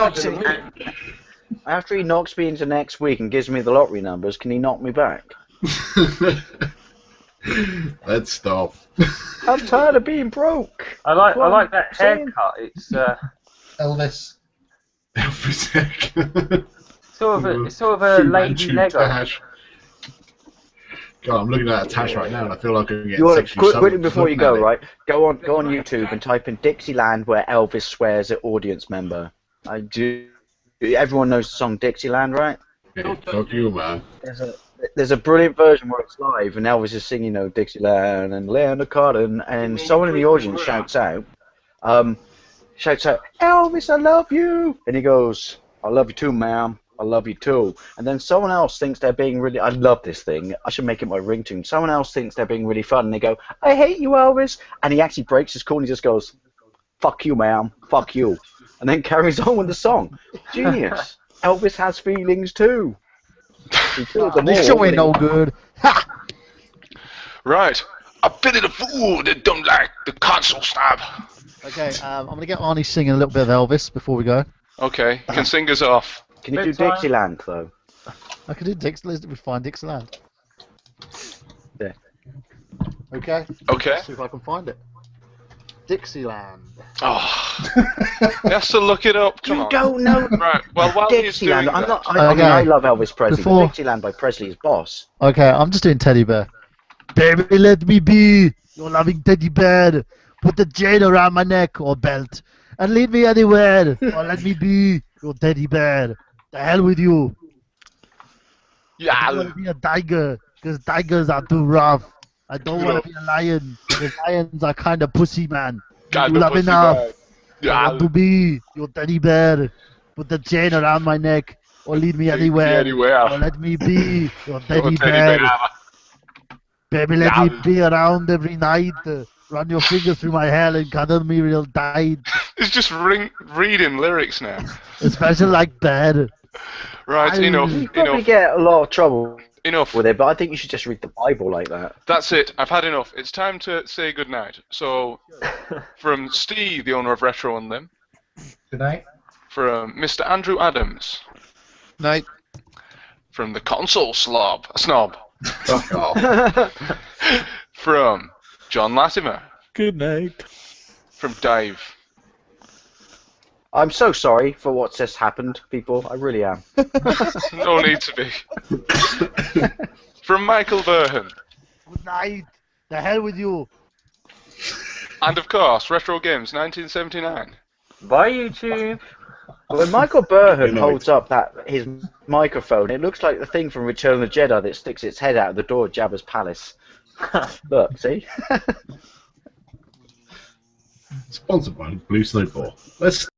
knocks me into next week and gives me the lottery numbers, can he knock me back? Let's stop. I'm tired of being broke. I like Well, that I'm saying- haircut. It's Elvis. sort of a lady Lego. Tash. God, I'm looking at a Tash right now and I feel like I'm getting You want sexually to quickly assaulted before you looking go, at it. right? Go on YouTube and type in Dixieland where Elvis swears at audience member. I do. Everyone knows the song Dixieland, right? Yeah, fuck you, man. There's a brilliant version where it's live and Elvis is singing, Dixieland and Land of Cotton, and someone in the audience shouts out, Elvis, I love you, and he goes, I love you too, ma'am. I love you too. And then someone else thinks they're being really, I love this thing, I should make it my ringtone. Someone else thinks they're being really fun, and they go, I hate you, Elvis. And he actually breaks his cool and he just goes, fuck you, ma'am, fuck you. And then carries on with the song. Genius. Elvis has feelings too. He killed them This all, show ain't no didn't good. Right. I pity the fool that don't like the console snob. Okay, I'm gonna get Arnie singing a little bit of Elvis before we go. Okay, can sing us off. he? Can you do Dixieland, though? I could do Dixieland. We find Dixieland. Yeah. Okay. Okay. Let's see if I can find it. Dixieland. Oh. He has to look it up. Come on. Don't know. Right. Well, while he's Dixieland. doing I'm that, not. I mean, Okay. I love Elvis Presley. Before- But Dixieland by Presley's boss. Okay, I'm just doing Teddy Bear. Baby, let me be your loving teddy bear. Put the chain around my neck or belt and lead me anywhere. Or let me be your teddy bear. The hell with you. I don't want to be a tiger because tigers are too rough. I don't want to be a lion because lions are kind of pussy, man. Kinda You love pussy, enough. man. I want to be your teddy bear. Put the chain around my neck or lead me anywhere. anywhere. Or let me be your teddy Teddy bear. bear. Baby, let me be around every night. Run your fingers through my hair and cuddle me real tight. It's just reading lyrics now. Especially like that. Right, enough. You probably get a lot of trouble Enough. with it, but I think you should just read the Bible like that. That's it. I've had enough. It's time to say goodnight. So, from Steve, the owner of RetroUnlim. Good night. From Mr. Andrew Adams. Night. From the Console Snob. From John Latimer. Good night. From Dave. I'm so sorry for what's just happened, people. I really am. No need to be. From Michael Burhan. Good night. The hell with you. And of course, Retrogames 1979. Bye, YouTube. When Michael Burhan holds up his microphone, it looks like the thing from Return of the Jedi that sticks its head out of the door of Jabba's palace. Look, see? Sponsored by Blue Snowball. Let's